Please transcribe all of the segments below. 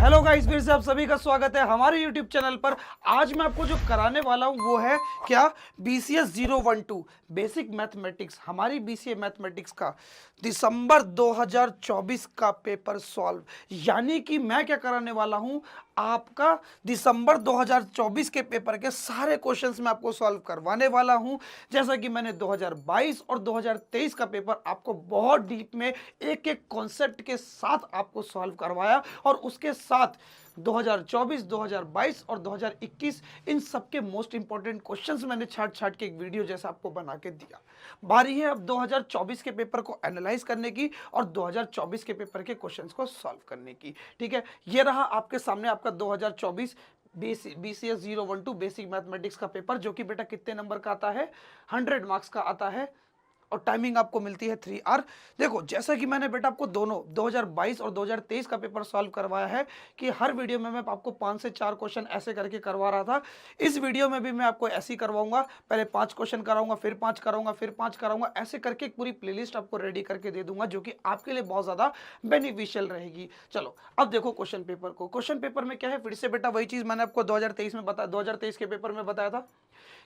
Hello guys, फिर से आप सभी का स्वागत है हमारे यूट्यूब चैनल पर। आज मैं आपको जो कराने वाला हूं वो है क्या, BCS 012 बेसिक मैथमेटिक्स। हमारी BCA मैथमेटिक्स का दिसंबर 2024 का पेपर सॉल्व, यानी कि मैं क्या कराने वाला हूं, आपका दिसंबर 2024 के पेपर के सारे क्वेश्चंस मैं आपको सॉल्व करवाने वाला हूं। जैसा कि मैंने 2022 और 2023 का पेपर आपको बहुत डीप में एक एक कॉन्सेप्ट के साथ आपको सॉल्व करवाया, और उसके साथ 2024, 2022 और 2021 इन सबके मोस्ट इंपॉर्टेंट क्वेश्चंस मैंने छाट छाट के एक वीडियो जैसा आपको बना के दिया। बारी है अब 2024 के पेपर को एनालाइज करने की और 2024 के पेपर के क्वेश्चंस को सॉल्व करने की। ठीक है, ये रहा आपके सामने आपका 2024 BCS 012 बेसिक मैथमेटिक्स का पेपर, जो कि बेटा कितने नंबर का आता है, 100 मार्क्स का आता है, और टाइमिंग आपको मिलती है 3 आवर। देखो, जैसा कि मैंने बेटा आपको दोनों 2022 और 2023 का पेपर सॉल्व करवाया है कि हर वीडियो में मैं आपको 5 से 4 क्वेश्चन ऐसे करके करवा रहा था। इस वीडियो में भी मैं आपको ऐसे ही करवाऊंगा, पहले 5 क्वेश्चन कराऊंगा, फिर 5 कराऊंगा, फिर 5 कराऊंगा, ऐसे करके एक पूरी प्लेलिस्ट आपको रेडी करके दे दूंगा, जो कि आपके लिए बहुत ज्यादा बेनिफिशियल रहेगी। चलो अब देखो क्वेश्चन पेपर को। क्वेश्चन पेपर में क्या है, फिर से बेटा वही चीज मैंने आपको 2023 के पेपर में बताया था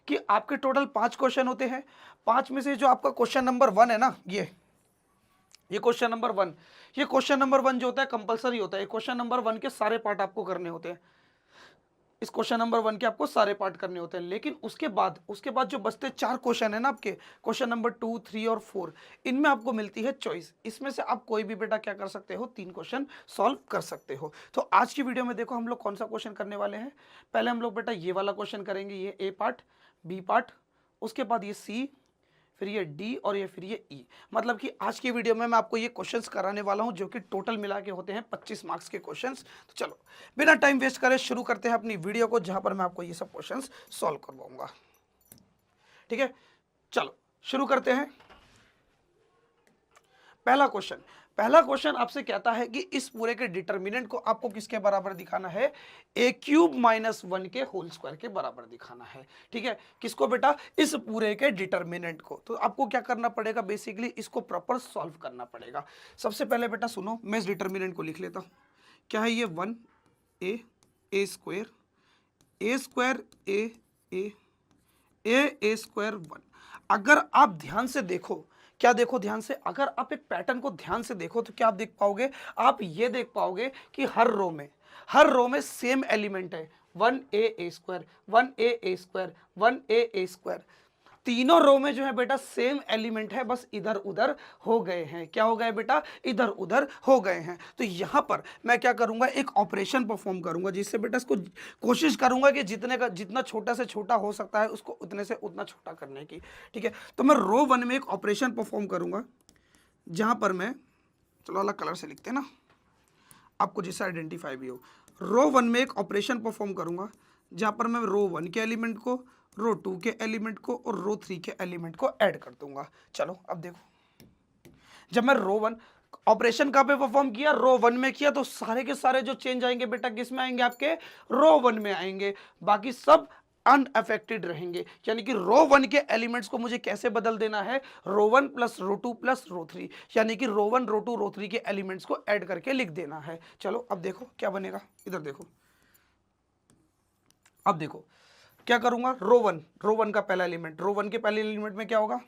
कि आपके टोटल 5 क्वेश्चन होते हैं। 5 में से जो आपका क्वेश्चन नंबर 1 है ना, ये क्वेश्चन नंबर 1, ये क्वेश्चन नंबर 1 जो होता है कंपलसरी होता है। क्वेश्चन नंबर 1 के सारे पार्ट आपको करने होते हैं। इस क्वेश्चन नंबर 1 के आपको सारे पार्ट करने होते हैं, लेकिन उसके बाद जो बचते 4 क्वेश्चन है ना आपके, क्वेश्चन नंबर 2, 3 और 4, इनमें आपको मिलती है चॉइस। इसमें से आप कोई भी बेटा क्या कर सकते हो, 3 क्वेश्चन सॉल्व कर सकते हो। तो आज की वीडियो में देखो हम लोग कौन सा क्वेश्चन करने वाले हैं। पहले हम लोग बेटा ये वाला क्वेश्चन करेंगे, ये ए पार्ट, बी पार्ट, उसके बाद ये सी, फिर ये डी, और ये फिर ये ई। मतलब कि आज की वीडियो में मैं आपको ये क्वेश्चंस कराने वाला हूं, जो कि टोटल मिला के होते हैं 25 मार्क्स के क्वेश्चंस। तो चलो बिना टाइम वेस्ट करे शुरू करते हैं अपनी वीडियो को, जहां पर मैं आपको ये सब क्वेश्चंस सॉल्व करवाऊंगा। ठीक है, चलो शुरू करते हैं। पहला क्वेश्चन आपसे कहता है कि इस पूरे के डिटर्मिनेंट को आपको किसके बराबर दिखाना है, a³ - 1 के होल स्क्वायर के बराबर दिखाना है। ठीक है, किसको बेटा, इस पूरे के डिटर्मिनेंट को। तो आपको क्या करना पड़ेगा, बेसिकली इसको प्रॉपर सॉल्व करना पड़ेगा। सबसे पहले बेटा सुनो, मैं इस डिटर्मिनेंट को लिख लेता हूं। क्या है ये, 1a² a², 1। अगर आप ध्यान से देखो, क्या देखो ध्यान से, अगर आप एक पैटर्न को ध्यान से देखो तो क्या आप देख पाओगे, आप ये देख पाओगे कि हर रो में सेम एलिमेंट है, 1a², 1a², 1a²। तीनों रो में जो है बेटा सेम एलिमेंट है, बस इधर उधर हो गए हैं। क्या हो गए बेटा, इधर उधर हो गए हैं। तो यहां पर मैं क्या करूंगा, एक ऑपरेशन परफॉर्म करूंगा, जिससे बेटा इसको कोशिश करूंगा कि जितना छोटा से छोटा हो सकता है उसको उतने से उतना छोटा करने की। ठीक है, तो मैं रो 1 में एक ऑपरेशन परफॉर्म करूंगा, जहां पर मैं, चलो अलग कलर से लिखते हैं ना, आपको जिससे आइडेंटिफाई भी हो। रो 1 में एक ऑपरेशन परफॉर्म करूंगा, जहां पर मैं रो 1 के एलिमेंट को, रो 2 के एलिमेंट को और रो 3 के एलिमेंट को ऐड कर दूंगा। चलो अब देखो, जब मैं रो 1 ऑपरेशन कहां पे परफॉर्म किया, रो 1 में किया, तो सारे के सारे जो चेंज आएंगे बेटा किस में आएंगे, आपके रो 1 में आएंगे, बाकी सब अनअफेक्टेड रहेंगे। यानी कि रो 1 के एलिमेंट्स को मुझे कैसे बदल देना है, रो 1 प्लस रो 2 प्लस रो 3, यानी कि रो 1, रो 2, रो 3 के एलिमेंट्स को ऐड करके लिख देना है। चलो अब देखो क्या बनेगा, इधर देखो, अब देखो क्या करूंगा, रो 1 का पहला एलिमेंट, रो 1 के पहले एलिमेंट में क्या होगा,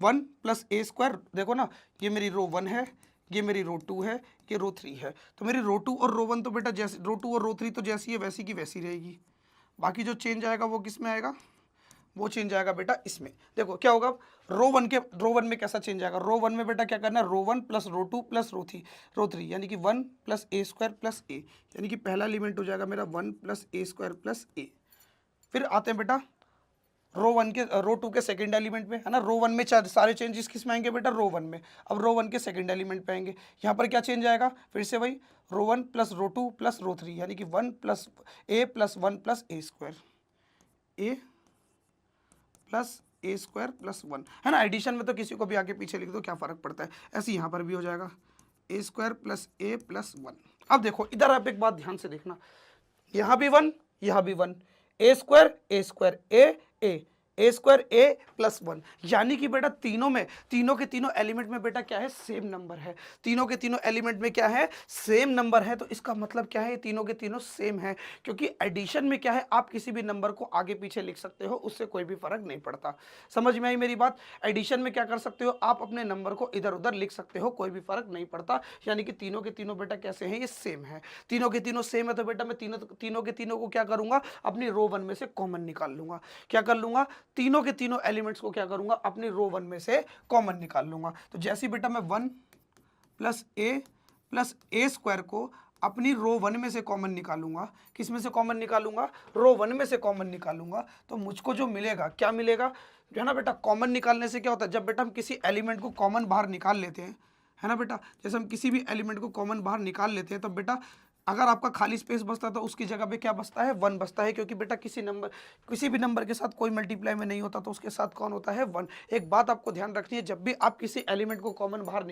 1 प्लस a²। देखो ना, ये मेरी रो 1 है, ये मेरी रो 2 है, ये रो 3 है। तो मेरी रो 2 और रो 1 तो बेटा जैसे, रो 2 और रो 3 तो जैसी है वैसी की वैसी रहेगी। बाकी जो चेंज आएगा वो किस में आएगा, वो चेंज आएगा बेटा इसमें। देखो क्या होगा, रो 1 में कैसा चेंज आएगा, रो 1 में बेटा क्या करना है, रो 1 प्लस रो 2 प्लस रो 3, यानी कि 1 प्लस a² प्लस a, यानी कि पहला एलिमेंट हो जाएगा मेरा 1 प्लस a² प्लस a। फिर आते हैं बेटा रो 2 के सेकंड एलिमेंट में, है ना। रो 1 में सारे चेंजेस किस में आएंगे बेटा, रो 1 में। अब रो 1 के सेकंड एलिमेंट पे आएंगे, यहाँ पर क्या चेंज आएगा, फिर से वही रो 1 प्लस रो 2 प्लस रो 3, यानी कि 1 plus a plus 1 plus a², a plus a² plus 1, है ना। एडिशन में तो किसी को भी आगे पीछे लिख दो, क्या फर्क पड़ता है। ऐसे यहाँ पर भी हो जाएगा a² प्लस a प्लस 1। अब देखो इधर आप एक बात ध्यान से देखना, यहाँ भी 1, यहाँ भी 1, a² a² a a A square A plus 1, यानी कि बेटा तीनों के तीनों एलिमेंट में बेटा क्या है, सेम नंबर है। तीनों के तीनों एलिमेंट में क्या है, सेम नंबर है। तो इसका मतलब क्या है, तीनों के तीनों सेम है, क्योंकि एडिशन में क्या है, आप किसी भी नंबर को आगे पीछे लिख सकते हो, उससे कोई भी फर्क नहीं पड़ता। समझ में आई मेरी बात? एडिशन में क्या कर सकते हो, आप अपने नंबर को इधर उधर लिख सकते हो, कोई भी फर्क नहीं पड़ता। यानी कि तीनों के तीनों बेटा कैसे हैं, ये सेम है। तीनों के तीनों सेम है तो बेटा मैं तीनों के तीनों को क्या करूंगा, अपनी रो 1 में से कॉमन निकाल लूंगा। क्या कर लूंगा, तीनों के तीनों एलिमेंट्स को क्या करूंगा, अपनी रो 1 में से कॉमन निकाल लूंगा। तो जैसे बेटा मैं 1 प्लस ए स्क्वायर को अपनी रो 1 में से कॉमन निकालूंगा, किस में से कॉमन निकालूंगा, रो 1 में से कॉमन निकालूंगा, तो मुझको जो मिलेगा, क्या मिलेगा, जो है ना बेटा, कॉमन निकालने से क्या होता है, जब बेटा हम किसी एलिमेंट को कॉमन बाहर निकाल लेते हैं, है ना बेटा, जैसे हम किसी भी एलिमेंट को कॉमन बाहर निकाल लेते हैं, तो बेटा अगर आपका खाली स्पेस बचता है तो उसकी जगह पे क्या बचता है, 1 बचता है, क्योंकि बेटा किसी भी नंबर के साथ कोई मल्टीप्लाई में नहीं होता, तो उसके साथ कौन होता है, 1। एक बात आपको ध्यान रखनी है, जब भी आप किसी एलिमेंट को कॉमन बाहर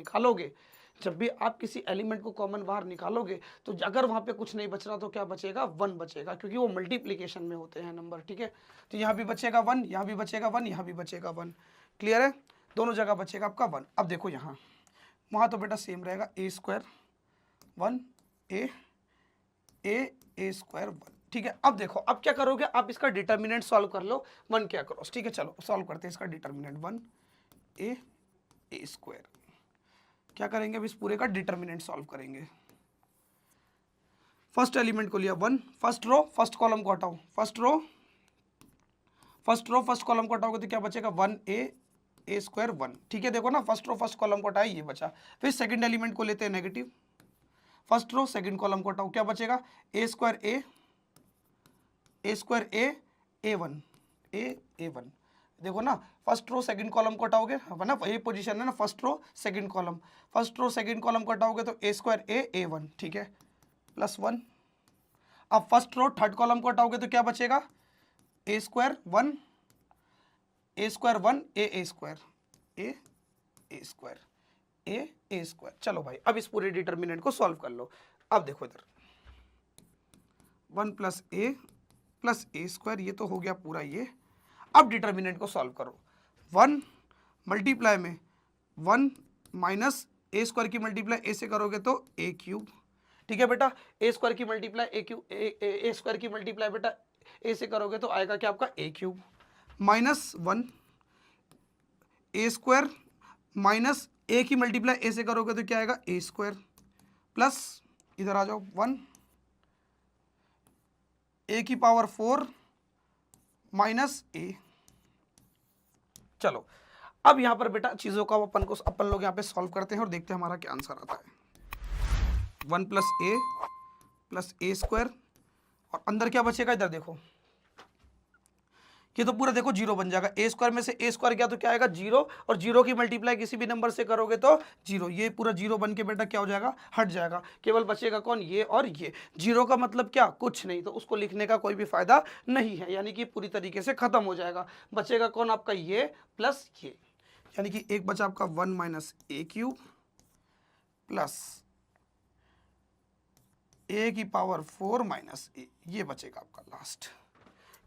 निकालोगे, तो अगर वहां पे कुछ नहीं बच रहा तो क्या बचेगा, 1 बचेगा, क्योंकि वो मल्टीप्लीकेशन में होते हैं नंबर, ठीक है। तो यहाँ भी बचेगा 1, यहाँ भी बचेगा 1, यहाँ भी बचेगा 1। क्लियर है, दोनों जगह बचेगा आपका 1। अब देखो यहाँ, वहाँ तो बेटा सेम रहेगा, ए स्क्वायर 1 ए स्क्वायर 1, ठीक है। अब देखो, अब क्या करोगे, आप इसका डिटर्मिनेंट सॉल्व कर लो 1 के अक्रॉस, ठीक है। चलो सॉल्व करते हैं इसका डिटर्मिनेंट, 1 ए स्क्वायर, क्या करेंगे, अब इस पूरे का डिटर्मिनेंट सॉल्व करेंगे। फर्स्ट एलिमेंट को लिया 1, फर्स्ट रो फर्स्ट कॉलम को हटाओ, फर्स्ट रो फर्स्ट कॉलम को हटाओगे तो क्या बचेगा, 1 ए स्क्वायर 1, ठीक है। देखो ना, फर्स्ट रो फर्स्ट कॉलम को हटाए, ये बचा। फिर सेकंड एलिमेंट को लेते हैं negative, first row second column को हटाओ, क्या बचेगा, ए स्क्वायर ए 1 ए 1। देखो ना, फर्स्ट रो सेकंड कॉलम को हटाओगे, है ना, ये पोजीशन है ना, फर्स्ट रो सेकंड कॉलम को हटाओगे तो ए स्क्वायर ए 1, ठीक है, प्लस 1। अब फर्स्ट रो थर्ड कॉलम को हटाओगे तो क्या बचेगा, ए स्क्वायर 1 ए स्क्वायर ए स्क्वायर। चलो भाई, अब इस पूरे डिटर्मिनेंट को सॉल्व कर लो। अब देखो इधर 1 प्लस ए स्क्वायर, ये तो हो गया पूरा ये। अब डिटर्मिनेंट को सॉल्व करो, 1 मल्टीप्लाई में 1 माइनस ए स्क्वायर की मल्टीप्लाई ए से करोगे तो ए क्यूब, ठीक है बेटा। ए स्क्वायर की मल्टीप्लाई ए स्क्वायर की मल्टीप्लाई बेटा ए से करोगे तो आएगा क्या, आपका a cube, minus 1 A square minus ए की मल्टीप्लाई ए से करोगे तो क्या आएगा, ए स्क्वायर, प्लस इधर आ जाओ 1 ए की पावर 4 माइनस ए। चलो अब यहां पर बेटा चीजों का अपन लोग यहां पे सॉल्व करते हैं और देखते हैं हमारा क्या आंसर आता है। 1 प्लस ए स्क्वायर, और अंदर क्या बचेगा, इधर देखो, ये तो पूरा देखो जीरो बन जाएगा। ए स्क्वायर में से ए स्क्वायर गया तो क्या आएगा, जीरो, और जीरो की मल्टीप्लाई किसी भी नंबर से करोगे तो जीरो, ये पूरा जीरो बन के बेटा क्या हो जाएगा, हट जाएगा। केवल बचेगा कौन, ये और ये। जीरो का मतलब क्या, कुछ नहीं, तो उसको लिखने का कोई भी फायदा नहीं है, यानी कि पूरी तरीके से खत्म हो जाएगा। बचेगा कौन, आपका ये प्लस ये, यानी कि एक बचा आपका 1 माइनस ए क्यूब प्लस ए की पावर 4 माइनस ए, ये बचेगा आपका लास्ट।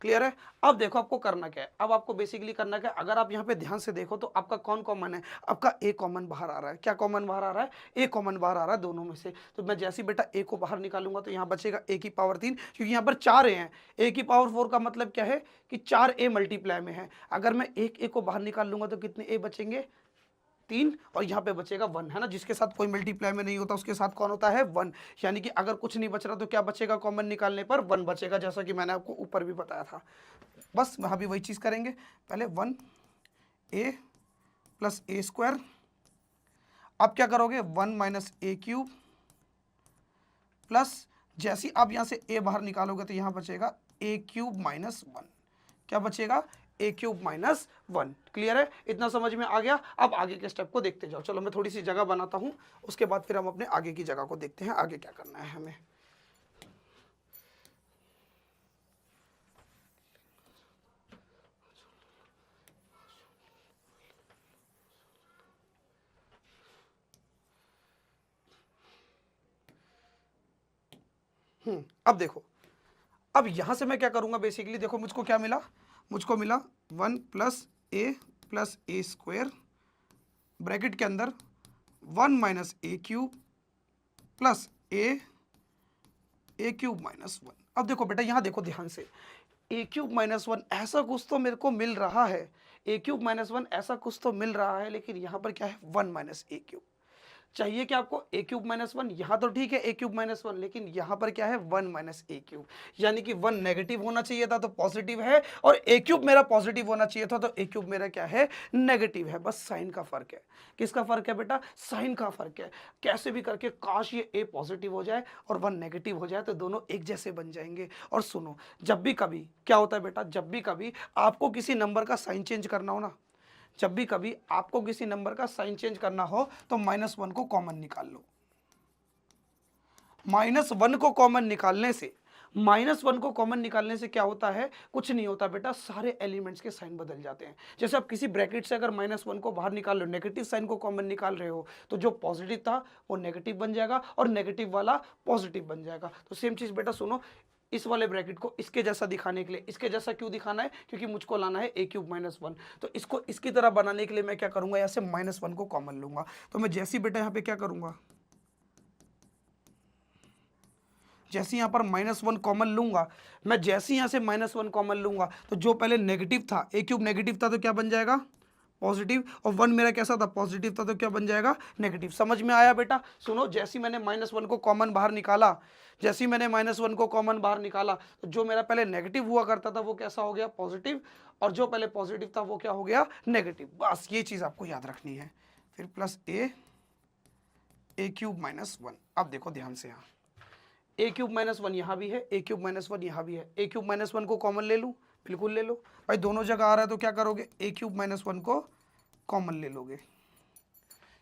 क्लियर है। अब देखो आपको करना क्या है, अब आपको बेसिकली करना क्या है, अगर आप यहाँ पे ध्यान से देखो तो आपका कौन कॉमन है, आपका ए कॉमन बाहर आ रहा है। क्या कॉमन बाहर आ रहा है, ए कॉमन बाहर आ रहा है दोनों में से। तो मैं जैसे ही बेटा ए को बाहर निकालूंगा तो यहाँ बचेगा ए की पावर 3, क्योंकि यहाँ पर 4 ए हैं। ए की पावर 4 का मतलब क्या है कि 4 ए मल्टीप्लाई में है। अगर मैं एक ए को बाहर निकाल लूंगा तो कितने ए बचेंगे, 3, और यहाँ पे बचेगा 1, है ना, जिसके साथ कोई मल्टीप्लाई में नहीं होता उसके साथ कौन होता है, 1। यानी कि अगर कुछ नहीं बच रहा तो क्या बचेगा, कॉमन निकालने पर 1 बचेगा, जैसा कि मैंने आपको ऊपर भी बताया था। बस वहाँ भी वही चीज़ करेंगे, पहले 1 ए प्लस ए स्क्वायर, अब क्या करोगे 1 माइनस ए क्यूब प्लस, जैसे आप यहाँ से ए बाहर निकालोगे तो यहाँ बचेगा ए क्यूब माइनस 1, क्या बचेगा, ए क्यूब माइनस 1। क्लियर है, इतना समझ में आ गया। अब आगे के स्टेप को देखते जाओ। चलो मैं थोड़ी सी जगह बनाता हूँ, उसके बाद फिर हम अपने आगे की जगह को देखते हैं, आगे क्या करना है हमें। अब देखो, अब यहां से मैं क्या करूंगा, बेसिकली देखो मुझको क्या मिला, मुझको मिला 1 प्लस ए स्क्वायर ब्रैकेट के अंदर 1 माइनस ए क्यूब प्लस ए क्यूब माइनस 1। अब देखो बेटा यहाँ देखो ध्यान से, ए क्यूब माइनस 1 ऐसा कुछ तो मेरे को मिल रहा है, ए क्यूब माइनस 1 ऐसा कुछ तो मिल रहा है, लेकिन यहाँ पर क्या है 1 माइनस ए क्यूब। चाहिए कि आपको ए क्यूब माइनस 1, यहाँ तो ठीक है ए क्यूब माइनस 1, लेकिन यहाँ पर क्या है 1 माइनस ए क्यूब, यानी कि 1 नेगेटिव होना चाहिए था तो पॉजिटिव है, और ए क्यूब मेरा पॉजिटिव होना चाहिए था तो ए क्यूब मेरा क्या है नेगेटिव है। बस साइन का फर्क है। किसका फर्क है बेटा? साइन का फर्क है। कैसे भी करके काश ये ए पॉजिटिव हो जाए और 1 नेगेटिव हो जाए तो दोनों एक जैसे बन जाएंगे। और सुनो, जब भी कभी क्या होता है बेटा, जब भी कभी आपको किसी नंबर का साइन चेंज करना हो ना, जब भी कभी आपको किसी नंबर का साइन चेंज करना हो तो -1 को कॉमन निकाल लो। -1 को कॉमन निकालने से, -1 को कॉमन निकालने से क्या होता है? कुछ नहीं होता बेटा, सारे एलिमेंट्स के साइन बदल जाते हैं। जैसे आप किसी ब्रैकेट से अगर -1 को बाहर निकाल लो, नेगेटिव साइन को कॉमन निकाल रहे हो, तो जो पॉजिटिव था वो नेगेटिव बन जाएगा और नेगेटिव वाला पॉजिटिव बन जाएगा। तो सेम चीज बेटा सुनो, इस वाले ब्रैकेट को इसके जैसा दिखाने के लिए, इसके जैसा क्यों दिखाना है? क्योंकि मुझको लाना है ए क्यूब माइनस 1, तो इसको इसकी तरह बनाने के लिए मैं क्या करूंगा, यहाँ से -1 को कॉमन लूंगा। तो मैं जैसी बेटा यहाँ पे क्या करूंगा, जैसे यहाँ पर -1 कॉमन लूंगा, मैं जैसे यहाँ से -1 कॉमन लूंगा तो जो पहले नेगेटिव था, ए क्यूब नेगेटिव था तो क्या बन जाएगा पॉजिटिव, और 1 मेरा कैसा था पॉजिटिव था तो क्या बन जाएगा नेगेटिव। समझ में आया बेटा? सुनो, जैसे मैंने -1 को कॉमन बाहर निकाला, जैसे मैंने -1 को कॉमन बाहर निकाला तो जो मेरा पहले नेगेटिव हुआ करता था वो कैसा हो गया पॉजिटिव, और जो पहले पॉजिटिव था वो क्या हो गया नेगेटिव। बस ये चीज आपको याद रखनी है। फिर प्लस ए क्यूब माइनस 1। अब देखो ध्यान से, यहाँ ए क्यूब माइनस 1 यहाँ भी है, ए क्यूब माइनस 1 यहाँ भी है, ए क्यूब माइनस 1 को कॉमन ले लूँ, बिल्कुल ले लो भाई, दोनों जगह आ रहा है तो क्या करोगे, ए क्यूब माइनस 1 को कॉमन ले लोगे,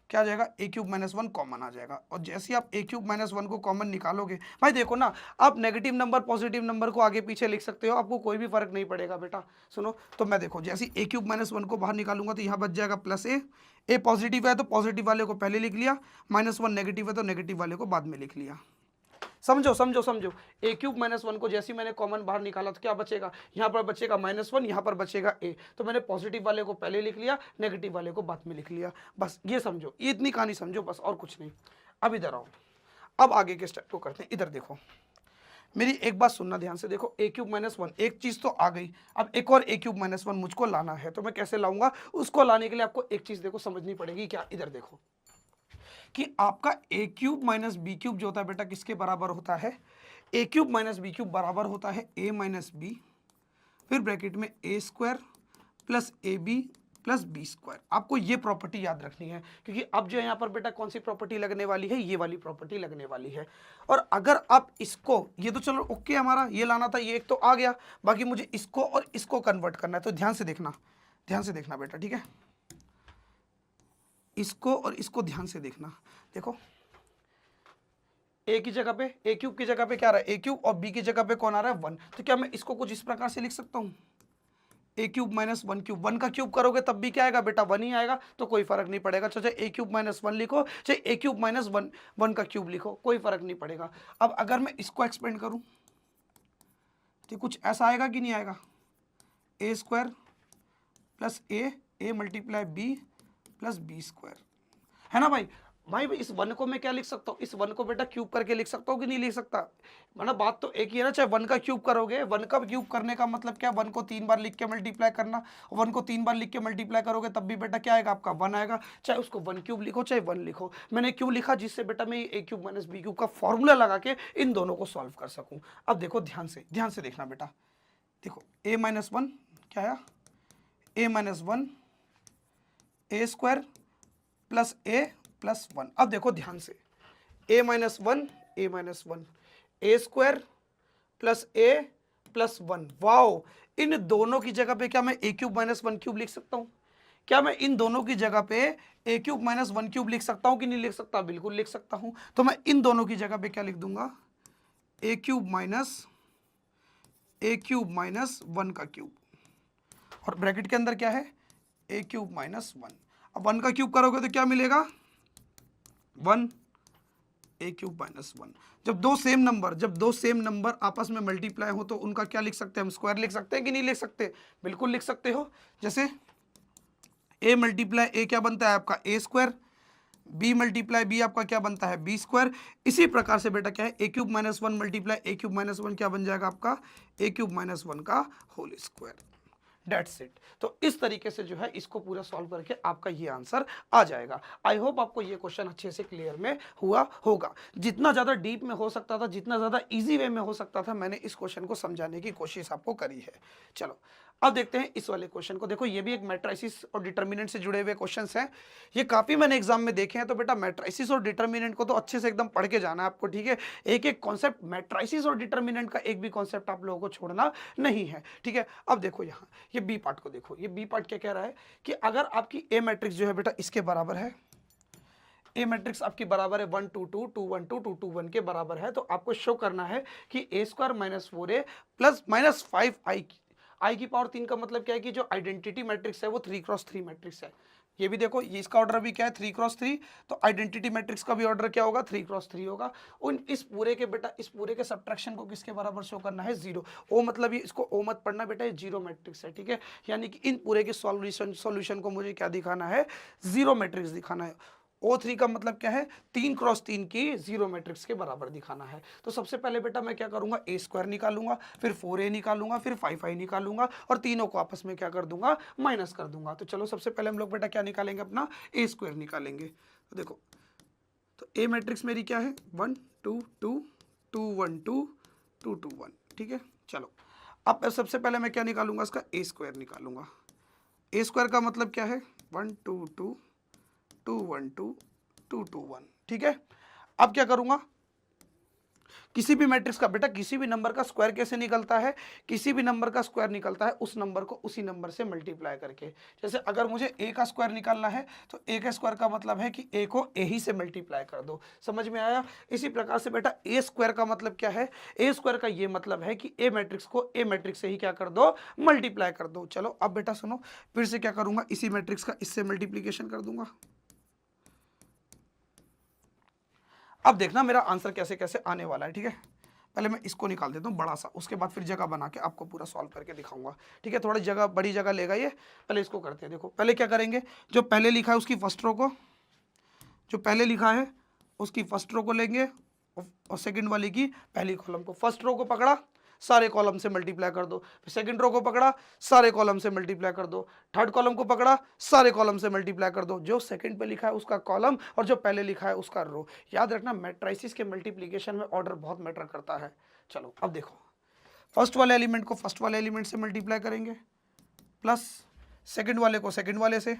क्या आ जाएगा ए क्यूब माइनस 1 कॉमन आ जाएगा। और जैसे ही आप ए क्यूब माइनस 1 को कॉमन निकालोगे, भाई देखो ना, आप नेगेटिव नंबर पॉजिटिव नंबर को आगे पीछे लिख सकते हो, आपको कोई भी फर्क नहीं पड़ेगा बेटा। सुनो, तो मैं देखो जैसे ए क्यूब माइनस 1 को बाहर निकालूंगा तो यहाँ बच जाएगा प्लस ए पॉजिटिव है तो पॉजिटिव वाले को पहले लिख लिया, -1 नेगेटिव है तो नेगेटिव वाले को बाद में लिख लिया। समझो समझो समझो, ए क्यूब माइनस 1 को जैसे मैंने कॉमन बाहर निकाला तो क्या बचेगा, यहाँ पर बचेगा -1, यहाँ पर बचेगा ए, तो मैंने पॉजिटिव वाले को पहले लिख लिया, नेगेटिव वाले को बाद में लिख लिया। बस ये समझो, ये इतनी कहानी समझो बस, और कुछ नहीं। अब इधर आओ, अब आगे के स्टेप को करते हैं। इधर देखो, मेरी एक बात सुनना ध्यान से, देखो ए क्यूब माइनस 1 एक चीज तो आ गई, अब एक और ए क्यूब माइनस 1 मुझको लाना है, तो मैं कैसे लाऊंगा? उसको लाने के लिए आपको एक चीज देखो समझनी पड़ेगी। क्या? इधर देखो कि आपका a cube minus b cube जो होता है बेटा किसके बराबर होता है, a cube minus b cube बराबर होता है ए माइनस बी, फिर ब्रैकेट में a square plus a b plus b square. आपको ये प्रॉपर्टी याद रखनी है, क्योंकि अब जो यहाँ पर बेटा कौन सी प्रॉपर्टी लगने वाली है, ये वाली प्रॉपर्टी लगने वाली है। और अगर आप इसको, ये तो चलो ओके हमारा ये लाना था, ये एक तो आ गया, बाकी मुझे इसको और इसको कन्वर्ट करना है, तो ध्यान से देखना, ध्यान से देखना बेटा, ठीक है? इसको और इसको ध्यान से देखना। देखो ए की जगह पे, ए क्यूब की जगह पे क्या आ रहा है ए क्यूब, और बी की जगह पे कौन आ रहा है 1, तो क्या मैं इसको कुछ इस प्रकार से लिख सकता हूँ, ए क्यूब माइनस 1 क्यूब। 1 का क्यूब करोगे तब भी क्या आएगा बेटा 1 ही आएगा, तो कोई फर्क नहीं पड़ेगा। चाहे ए क्यूब माइनस 1 लिखो, चाहे ए क्यूब माइनस 1 का क्यूब लिखो, कोई फर्क नहीं पड़ेगा। अब अगर मैं इसको एक्सपेंड करूँ तो कुछ ऐसा आएगा कि नहीं आएगा, a square plus a multiply b plus b square, है ना भाई? भाई इस 1 को मैं क्या लिख सकता हूँ, इस 1 को बेटा क्यूब करके लिख सकता हूँ कि नहीं लिख सकता? मतलब बात तो एक ही है ना, चाहे 1 का क्यूब करोगे, 1 का क्यूब करने का मतलब क्या, 1 को 3 बार लिख के मल्टीप्लाई करना, 1 को 3 बार लिख के मल्टीप्लाई करोगे तब भी बेटा क्या आएगा आपका 1 आएगा, चाहे उसको 1 क्यूब लिखो चाहे 1 लिखो। मैंने क्यों लिखा, जिससे बेटा मैं ए क्यूब माइनस बी क्यूब का फॉर्मूला लगा के इन दोनों को सॉल्व कर सकूँ। अब देखो ध्यान से देखना बेटा, देखो ए माइनस 1 क्या आया, ए माइनस 1 ए स्क्वायर प्लस ए प्लस 1। अब देखो ध्यान से, ए माइनस 1 ए स्क्वायर प्लस ए प्लस 1। वाओ, इन दोनों की जगह पे क्या मैं ए क्यूब माइनस 1 क्यूब लिख सकता हूँ? क्या मैं इन दोनों की जगह पे ए क्यूब माइनस 1 क्यूब लिख सकता हूँ कि नहीं लिख सकता? बिल्कुल लिख सकता हूँ। तो मैं इन दोनों की जगह पे क्या लिख दूंगा, ए क्यूब माइनस 1 का क्यूब, और ब्रैकेट के अंदर क्या है ए क्यूब माइनस 1। अब 1 का क्यूब करोगे तो क्या मिलेगा 1, ए क्यूब माइनस वन। जब दो सेम नंबर आपस में मल्टीप्लाई हो तो उनका क्या लिख सकते हैं हम, स्क्वायर लिख सकते हैं कि नहीं लिख सकते, बिल्कुल लिख सकते हो। जैसे ए मल्टीप्लाई ए क्या बनता है आपका ए स्क्वायर, बी मल्टीप्लाई बी आपका क्या बनता है बी स्क्वायर। इसी प्रकार से बेटा क्या है a cube minus one multiply A cube minus one क्या बन जाएगा आपका ए क्यूब माइनस वन का होल स्क्वायर। That's it. तो इस तरीके से जो है इसको पूरा सॉल्व करके आपका ये आंसर आ जाएगा। आई होप आपको ये क्वेश्चन अच्छे से क्लियर में हुआ होगा। जितना ज़्यादा डीप में हो सकता था, जितना ज़्यादा इजी वे में हो सकता था, मैंने इस क्वेश्चन को समझाने की कोशिश आपको करी है। चलो अब देखते हैं इस वाले क्वेश्चन को। देखो ये भी एक मैट्रिसेस और डिटर्मिनेंट से जुड़े हुए क्वेश्चंस हैं। ये काफ़ी मैंने एग्जाम में देखे हैं। तो बेटा मैट्रिसेस और डिटर्मिनेंट को तो अच्छे से एकदम पढ़ के जाना है आपको, ठीक है। एक एक कॉन्सेप्ट मैट्रिसेस और डिटर्मिनेंट का एक भी कॉन्सेप्ट आप लोगों को छोड़ना नहीं है, ठीक है। अब देखो यहाँ ये बी पार्ट को देखो। ये बी पार्ट क्या कह रहा है कि अगर आपकी ए मैट्रिक्स जो है बेटा इसके बराबर है, ए मैट्रिक्स आपकी बराबर है 1 2 2 2 1 2 2 2 1 के बराबर है, तो आपको शो करना है कि a square minus 4a plus minus 5i i की पावर 3 का मतलब क्या है कि जो आइडेंटिटी मैट्रिक्स है वो 3x3 मैट्रिक्स है। ये भी देखो ये इसका ऑर्डर भी क्या है 3x3, तो आइडेंटिटी मैट्रिक्स का भी ऑर्डर क्या होगा 3x3 होगा। उन इस पूरे के बेटा इस पूरे के सब्ट्रैक्शन को किसके बराबर शो करना है जीरो। ओ मतलब ये इसको ओ मत पढ़ना बेटा, ये जीरो मैट्रिक्स है, ठीक है। यानी कि इन पूरे के सॉल्यूशन को मुझे क्या दिखाना है, जीरो मैट्रिक्स दिखाना है। O3 का मतलब क्या है 3x3 की जीरो मैट्रिक्स के बराबर दिखाना है। तो सबसे पहले बेटा मैं क्या करूंगा ए स्क्वायर निकालूंगा, फिर 4a निकालूंगा, फिर 5i निकालूंगा और तीनों को आपस में क्या कर दूंगा माइनस कर दूंगा। तो चलो सबसे पहले हम लोग बेटा क्या निकालेंगे, अपना ए स्क्वायर निकालेंगे। तो देखो तो ए मैट्रिक्स मेरी क्या है 1 2 2 2 1 2 2 2 1, ठीक है। चलो अब सबसे पहले मैं क्या निकालूंगा, इसका ए स्क्वायर निकालूंगा। ए स्क्वायर का मतलब क्या है 1 2 2 2 1 2 2 2 1, ठीक है। अब क्या करूंगा, किसी भी मैट्रिक्स का बेटा किसी भी नंबर का स्क्वायर कैसे निकलता है, किसी भी नंबर का स्क्वायर निकलता है उस नंबर को उसी नंबर से मल्टीप्लाई करके। जैसे अगर मुझे ए का स्क्वायर निकालना है तो ए का स्क्वायर का मतलब है कि ए को ए ही से मल्टीप्लाई कर दो। समझ में आया। इसी प्रकार से बेटा ए स्क्वायर का मतलब क्या है, ए स्क्वायर का ये मतलब है कि ए मैट्रिक्स को ए मैट्रिक्स से ही क्या कर दो मल्टीप्लाई कर दो। चलो अब बेटा सुनो, फिर से क्या करूंगा, इसी मैट्रिक्स का इससे मल्टीप्लीकेशन कर दूंगा। अब देखना मेरा आंसर कैसे कैसे आने वाला है, ठीक है। पहले मैं इसको निकाल देता हूँ बड़ा सा, उसके बाद फिर जगह बना के आपको पूरा सॉल्व करके दिखाऊंगा, ठीक है। थोड़ा जगह बड़ी जगह लेगा ये, पहले इसको करते हैं। देखो पहले क्या करेंगे, जो पहले लिखा है उसकी फर्स्ट रो को, जो पहले लिखा है उसकी फर्स्ट रो को लेंगे और सेकंड वाले की पहली कॉलम को। फर्स्ट रो को पकड़ा, सारे कॉलम से मल्टीप्लाई कर दो। फिर सेकंड रो को पकड़ा, सारे कॉलम से मल्टीप्लाई कर दो। थर्ड कॉलम को पकड़ा, सारे कॉलम से मल्टीप्लाई कर दो। जो सेकंड पे लिखा है उसका कॉलम और जो पहले लिखा है उसका रो। याद रखना मैट्रिसेस के मल्टीप्लिकेशन में ऑर्डर बहुत मैटर करता है। चलो अब देखो, फर्स्ट वाले एलिमेंट को फर्स्ट वाले एलिमेंट से मल्टीप्लाई करेंगे, प्लस सेकंड वाले को सेकंड वाले से,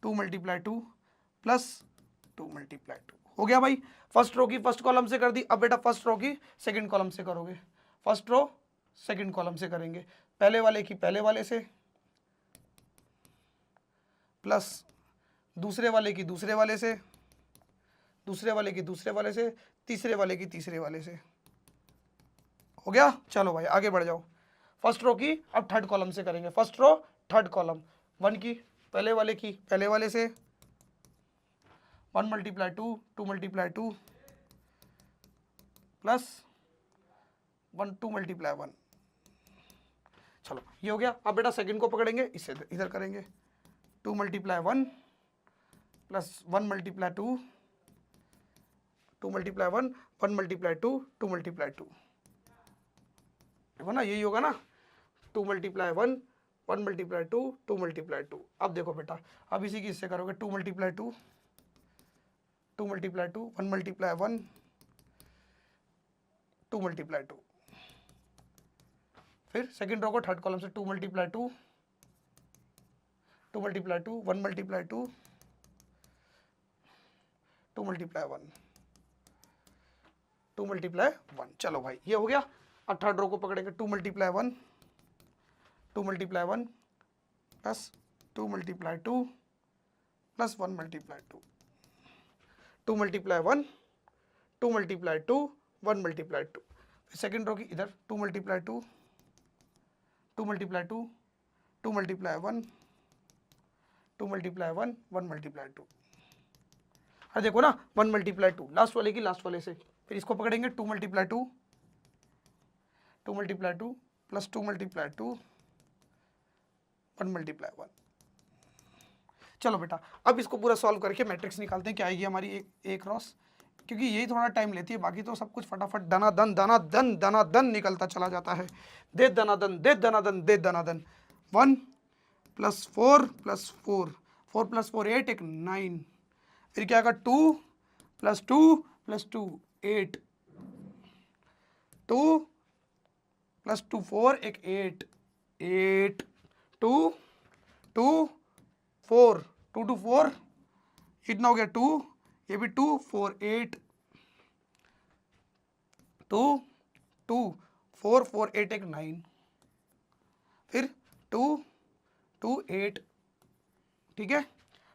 2 × 2 प्लस 2 × 2 हो गया भाई। फर्स्ट रो की फर्स्ट कॉलम से कर दी। अब बेटा फर्स्ट रो की सेकंड कॉलम से करोगे, फर्स्ट रो सेकंड कॉलम से करेंगे, पहले वाले की पहले वाले से, प्लस दूसरे वाले की दूसरे वाले से, दूसरे वाले की दूसरे वाले से, तीसरे वाले की तीसरे वाले से। हो गया। चलो भाई आगे बढ़ जाओ। फर्स्ट रो की अब थर्ड कॉलम से करेंगे, फर्स्ट रो थर्ड कॉलम, 1 की पहले वाले की पहले वाले से, 1 × 2 2 × 2 प्लस 1 2 × 1। चलो ये हो गया। अब बेटा सेकंड को पकड़ेंगे, इसे इधर करेंगे, 2 × 1 प्लस 1 × 2 2 × 1 1 × 2 2 × 2। देखो ना यही होगा ना, 2 × 1 1 × 2 2 × 2। अब देखो बेटा अब इसी की इससे करोगे, 2 × 2 2 × 2 1 × 1 2 × 2। फिर सेकंड रो को थर्ड कॉलम से, 2 × 2 2 × 2 1 × 2 2 × 1 2 × 1। चलो भाई ये हो गया। अब थर्ड रो को पकड़ेंगे, 2 × 1 2 × 1 प्लस 2 × 2 प्लस 1 × 2 2 × 1 2 × 2 1 × 2। सेकेंड रो की इधर 2 × 2 2 × 2 2 × 1 2 × 1 1 × 2। अरे देखो ना 1 मल्टीप्लाई 2 लास्ट वाले की लास्ट वाले से, फिर इसको पकड़ेंगे 2 multiply 2 2 multiply 2 plus 2 multiply 2 1 multiply 1। चलो बेटा अब इसको पूरा सॉल्व करके मैट्रिक्स निकालते हैं, क्या आएगी हमारी एक क्रॉस, क्योंकि यही थोड़ा टाइम लेती है, बाकी तो सब कुछ फटाफट दनादन दनादन दनादन निकलता चला जाता है। दे दनादन दे दनादन दे दनादन। 1 + 4 + 4 4 + 4 8 एक 9, फिर क्या आएगा 2 + 2 + 2 8 2 + 2 4 एक 8 8 2 2 4 2 2 4 कितना हो गया 2, ये भी 2 4 8 2 2 4 4 8 एक 9, फिर 2 2 8, ठीक है,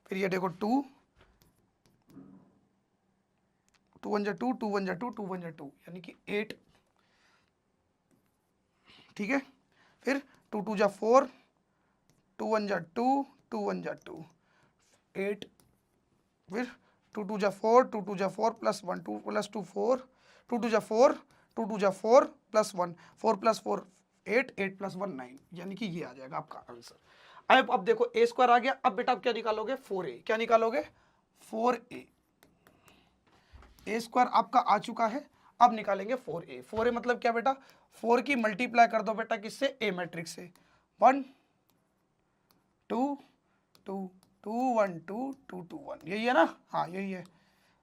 फिर ये देखो 2 2 1 जा 2 2 1 जा 2 2 1 जा 2 यानी कि 8, ठीक है, फिर 2 2 जा 4 2 1 जा 2 2 1 जा 2 8, फिर 2 2 जा 4 2 2 जा 4 + 1 2 + 2 4 2 2 जा 4 2 2 जा 4 + 1 4 + 4 8 8 + 1 9, यानी कि ये आ जाएगा आपका आंसर। अब देखो a² आ गया। अब बेटा आप क्या निकालोगे 4a, क्या निकालोगे 4a, a² आपका आ चुका है। अब निकालेंगे 4a। 4a मतलब क्या बेटा, 4 की मल्टीप्लाई कर दो बेटा किससे, a मैट्रिक्स से, 1 2 2 2 1 2 2 2 1, यही है ना, हाँ यही है,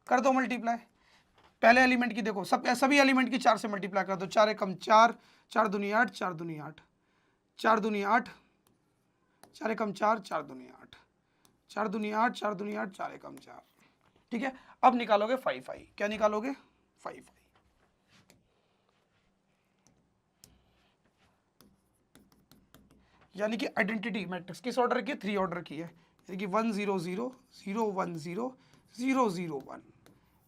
कर दो मल्टीप्लाई। पहले एलिमेंट की देखो सभी एलिमेंट की 4 से मल्टीप्लाई कर दो, 4 एकम 4 4 दूनी 8 4 दूनी 8 4 दूनी 8 4 एकम 4 4 दूनी 8 4 दूनी 8 4 दूनी 8 4 एकम 4, ठीक है। अब निकालोगे 5i, क्या निकालोगे 5i, यानी कि आइडेंटिटी मैट्रिक्स किस ऑर्डर की है, 3 ऑर्डर की है, यानी कि 1 0 0 0 1 0 0 0 1।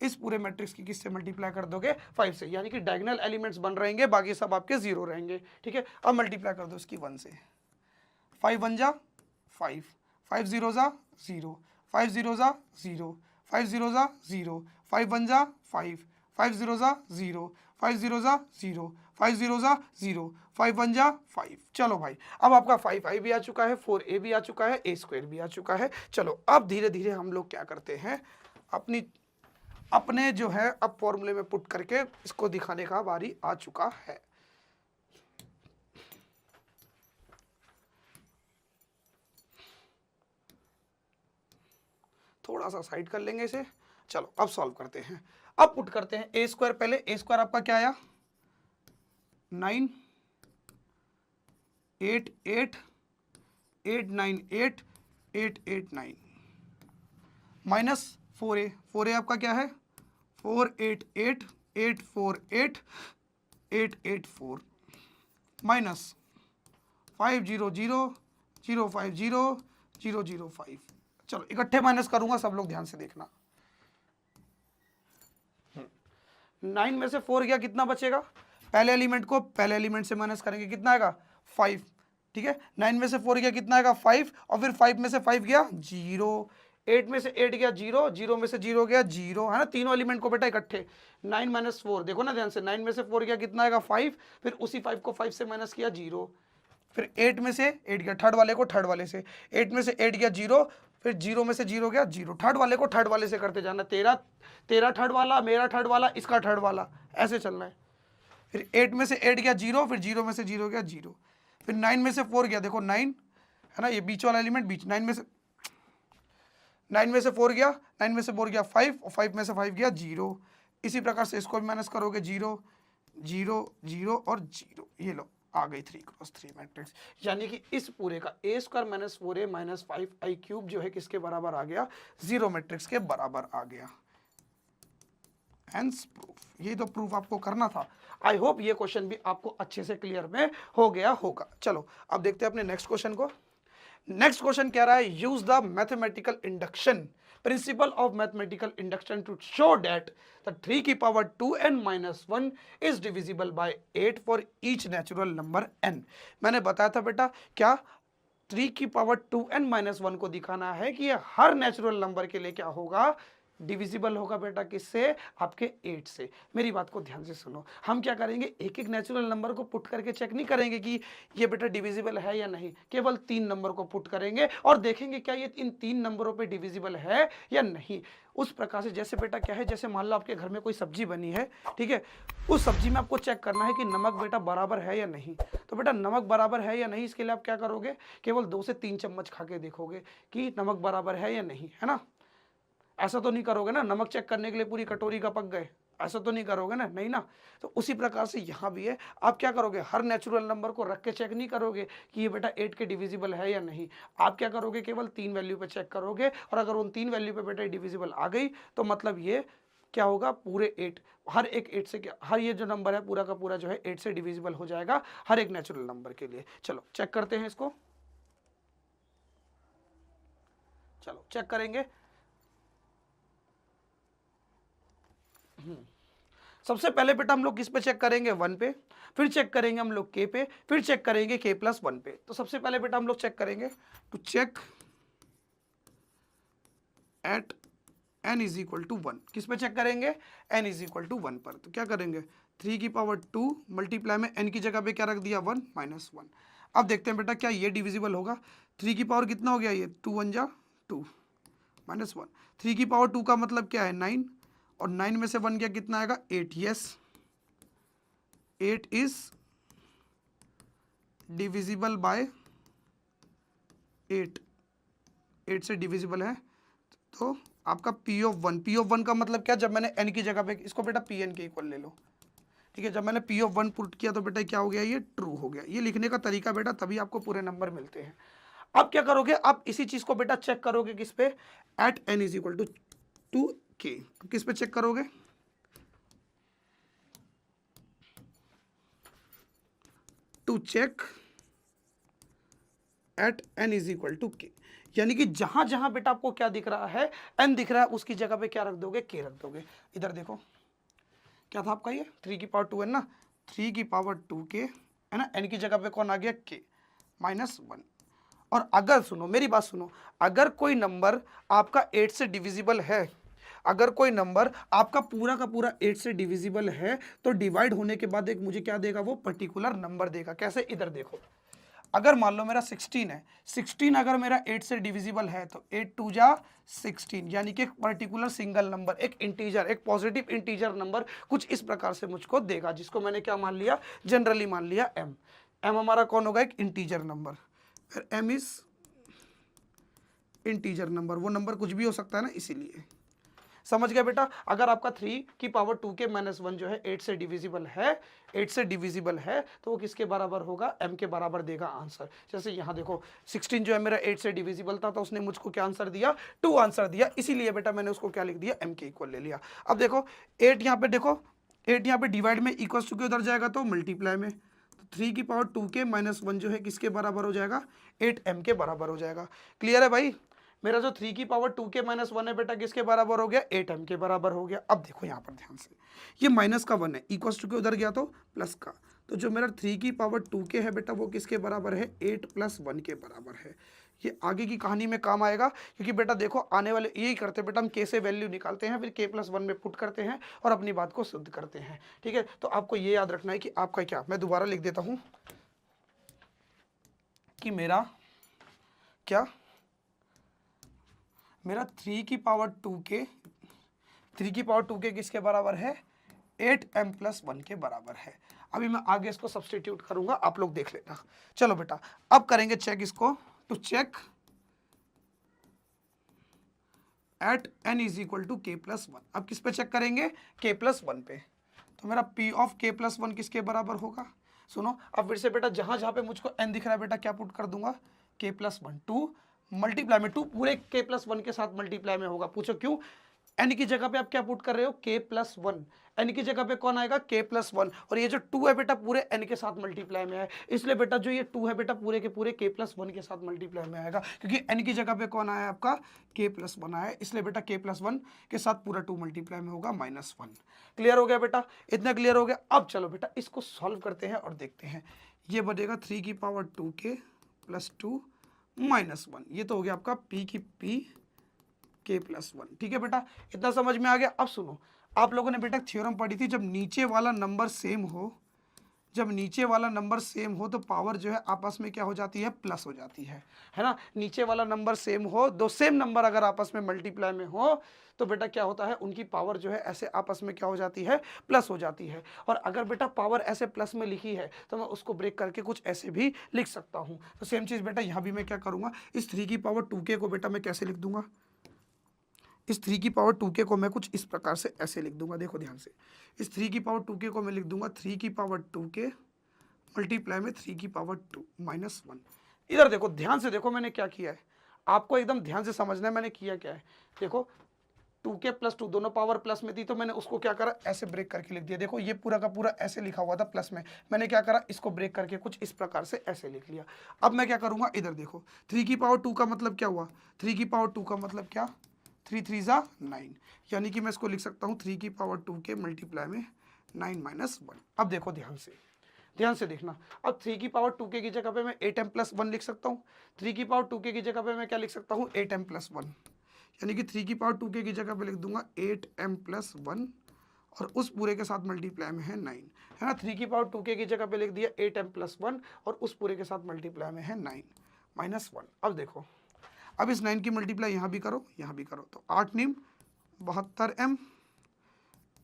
इस पूरे मैट्रिक्स की किससे मल्टीप्लाई कर दोगे 5 से, यानी कि डायगोनल एलिमेंट्स बन रहेंगे, बाकी सब आपके 0 रहेंगे, ठीक है। अब मल्टीप्लाई कर दो इसकी 1 से, 5 1 जा 5 5 0 जा 0 5 0 जा 0 5 0 जा 0 5 1 जा 5 5 0 जा 0 5 0 जा 0 5 0 जा 0 5 1 जा 5। चलो भाई अब आपका 5i भी आ चुका है, 4a भी आ चुका है, a² भी आ चुका है। चलो अब धीरे धीरे हम लोग क्या करते हैं, अपने जो है अब फॉर्मूले में पुट करके इसको दिखाने का बारी आ चुका है। थोड़ा सा साइड कर लेंगे इसे। चलो अब सॉल्व करते हैं, अब पुट करते हैं a²। पहले a² आपका क्या आया 9 8 8 8 9 8 8 8 9 माइनस 4a, 4a आपका क्या है 4 8 8 8 4 8 8 8 4 माइनस 5 0 0 0 5 0 0 0 5। चलो इकट्ठे माइनस करूंगा, सब लोग ध्यान से देखना। 9 में से 4 गया, कितना बचेगा, पहले एलिमेंट को पहले एलिमेंट से माइनस करेंगे, कितना आएगा 5, ठीक है। 9 में से 4 गया, कितना आएगा 5, और फिर 5 में से 5 गया 0, 8 में से 8 गया 0, 0 में से 0 गया 0, है ना, तीनों एलिमेंट को बेटा इकट्ठे। 9 - 4 देखो ना ध्यान से, 9 में से 4 गया, कितना आएगा 5, फिर उसी 5 को 5 से माइनस किया 0, फिर 8 में से 8 गया, थर्ड वाले को थर्ड वाले से, 8 में से 8 गया 0, फिर 0 में से 0 गया 0, थर्ड वाले को थर्ड वाले से करते जाना, तेरा थर्ड वाला, मेरा थर्ड वाला, इसका थर्ड वाला, ऐसे चलना है। फिर 8 में से 8 गया 0, फिर 0 में से 0 गया 0, फिर 9 में से 4 गया, देखो 9 है ना, ये बीच वाला एलिमेंट बीच, 9 में से 4 गया, 9 में से 4 गया 5, और 5 में से 5 गया 0। इसी प्रकार से इसको भी माइनस करोगे 0 0 0 और 0, ये लो आ गई 3×3 मैट्रिक्स। यानी कि इस पूरे का a² - 4a - 5i³ जो है किसके बराबर आ गया, 0 मैट्रिक्स के बराबर आ गया। हेंस प्रूफ, ये तो प्रूफ आपको करना था। आई होप ये क्वेश्चन भी आपको अच्छे से क्लियर में हो गया होगा। चलो अब देखते हैं अपने नेक्स्ट क्वेश्चन को। नेक्स्ट क्वेश्चन कह रहा है use the mathematical induction principle of mathematical induction to show that the 3⁻2n - 1 is divisible by 8 for each natural number n। मैंने बताया था बेटा क्या 3⁻2n - 1 को दिखाना है कि ये हर नेचुरल नंबर के लिए क्या होगा डिविजिबल होगा बेटा किससे, आपके 8 से। मेरी बात को ध्यान से सुनो, हम क्या करेंगे, एक एक नेचुरल नंबर को पुट करके चेक नहीं करेंगे कि ये बेटा डिविजिबल है या नहीं, केवल 3 नंबर को पुट करेंगे और देखेंगे क्या ये इन 3 नंबरों पे डिविजिबल है या नहीं। उस प्रकार से जैसे बेटा क्या है, जैसे मान लो आपके घर में कोई सब्जी बनी है, ठीक है, उस सब्जी में आपको चेक करना है कि नमक बेटा बराबर है या नहीं। तो बेटा नमक बराबर है या नहीं, इसके लिए आप क्या करोगे, केवल 2 से 3 चम्मच खा के देखोगे कि नमक बराबर है या नहीं, है ना। ऐसा तो नहीं करोगे ना, नमक चेक करने के लिए पूरी कटोरी का पक गए, ऐसा तो नहीं करोगे ना, नहीं ना। तो उसी प्रकार से यहाँ भी है, आप क्या करोगे, हर नेचुरल नंबर को रख के चेक नहीं करोगे कि ये बेटा 8 के डिविजिबल है या नहीं। आप क्या करोगे, केवल 3 वैल्यू पे चेक करोगे, और अगर उन 3 वैल्यू पे बेटा डिविजिबल आ गई तो मतलब ये क्या होगा, पूरे 8, हर एक 8 से क्या, हर ये जो नंबर है पूरा का पूरा जो है 8 से डिविजिबल हो जाएगा हर एक नेचुरल नंबर के लिए। चलो चेक करते हैं इसको, चलो चेक करेंगे। सबसे पहले बेटा हम लोग किस पे चेक करेंगे, 1 पे, फिर चेक करेंगे हम लोग k पे, फिर चेक करेंगे k+1 पे। तो सबसे पहले बेटा हम लोग चेक करेंगे, to check at n is equal to 1। किस पे चेक करेंगे, n इज इक्वल टू 1 पर। तो क्या करेंगे, 3 की पावर 2 मल्टीप्लाई में n की जगह पे क्या रख दिया, 1 -1। अब देखते हैं बेटा क्या ये डिविजिबल होगा। 3 की पावर कितना हो गया, ये 2 1 जा 2 -1। 3 की पावर 2 का मतलब क्या है, 9, और 9 में से 1 गया कितना आएगा, 8। यस, 8 इज डिविजिबल बाय 8, 8 से डिविजिबल है। तो आपका P(1) का मतलब क्या, जब मैंने n की जगह पे इसको बेटा Pn के इक्वल ले लो, ठीक है। जब मैंने P(1) पुट किया तो बेटा क्या हो गया, ये ट्रू हो गया। ये लिखने का तरीका बेटा, तभी आपको पूरे नंबर मिलते हैं। अब क्या करोगे, आप इसी चीज को बेटा चेक करोगे किस पे, at n is equal to 2k। किस पे चेक करोगे, to check at n is equal to k। यानी कि जहां जहां बेटा आपको क्या दिख रहा है, n दिख रहा है, उसकी जगह पे क्या रख दोगे, k रख दोगे। इधर देखो क्या था आपका, ये 3 की पावर 2 है ना, 3 की पावर 2k है ना, n की जगह पे कौन आ गया, k -1। और अगर सुनो मेरी बात सुनो, अगर कोई नंबर आपका 8 से डिविजिबल है, अगर कोई नंबर आपका पूरा का पूरा 8 से डिविजिबल है, तो डिवाइड होने के बाद एक मुझे क्या देगा, वो पर्टिकुलर नंबर देगा। कैसे, इधर देखो, अगर मान लो मेरा 16 है, 16 अगर मेरा 8 से डिविजिबल है तो 8 2 जा 16, यानी कि एक पर्टिकुलर सिंगल नंबर, एक इंटीजर, एक पॉजिटिव इंटीजर नंबर कुछ इस प्रकार से मुझको देगा, जिसको मैंने क्या मान लिया, जनरली मान लिया m। m हमारा कौन होगा, एक इंटीजर नंबर। फिर m इज इंटीजर नंबर, वो नंबर कुछ भी हो सकता है ना, इसीलिए। समझ गया बेटा। अगर आपका 3 की पावर 2k -1 जो है 8 से डिविजिबल है, 8 से डिविजिबल है, तो वो किसके बराबर होगा, m के बराबर देगा आंसर। जैसे यहाँ देखो 16 जो है मेरा 8 से डिविजिबल था, तो उसने मुझको क्या आंसर दिया, 2 आंसर दिया, इसीलिए बेटा मैंने उसको क्या लिख दिया, m के इक्वल ले लिया। अब देखो 8 यहाँ पे, देखो 8 यहाँ पे डिवाइड में इक्वल्स टू के उधर जाएगा तो मल्टीप्लाई में, तो 3 की पावर 2k -1 जो है किसके बराबर हो जाएगा, 8m के बराबर हो जाएगा। क्लियर है भाई। मेरा जो 3 की पावर 2k -1 है बेटा किसके बराबर हो गया, 8m के बराबर हो गया। अब देखो यहाँ पर ध्यान से, ये माइनस का 1 है, इक्वल्स टू के उधर गया तो प्लस का, तो जो मेरा 3 की पावर 2k है बेटा वो किसके बराबर है, 8 + 1 के बराबर है। ये आगे की कहानी में काम आएगा, क्योंकि बेटा देखो आने वाले यही करते बेटा, हम k से वैल्यू निकालते हैं, फिर k+1 में पुट करते हैं और अपनी बात को सिद्ध करते हैं, ठीक है। तो आपको ये याद रखना है कि आपका क्या, मैं दोबारा लिख देता हूँ कि मेरा क्या, मेरा 3 की पावर 2k किसके बराबर है, 8m+1 के बराबर है। अभी मैं आगे इसको सब्स्टिट्यूट करूंगा, आप लोग देख लेना। चलो बेटा अब करेंगे चेक इसको, to check at n is equal to k+1। अब किस पे चेक करेंगे, k+1 पे। तो मेरा p ऑफ k+1 किसके बराबर होगा, सुनो अब फिर से बेटा, जहां जहां पे मुझको n दिख रहा है बेटा क्या पुट कर दूंगा, k+1, 2 मल्टीप्लाई में, 2 पूरे k+1 के साथ मल्टीप्लाई में होगा। पूछो क्यों, n की जगह पे आप क्या पुट कर रहे हो, k+1, n की जगह पे कौन आएगा, k+1, और ये जो 2 है बेटा पूरे n के साथ मल्टीप्लाई में है, इसलिए बेटा जो ये 2 है बेटा पूरे के पूरे k+1 के साथ मल्टीप्लाई में आएगा, क्योंकि n की जगह पे कौन आया आपका, k+1 आया, इसलिए बेटा k+1 के साथ पूरा 2 मल्टीप्लाई में होगा -1। क्लियर हो गया बेटा, इतना क्लियर हो गया। अब चलो बेटा इसको सॉल्व करते हैं और देखते हैं, ये बनेगा 3 की पावर 2k + 2 -1, ये तो हो गया आपका p की p k+1। ठीक है बेटा, इतना समझ में आ गया। अब सुनो, आप लोगों ने बेटा थ्योरम पढ़ी थी, जब नीचे वाला नंबर सेम हो, जब नीचे वाला नंबर सेम हो तो पावर जो है आपस में क्या हो जाती है, प्लस हो जाती है ना। नीचे वाला नंबर सेम हो, दो सेम नंबर अगर आपस में मल्टीप्लाई में हो तो बेटा क्या होता है, उनकी पावर जो है ऐसे आपस में क्या हो जाती है, प्लस हो जाती है। और अगर बेटा पावर ऐसे प्लस में लिखी है तो मैं उसको ब्रेक करके कुछ ऐसे भी लिख सकता हूँ। तो सेम चीज़ बेटा यहाँ भी मैं क्या करूँगा, इस 3 की पावर 2k को बेटा मैं कैसे लिख दूंगा, इस 3 की पावर 2k को मैं कुछ इस प्रकार से ऐसे लिख दूंगा। देखो ध्यान से, इस 3 की पावर 2k को मैं लिख दूंगा 3 की पावर 2k मल्टीप्लाई में 3 की पावर 2 -1। इधर देखो, ध्यान से देखो मैंने क्या किया है, आपको एकदम ध्यान से समझना है मैंने किया क्या है। देखो 2k + 2 दोनों पावर प्लस में थी तो मैंने उसको क्या करा, ऐसे ब्रेक करके लिख दिया। देखो ये पूरा का पूरा ऐसे लिखा हुआ था प्लस में, मैंने क्या करा, इसको ब्रेक करके कुछ इस प्रकार से ऐसे लिख लिया। अब मैं क्या करूंगा, इधर देखो 3 की पावर 2 का मतलब क्या हुआ, 3 की पावर 2 का मतलब क्या, 3 3 ज़ा 9, यानी कि मैं इसको लिख सकता हूँ 3 की पावर 2k मल्टीप्लाई में 9 -1। अब देखो ध्यान से देखना, अब 3 की पावर 2k की जगह पे मैं 8m+1 लिख सकता हूँ। 3 की पावर 2k की जगह पे मैं क्या लिख सकता हूँ, 8m+1, यानी कि 3 की पावर 2k की जगह पे लिख दूंगा 8m+1 और उस पूरे के साथ मल्टीप्लाई में है 9, है ना। 3 की पावर 2k की जगह पे लिख दिया 8m+1 और उस पूरे के साथ मल्टीप्लाई में है 9 -1। अब देखो, अब इस 9 की मल्टीप्लाई यहाँ भी करो, यहाँ भी करो, तो 8 9 72m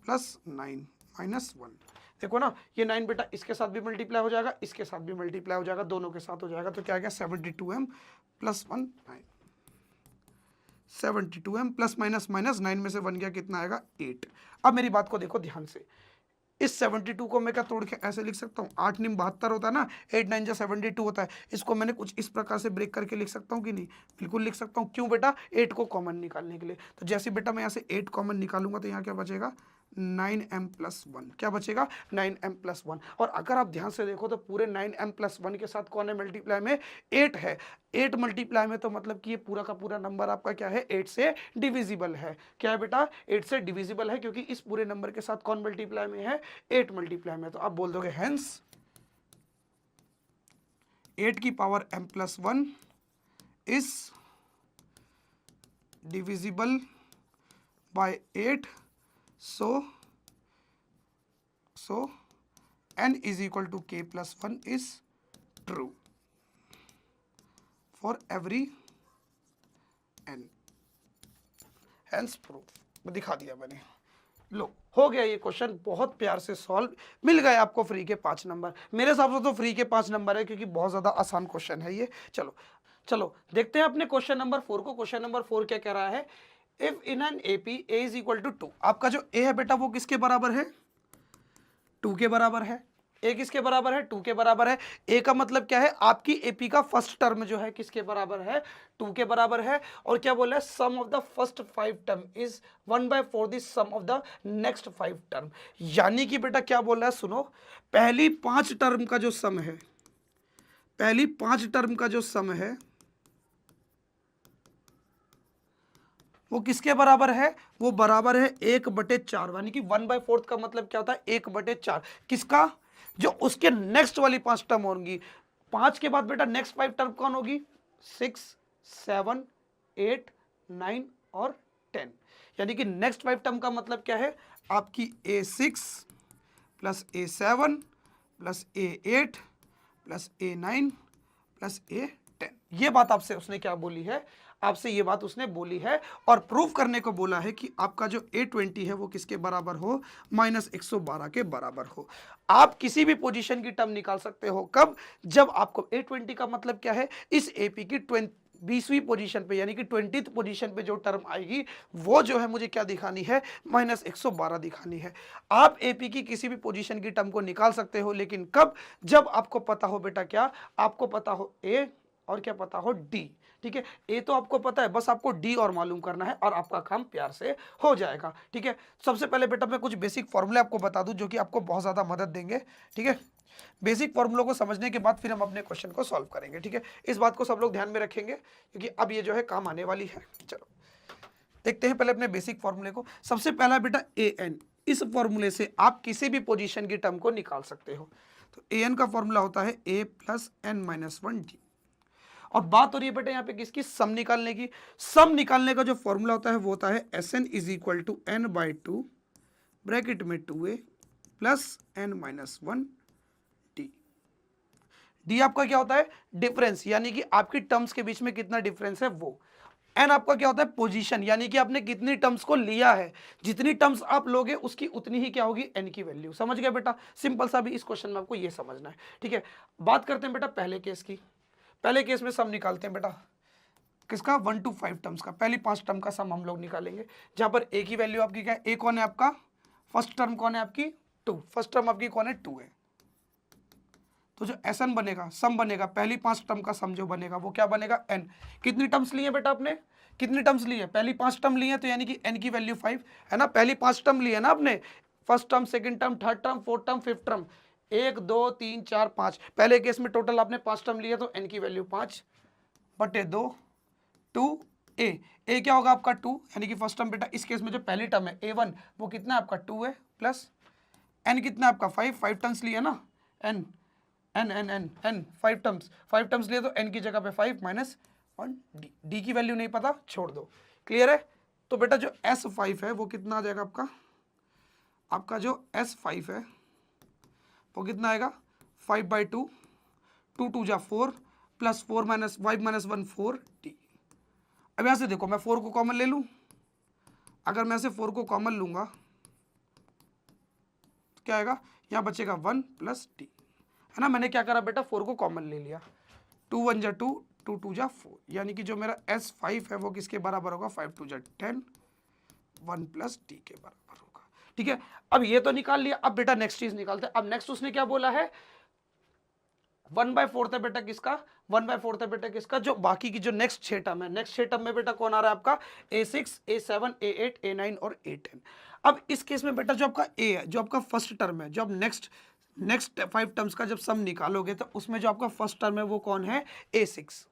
+ 9 -1। देखो ना, ये 9 बेटा इसके साथ भी मल्टीप्लाई हो जाएगा, इसके साथ भी मल्टीप्लाई हो जाएगा, दोनों के साथ हो जाएगा, तो क्या आ गया 72m + 1 9, 72m ± 9 में से 1 गया, कितना आएगा 8। अब मेरी बात को देखो ध्यान से, इस 72 को मैं क्या तोड़ के ऐसे लिख सकता हूँ, 8 9 72 होता है ना, 8 9 जा 72 होता है, इसको मैंने कुछ इस प्रकार से ब्रेक करके लिख सकता हूँ कि नहीं, बिल्कुल लिख सकता हूँ। क्यों बेटा, 8 को कॉमन निकालने के लिए। तो जैसे बेटा मैं यहाँ से 8 कॉमन निकालूंगा तो यहाँ क्या बचेगा, 9m+1, क्या बचेगा 9m+1। और अगर आप ध्यान से देखो तो पूरे 9m+1 के साथ कौन है मल्टीप्लाई में, 8 है। 8 मल्टीप्लाई में तो मतलब कि ये पूरा का पूरा नंबर आपका क्या है, 8 से डिविजिबल है। क्या है बेटा, 8 से डिविजिबल है, क्योंकि इस पूरे नंबर के साथ कौन मल्टीप्लाई में है, 8 मल्टीप्लाई में। तो आप बोल दोगे हेंस 8 की power m+1 is divisible by 8, so n is equal to k+1 is true for every n, hence proof। दिखा दिया मैंने, लो हो गया ये क्वेश्चन, बहुत प्यार से सॉल्व, मिल गए आपको फ्री के 5 नंबर। मेरे हिसाब से तो फ्री के 5 नंबर है, क्योंकि बहुत ज़्यादा आसान क्वेश्चन है ये। चलो देखते हैं अपने क्वेश्चन नंबर 4 को। क्वेश्चन नंबर 4 क्या कह रहा है, if in an AP a is equal to 2, आपका जो ए है बेटा वो किसके बराबर है, 2 के बराबर है। ए किसके बराबर है, 2 के बराबर है। ए का मतलब क्या है, आपकी एपी का फर्स्ट टर्म जो है किसके बराबर है, 2 के बराबर है। और क्या बोला है, sum of the first 5 term is 1/4 the sum of the next 5 term. यानी कि बेटा क्या बोल रहा है, सुनो, पहली 5 टर्म का जो सम है, पहली 5 टर्म का जो सम है वो किसके बराबर है, वो बराबर है 1/4, यानी कि 1/4 का मतलब क्या होता है, 1/4 किसका, जो उसके नेक्स्ट वाली 5 टर्म होंगी। 5 के बाद बेटा नेक्स्ट 5 टर्म कौन होगी, 6 7 8 9 और 10, यानी कि नेक्स्ट 5 टर्म का मतलब क्या है, आपकी A6 + A7 + A8 + A9 + A10। ये बात आपसे उसने क्या बोली है, आपसे ये बात उसने बोली है, और प्रूफ करने को बोला है कि आपका जो A20 है वो किसके बराबर हो, -112 के बराबर हो। आप किसी भी पोजीशन की टर्म निकाल सकते हो, कब, जब आपको A20 का मतलब क्या है, इस AP की 20वीं पोजीशन पे, यानी कि 20th पोजीशन पे जो टर्म आएगी वो जो है मुझे क्या दिखानी है, -112 दिखानी है। आप एपी की किसी भी पोजीशन की टर्म को निकाल सकते हो, लेकिन कब, जब आपको पता हो बेटा क्या, आपको पता हो ए और क्या पता हो डी। ठीक है, ए तो आपको पता है, बस आपको डी और मालूम करना है और आपका काम प्यार से हो जाएगा। ठीक है, सबसे पहले बेटा मैं कुछ बेसिक फॉर्मूले आपको बता दूं जो कि आपको बहुत ज़्यादा मदद देंगे। ठीक है, बेसिक फॉर्मूलों को समझने के बाद फिर हम अपने क्वेश्चन को सॉल्व करेंगे। ठीक है, इस बात को सब लोग ध्यान में रखेंगे, क्योंकि अब ये जो है काम आने वाली है। चलो देखते हैं पहले अपने बेसिक फॉर्मूले को। सबसे पहला बेटा ए एन, इस फॉर्मूले से आप किसी भी पोजीशन की टर्म को निकाल सकते हो। तो ए एन का फॉर्मूला होता है a + n - 1 d, और बात हो रही है बेटा यहाँ पे किसकी, सम निकालने की। सम निकालने का जो फॉर्मूला होता है वो होता है Sn is equal to n by two bracket में 2a plus n-1 D. D आपका क्या होता है, डिफरेंस, यानी कि आपकी टर्म्स के बीच में कितना डिफरेंस है वो। एन आपका क्या होता है, पोजीशन, यानी कि आपने कितनी टर्म्स को लिया है, जितनी टर्म्स आप लोगे उसकी उतनी ही क्या होगी, एन की वैल्यू। समझ गए बेटा, सिंपल सा भी इस क्वेश्चन में आपको ये समझना है। ठीक है, बात करते हैं बेटा पहले केस की। पहले केस में सम निकालते हैं बेटा किसका, 1 to 5 टर्म्स का। पहली 5 टर्म का सम हम लोग निकालेंगे, जहां पर ए की वैल्यू आपकी क्या है, ए कौन है आपका, फर्स्ट टर्म कौन है आपकी 2, फर्स्ट टर्म आपकी कौन है 2 है। तो जो Sn बनेगा, सम बनेगा, पहली 5 टर्म का सम जो बनेगा वो क्या बनेगा, n। कितनी टर्म्स ली है बेटा आपने, कितनी टर्म्स ली है, पहली 5 टर्म ली है, तो यानी कि n की वैल्यू 5 है ना। पहली 5 टर्म ली है ना आपने, first term, second term, third term, fourth term, fifth term, 1 2 3 4 5। पहले केस में टोटल आपने 5 टर्म लिया, तो n की वैल्यू 5 बटे 2 2 ए क्या होगा आपका 2, यानी कि फर्स्ट टर्म बेटा इस केस में जो पहली टर्म है a1 वो कितना है आपका 2 है, प्लस n कितना है आपका 5 टर्म्स लिया ना, n 5 टर्म्स लिए, तो n की जगह पे 5 माइनस 1 डी की वैल्यू नहीं पता, छोड़ दो। क्लियर है। तो बेटा जो S5 है वो कितना आ जाएगा आपका, आपका जो S5 है वो कितना आएगा, 5 बाई 2, 2 2 जा 4 प्लस 4 माइनस 5 माइनस 1 4 डी। अब यहां से देखो मैं 4 को कॉमन ले लूं, अगर मैं से 4 को कॉमन लूंगा तो क्या आएगा, यहां बचेगा 1 प्लस डी, है ना। मैंने क्या करा बेटा, 4 को कॉमन ले लिया, 2 1 जा 2, 2 2 जा 4, यानी कि जो मेरा S5 है वो किसके बराबर होगा, 5 2 जा 10, 1 प्लस डी के बराबर होगा। ठीक है, अब ये तो निकाल लिया, अब बेटा नेक्स्ट चीज निकालते हैं। अब नेक्स्ट उसने क्या बोला है, 1/4 है बेटा किसका, 1/4 है बेटा किसका, जो बाकी की जो नेक्स्ट 6 टर्म है, नेक्स्ट 6 टर्म में बेटा कौन आ रहा है आपका, A6 A7 A8 A9 और A10। अब इस केस में बेटा जो आपका A है, जो आपका फर्स्ट टर्म है, जो आप नेक्स्ट 5 टर्म्स का जब सम निकालोगे तो उसमें जो आपका फर्स्ट टर्म है वो कौन है, A6।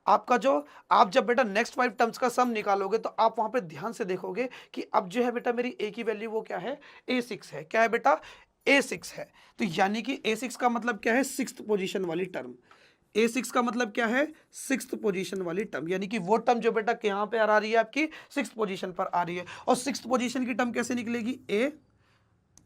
आपका जो, आप जब बेटा नेक्स्ट 5 टर्म्स का सम निकालोगे तो आप वहां पे ध्यान से देखोगे कि अब जो है बेटा मेरी A की वैल्यू वो क्या है, A6 है। क्या है बेटा, A6 है। तो यानी कि A6 का मतलब क्या है, 6th पोजीशन वाली टर्म। A6 का मतलब क्या है, 6th पोजीशन वाली टर्म, यानी कि वो टर्म जो बेटा यहाँ पे आ रही है आपकी 6th पोजीशन पर आ रही है। और 6th पोजीशन की टर्म कैसे निकलेगी, A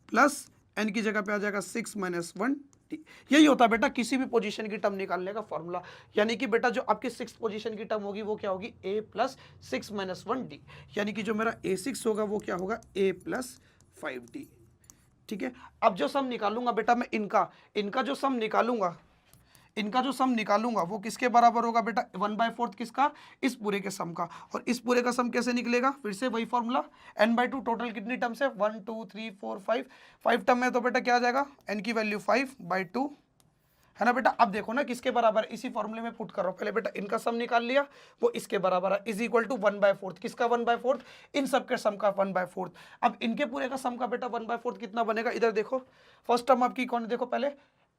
प्लस n की जगह पे आ जाएगा 6 माइनस 1 डी। यही होता है बेटा किसी भी पोजीशन की टर्म निकालने का फॉर्मूला, यानी कि बेटा जो आपकी 6th पोजीशन की टर्म होगी वो क्या होगी, A प्लस 6 माइनस 1 डी, यानी कि जो मेरा A6 होगा वो क्या होगा, A प्लस 5 डी। ठीक है, अब जो सम निकालूंगा बेटा मैं इनका जो सम निकालूंगा वो किसके बराबर होगा बेटा, 1/4 किसका, इस पूरे के सम का। और इस पूरे का सम कैसे निकलेगा, फिर से वही फॉर्मूला, n/2 टोटल कितनी टर्म्स है, 1 2 3 4 5 टर्म है, तो बेटा क्या आ जाएगा, n की वैल्यू 5/2 है ना बेटा। अब देखो ना किसके बराबर, इसी फॉर्मूले में पुट कर रहा हूं, पहले बेटा इनका सम निकाल लिया, वो इसके बराबर है, इज इक्वल टू 1/4, किसका 1/4, इन सब के सम का 1/4। अब इनके पूरे का सम का बेटा 1/4 कितना बनेगा, इधर देखो फर्स्ट टर्म आपकी कौन, देखो पहले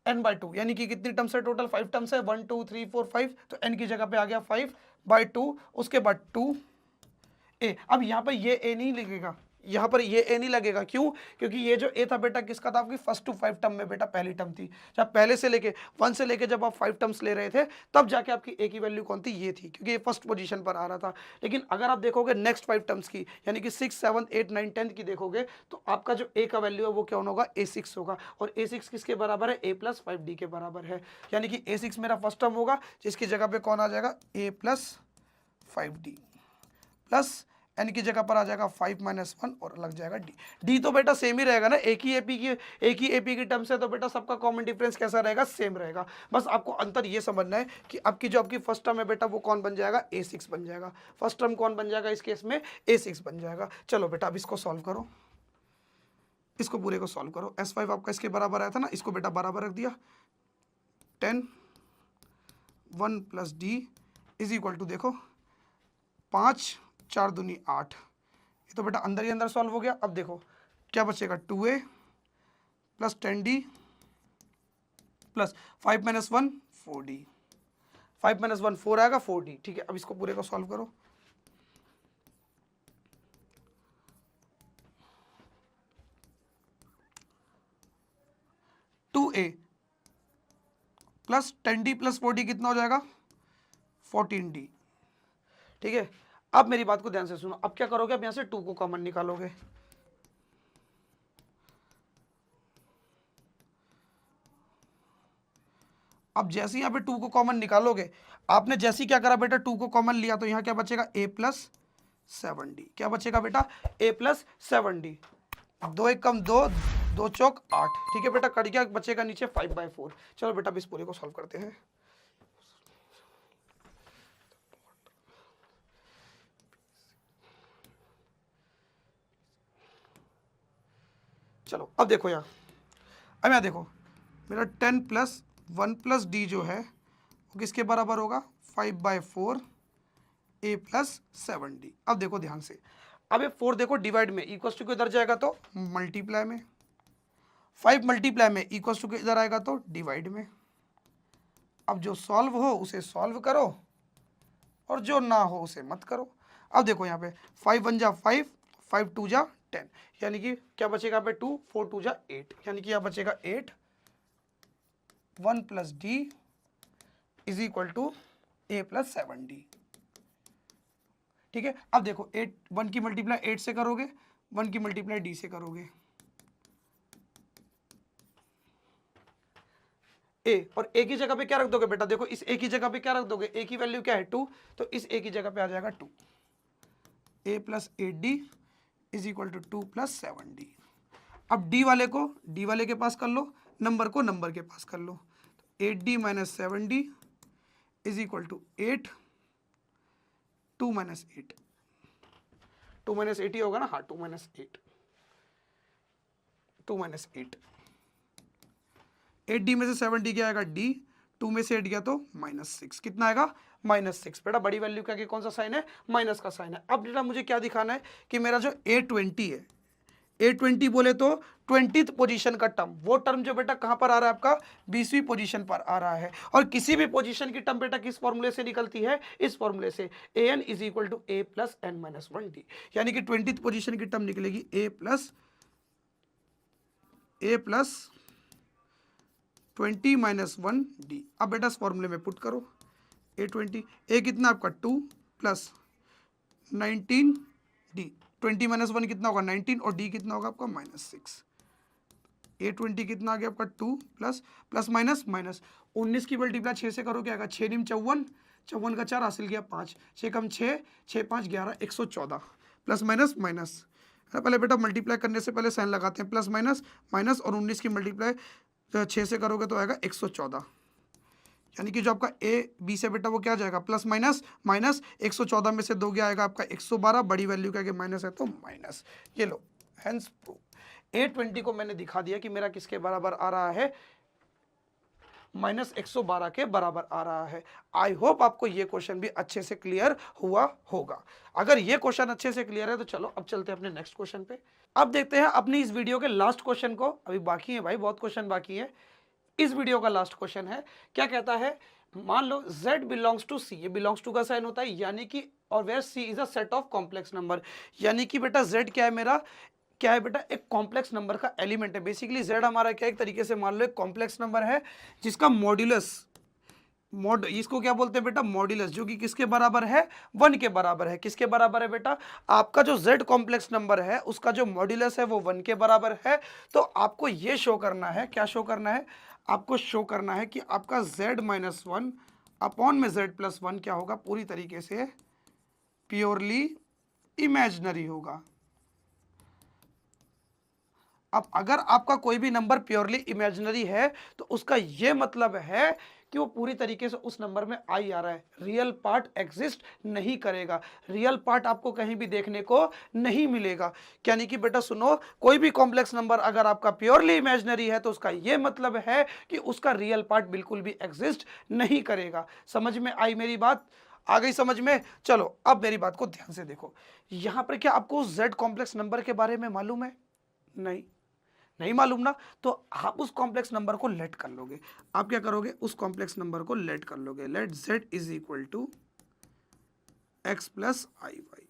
n/2, यानी कि कितनी टर्म्स है टोटल, 5 टर्म्स है, 1 2 3 4 5, तो n की जगह पे आ गया 5/2, उसके बाद 2a। अब यहाँ पर ये a नहीं लगेगा, यहाँ पर ये a नहीं लगेगा, क्यों, क्योंकि ये जो a था बेटा किसका था, आपकी 1 to 5 टर्म में बेटा पहली टर्म थी। जब पहले से लेके 1 से लेके जब आप 5 टर्म्स ले रहे थे तब जाके आपकी a की वैल्यू कौन थी, ये थी, क्योंकि ये फर्स्ट पोजीशन पर आ रहा था। लेकिन अगर आप देखोगे नेक्स्ट 5 टर्म्स की, यानी कि 6 7 8 9 10 की देखोगे, तो आपका जो a का वैल्यू है वो क्या होगा, A6 होगा। और A6 किसके बराबर है, A प्लस 5D के बराबर है, यानी कि A6 मेरा फर्स्ट टर्म होगा, जिसकी जगह पे कौन आ जाएगा, A plus 5D plus n की जगह पर आ जाएगा 5 माइनस 1 और लग जाएगा d। d तो बेटा सेम ही रहेगा ना, एक ही एपी की टर्म से, तो बेटा सबका कॉमन डिफरेंस कैसा रहेगा, सेम रहेगा। बस आपको अंतर ये समझना है कि आपकी जो आपकी फर्स्ट टर्म है बेटा वो कौन बन जाएगा, A6 बन जाएगा। फर्स्ट टर्म कौन बन जाएगा इस केस में, A6 बन जाएगा। चलो बेटा अब इसको सॉल्व करो, इसको पूरे को सॉल्व करो। S5 आपका इसके बराबर आया था ना, इसको बेटा बराबर रख दिया, 10 1 plus d is equal to, देखो 5 4 दूनी 8, ये तो बेटा अंदर ही अंदर सॉल्व हो गया। अब देखो क्या बचेगा, 2a plus 10d plus 5 minus 1 4d, 5 minus 1 4 आएगा 4d। ठीक है, अब इसको पूरे को सॉल्व करो, प्लस 10d प्लस 4d कितना हो जाएगा, 14d। ठीक है, अब मेरी बात को ध्यान से सुनो। अब क्या करोगे, अब यहां से 2 को कॉमन निकालोगे। अब जैसे यहां पे 2 को कॉमन निकालोगे, आपने जैसे ही क्या करा बेटा, 2 को कॉमन लिया तो यहां क्या बचेगा, a प्लस 7d। क्या बचेगा बेटा, a प्लस 7d। 2 एक कम 2, 2 चौक 8। ठीक है बेटा, कट गया, बचेगा नीचे 5/4। चलो बेटा अब इस पूरे को सॉल्व करते हैं। चलो अब देखो यहाँ, अब यहाँ देखो, मेरा 10 प्लस 1 प्लस डी जो है वो किसके बराबर होगा, 5/4 a प्लस 7d। अब देखो ध्यान से, अब ये 4 देखो डिवाइड में, इक्वल्स टू इधर जाएगा तो मल्टीप्लाई में, 5 मल्टीप्लाई में इक्वल्स टू इधर आएगा तो डिवाइड में। अब जो सॉल्व हो उसे सॉल्व करो और जो ना हो उसे मत करो। अब देखो यहाँ पे 5 1 जा 5, 5 2 जा 10, यानी कि क्या बचेगा पे 2, 4 2 जा 8, यानी कि यहाँ बचेगा 8। 1 plus d is equal to a plus 7d। ठीक है, अब देखो 8, 1 की मल्टीप्लाई 8 से करोगे, 1 की मल्टीप्लाई d से करोगे, a, और a की जगह पे क्या रख दोगे बेटा, देखो इस a की जगह पे क्या रख दोगे, a की वैल्यू क्या है 2, तो इस a की जगह पे आ जाएगा 2। a plus 8d is equal to 2 plus 7d। अब d वाले को d वाले के पास कर लो, नंबर को नंबर के पास कर लो, 8d minus 7d is equal to 8, 2 minus 8, 2 minus 8 ही होगा ना, हाँ 2 माइनस 8, 2 माइनस 8, 8d में से 7d क्या आएगा d, 2 में से 8 गया तो -6, कितना आएगा -6। बेटा बड़ी वैल्यू का कौन सा साइन है, माइनस का साइन है। अब बेटा मुझे क्या दिखाना है कि मेरा जो A20 है, A20 बोले तो 20th पोजीशन का टर्म, वो टर्म जो बेटा कहां पर आ रहा है आपका, 20वीं पोजीशन पर आ रहा है। और किसी भी पोजीशन की टर्म बेटा किस फॉर्मूले से निकलती है, इस फॉर्मूले से, an is equal to a plus n minus 1d, यानी कि 20th पोजीशन की टर्म निकलेगी a प्लस 20 माइनस 1d। अब बेटा इस फॉर्मूले में पुट करो, A20, a कितना आपका 2 प्लस 19d, 20 माइनस 1 कितना होगा 19, और d कितना होगा आपका -6। A20 कितना आ गया आपका 2 प्लस प्लस माइनस माइनस, 19 की मल्टीप्लाई 6 से करो क्या आएगा, 6 निम 54, 54 का 4 हासिल किया 5, 6 कम 6, 6 5 11, 114, प्लस माइनस माइनस है। पहले बेटा मल्टीप्लाई करने से पहले साइन लगाते हैं, प्लस माइनस माइनस, और 19 की मल्टीप्लाई 6 से करोगे तो आएगा 114, यानी कि जो आपका ए बी से बेटा वो क्या जाएगा, प्लस माइनस माइनस, 114 में से 2 गया आएगा आपका 112, बड़ी वैल्यू क्या माइनस है तो माइनस। ये लो, हेंस प्रूव। A20 को मैंने दिखा दिया कि मेरा किसके बराबर आ रहा है, -112 के बराबर आ रहा है। आई होप आपको ये क्वेश्चन भी अच्छे से क्लियर हुआ होगा। अगर ये क्वेश्चन अच्छे से क्लियर है तो चलो अब चलते हैं अपने नेक्स्ट क्वेश्चन पे। अब देखते हैं अपनी इस वीडियो के लास्ट क्वेश्चन को, अभी बाकी है भाई, बहुत क्वेश्चन बाकी है। इस वीडियो का लास्ट क्वेश्चन है, क्या कहता है, मान लो z बिलोंग्स टू c, ये बिलोंग्स टू का साइन होता है, यानी कि, और where c is a set of complex number, यानी कि बेटा z क्या है मेरा, क्या है बेटा, एक कॉम्प्लेक्स नंबर का एलिमेंट है। बेसिकली z हमारा क्या, एक तरीके से मान लो एक कॉम्प्लेक्स नंबर है जिसका मॉड्यूलस, इसको क्या बोलते हैं बेटा, मॉड्यूलस, जो कि किसके बराबर है, 1 के बराबर है। किसके बराबर है बेटा, आपका जो z कॉम्प्लेक्स नंबर है उसका जो मॉड्यूलस है वो 1 के बराबर है। तो आपको ये शो करना है, क्या शो करना है, आपको शो करना है कि आपका z माइनस 1 अपॉन में z प्लस 1 क्या होगा, पूरी तरीके से प्योरली इमेजिनरी होगा। अब अगर आपका कोई भी नंबर प्योरली इमेजिनरी है तो उसका यह मतलब है कि वो पूरी तरीके से उस नंबर में आई आ रहा है, रियल पार्ट एग्जिस्ट नहीं करेगा, रियल पार्ट आपको कहीं भी देखने को नहीं मिलेगा। यानी कि बेटा सुनो, कोई भी कॉम्प्लेक्स नंबर अगर आपका प्योरली इमेजिनरी है तो उसका यह मतलब है कि उसका रियल पार्ट बिल्कुल भी एग्जिस्ट नहीं करेगा। समझ में आई मेरी बात, आ गई समझ में। चलो अब मेरी बात को ध्यान से देखो, यहां पर क्या आपको उस z कॉम्प्लेक्स नंबर के बारे में मालूम है, नहीं मालूम ना, तो आप उस कॉम्प्लेक्स नंबर को लेट कर लोगे। आप क्या करोगे, उस कॉम्प्लेक्स नंबर को लेट कर लोगे, let z is equal to x plus i y.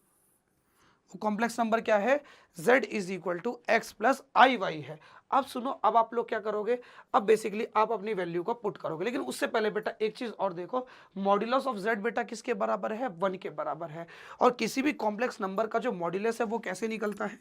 वो कॉम्प्लेक्स नंबर क्या है, z is equal to x plus i y है। अब सुनो, अब आप लोग क्या करोगे, अब बेसिकली आप अपनी वैल्यू को पुट करोगे, लेकिन उससे पहले बेटा एक चीज और देखो, मॉड्यूलस ऑफ z बेटा किसके बराबर है, 1 के बराबर है। और किसी भी कॉम्प्लेक्स नंबर का जो मॉड्यूलस है वो कैसे निकलता है,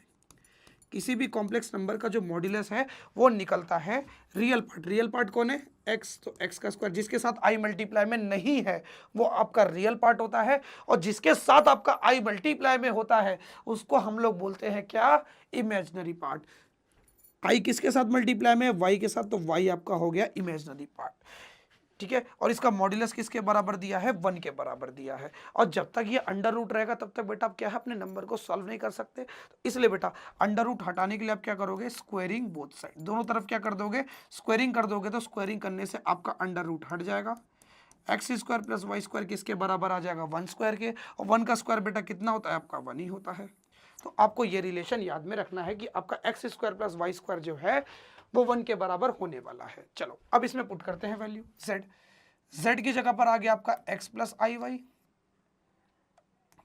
किसी भी कॉम्प्लेक्स नंबर का जो मॉड्यूलस है वो निकलता है रियल पार्ट। रियल पार्ट कौन है, x, तो x का स्क्वायर जिसके साथ i मल्टीप्लाई में नहीं है वो आपका रियल पार्ट होता है, और जिसके साथ आपका i मल्टीप्लाई में होता है उसको हम लोग बोलते हैं क्या, इमेजिनरी पार्ट। i किसके साथ मल्टीप्लाई में है, y के साथ, तो y आपका हो गया इमेजिनरी पार्ट, ठीक है। और इसका मॉड्यूलस किसके बराबर दिया है, 1 के बराबर दिया है। और जब तक ये अंडर रूट रहेगा तब तक बेटा आप क्या है, अपने नंबर को सॉल्व नहीं कर सकते, तो इसलिए बेटा अंडर रूट हटाने के लिए आप क्या करोगे, स्क्वायरिंग बोथ साइड, दोनों तरफ क्या कर दोगे, स्क्वायरिंग कर दोगे। तो स्क्वायरिंग करने से आपका अंडर रूट हट जाएगा, x square plus y square किसके बराबर आ जाएगा, 1 स्क्वायर के, और 1 का स्क्वायर बेटा कितना होता है आपका, 1 ही होता है। तो आपको ये रिलेशन याद में रखना है कि आपका x square plus y square जो है वो 1 के बराबर होने वाला है। चलो अब इसमें पुट करते हैं वैल्यू, z की जगह पर आ गया आपका x plus i Y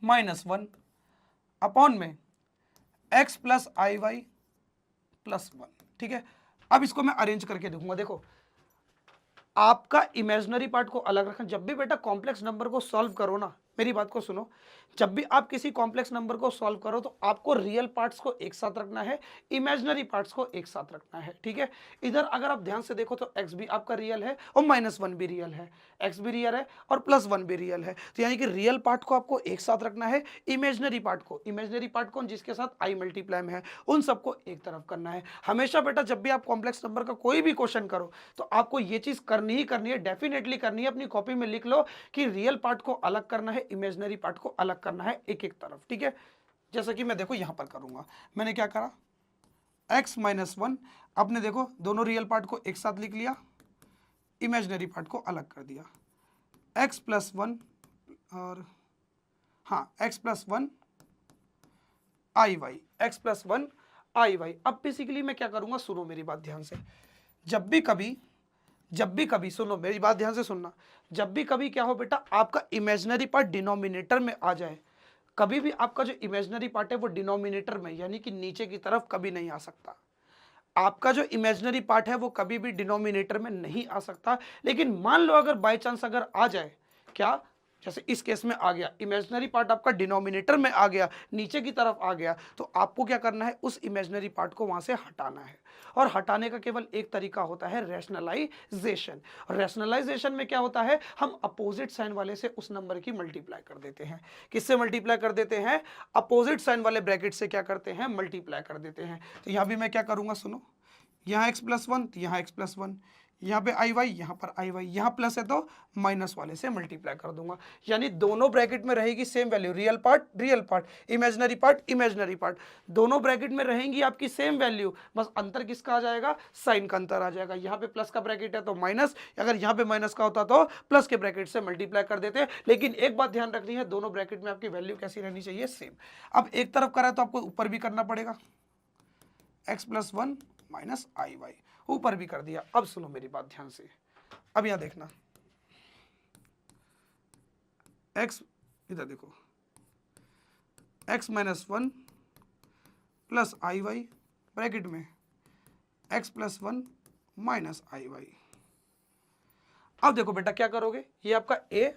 minus 1 upon में x plus i Y plus 1, ठीक है। अब इसको मैं अरेंज करके देखूंगा, देखो आपका इमेजिनरी पार्ट को अलग रखना। जब भी बेटा कॉम्प्लेक्स नंबर को सॉल्व करो ना, मेरी बात को सुनो, जब भी आप किसी कॉम्प्लेक्स नंबर को सॉल्व करो तो आपको रियल पार्ट्स को एक साथ रखना है, इमेजिनरी पार्ट्स को एक साथ रखना है, ठीक है। इधर अगर आप ध्यान से देखो तो x भी आपका रियल है और -1 भी रियल है, x भी रियल है और +1 भी रियल है, तो यानी कि रियल पार्ट को आपको एक साथ रखना है, इमेजिनरी पार्ट कौन, जिसके साथ i मल्टीप्लाई में है, उन सबको एक तरफ करना है। हमेशा बेटा जब भी आप कॉम्प्लेक्स नंबर का कोई भी क्वेश्चन करो तो आपको ये चीज करनी ही करनी है, डेफिनेटली करनी है। अपनी कॉपी में लिख लो कि रियल पार्ट को अलग करना है, इमेजिनरी पार्ट को अलग करना है, एक एक तरफ, ठीक है। जैसा कि मैं देखो यहां पर करूंगा, मैंने क्या करा, x माइनस 1, आपने देखो दोनों रियल पार्ट को एक साथ लिख लिया, इमेजिनरी पार्ट को अलग कर दिया, x प्लस 1 और हाँ x प्लस 1 आई वाई, x प्लस 1 आई वाई। अब बेसिकली मैं क्या करूंगा, सुनो मेरी बात ध्यान से, जब भी कभी सुनो मेरी बात ध्यान से सुनना, जब भी कभी क्या हो बेटा आपका इमेजिनरी पार्ट डिनोमिनेटर में आ जाए, कभी भी आपका जो इमेजिनरी पार्ट है वो डिनोमिनेटर में यानी कि नीचे की तरफ कभी नहीं आ सकता। आपका जो इमेजिनरी पार्ट है वो कभी भी डिनोमिनेटर में नहीं आ सकता। लेकिन मान लो अगर बाय चांस अगर आ जाए, क्या, जैसे इस केस में आ गया, इमेजिनरी पार्ट आपका डिनोमिनेटर में आ गया, नीचे की तरफ आ गया, तो आपको क्या करना है, उस इमेजिनरी पार्ट को वहां से हटाना है। और हटाने का केवल एक तरीका होता है, रैशनलाइजेशन। और रैशनलाइजेशन में क्या होता है, हम अपोजिट साइन वाले से उस नंबर की मल्टीप्लाई कर देते हैं। किससे मल्टीप्लाई कर देते हैं, अपोजिट साइन वाले ब्रैकेट से क्या करते हैं, मल्टीप्लाई कर देते हैं। तो यहां भी मैं क्या करूंगा, सुनो, यहाँ x प्लस 1, यहाँ x प्लस 1, यहाँ पे आई वाई, यहाँ पर आई वाई, यहाँ प्लस है तो माइनस वाले से मल्टीप्लाई कर दूंगा। यानी दोनों ब्रैकेट में रहेगी same value, real part, imaginary part, दोनों ब्रैकेट में रहेंगी आपकी सेम वैल्यू, बस अंतर किसका आ जाएगा, साइन का अंतर आ जाएगा। यहाँ पे प्लस का ब्रैकेट है तो माइनस, अगर यहाँ पे माइनस का होता तो प्लस के ब्रैकेट से मल्टीप्लाई कर देते। लेकिन एक बात ध्यान रखनी है, दोनों ब्रैकेट में आपकी वैल्यू कैसी रहनी चाहिए, सेम। अब एक तरफ करा तो आपको ऊपर भी करना पड़ेगा, x plus 1 minus i Y, ऊपर भी कर दिया। अब सुनो मेरी बात ध्यान से, अब यहां देखना, x इधर देखो, x minus 1 plus i y bracket में x plus 1 minus i y. अब देखो बेटा क्या करोगे, ये आपका a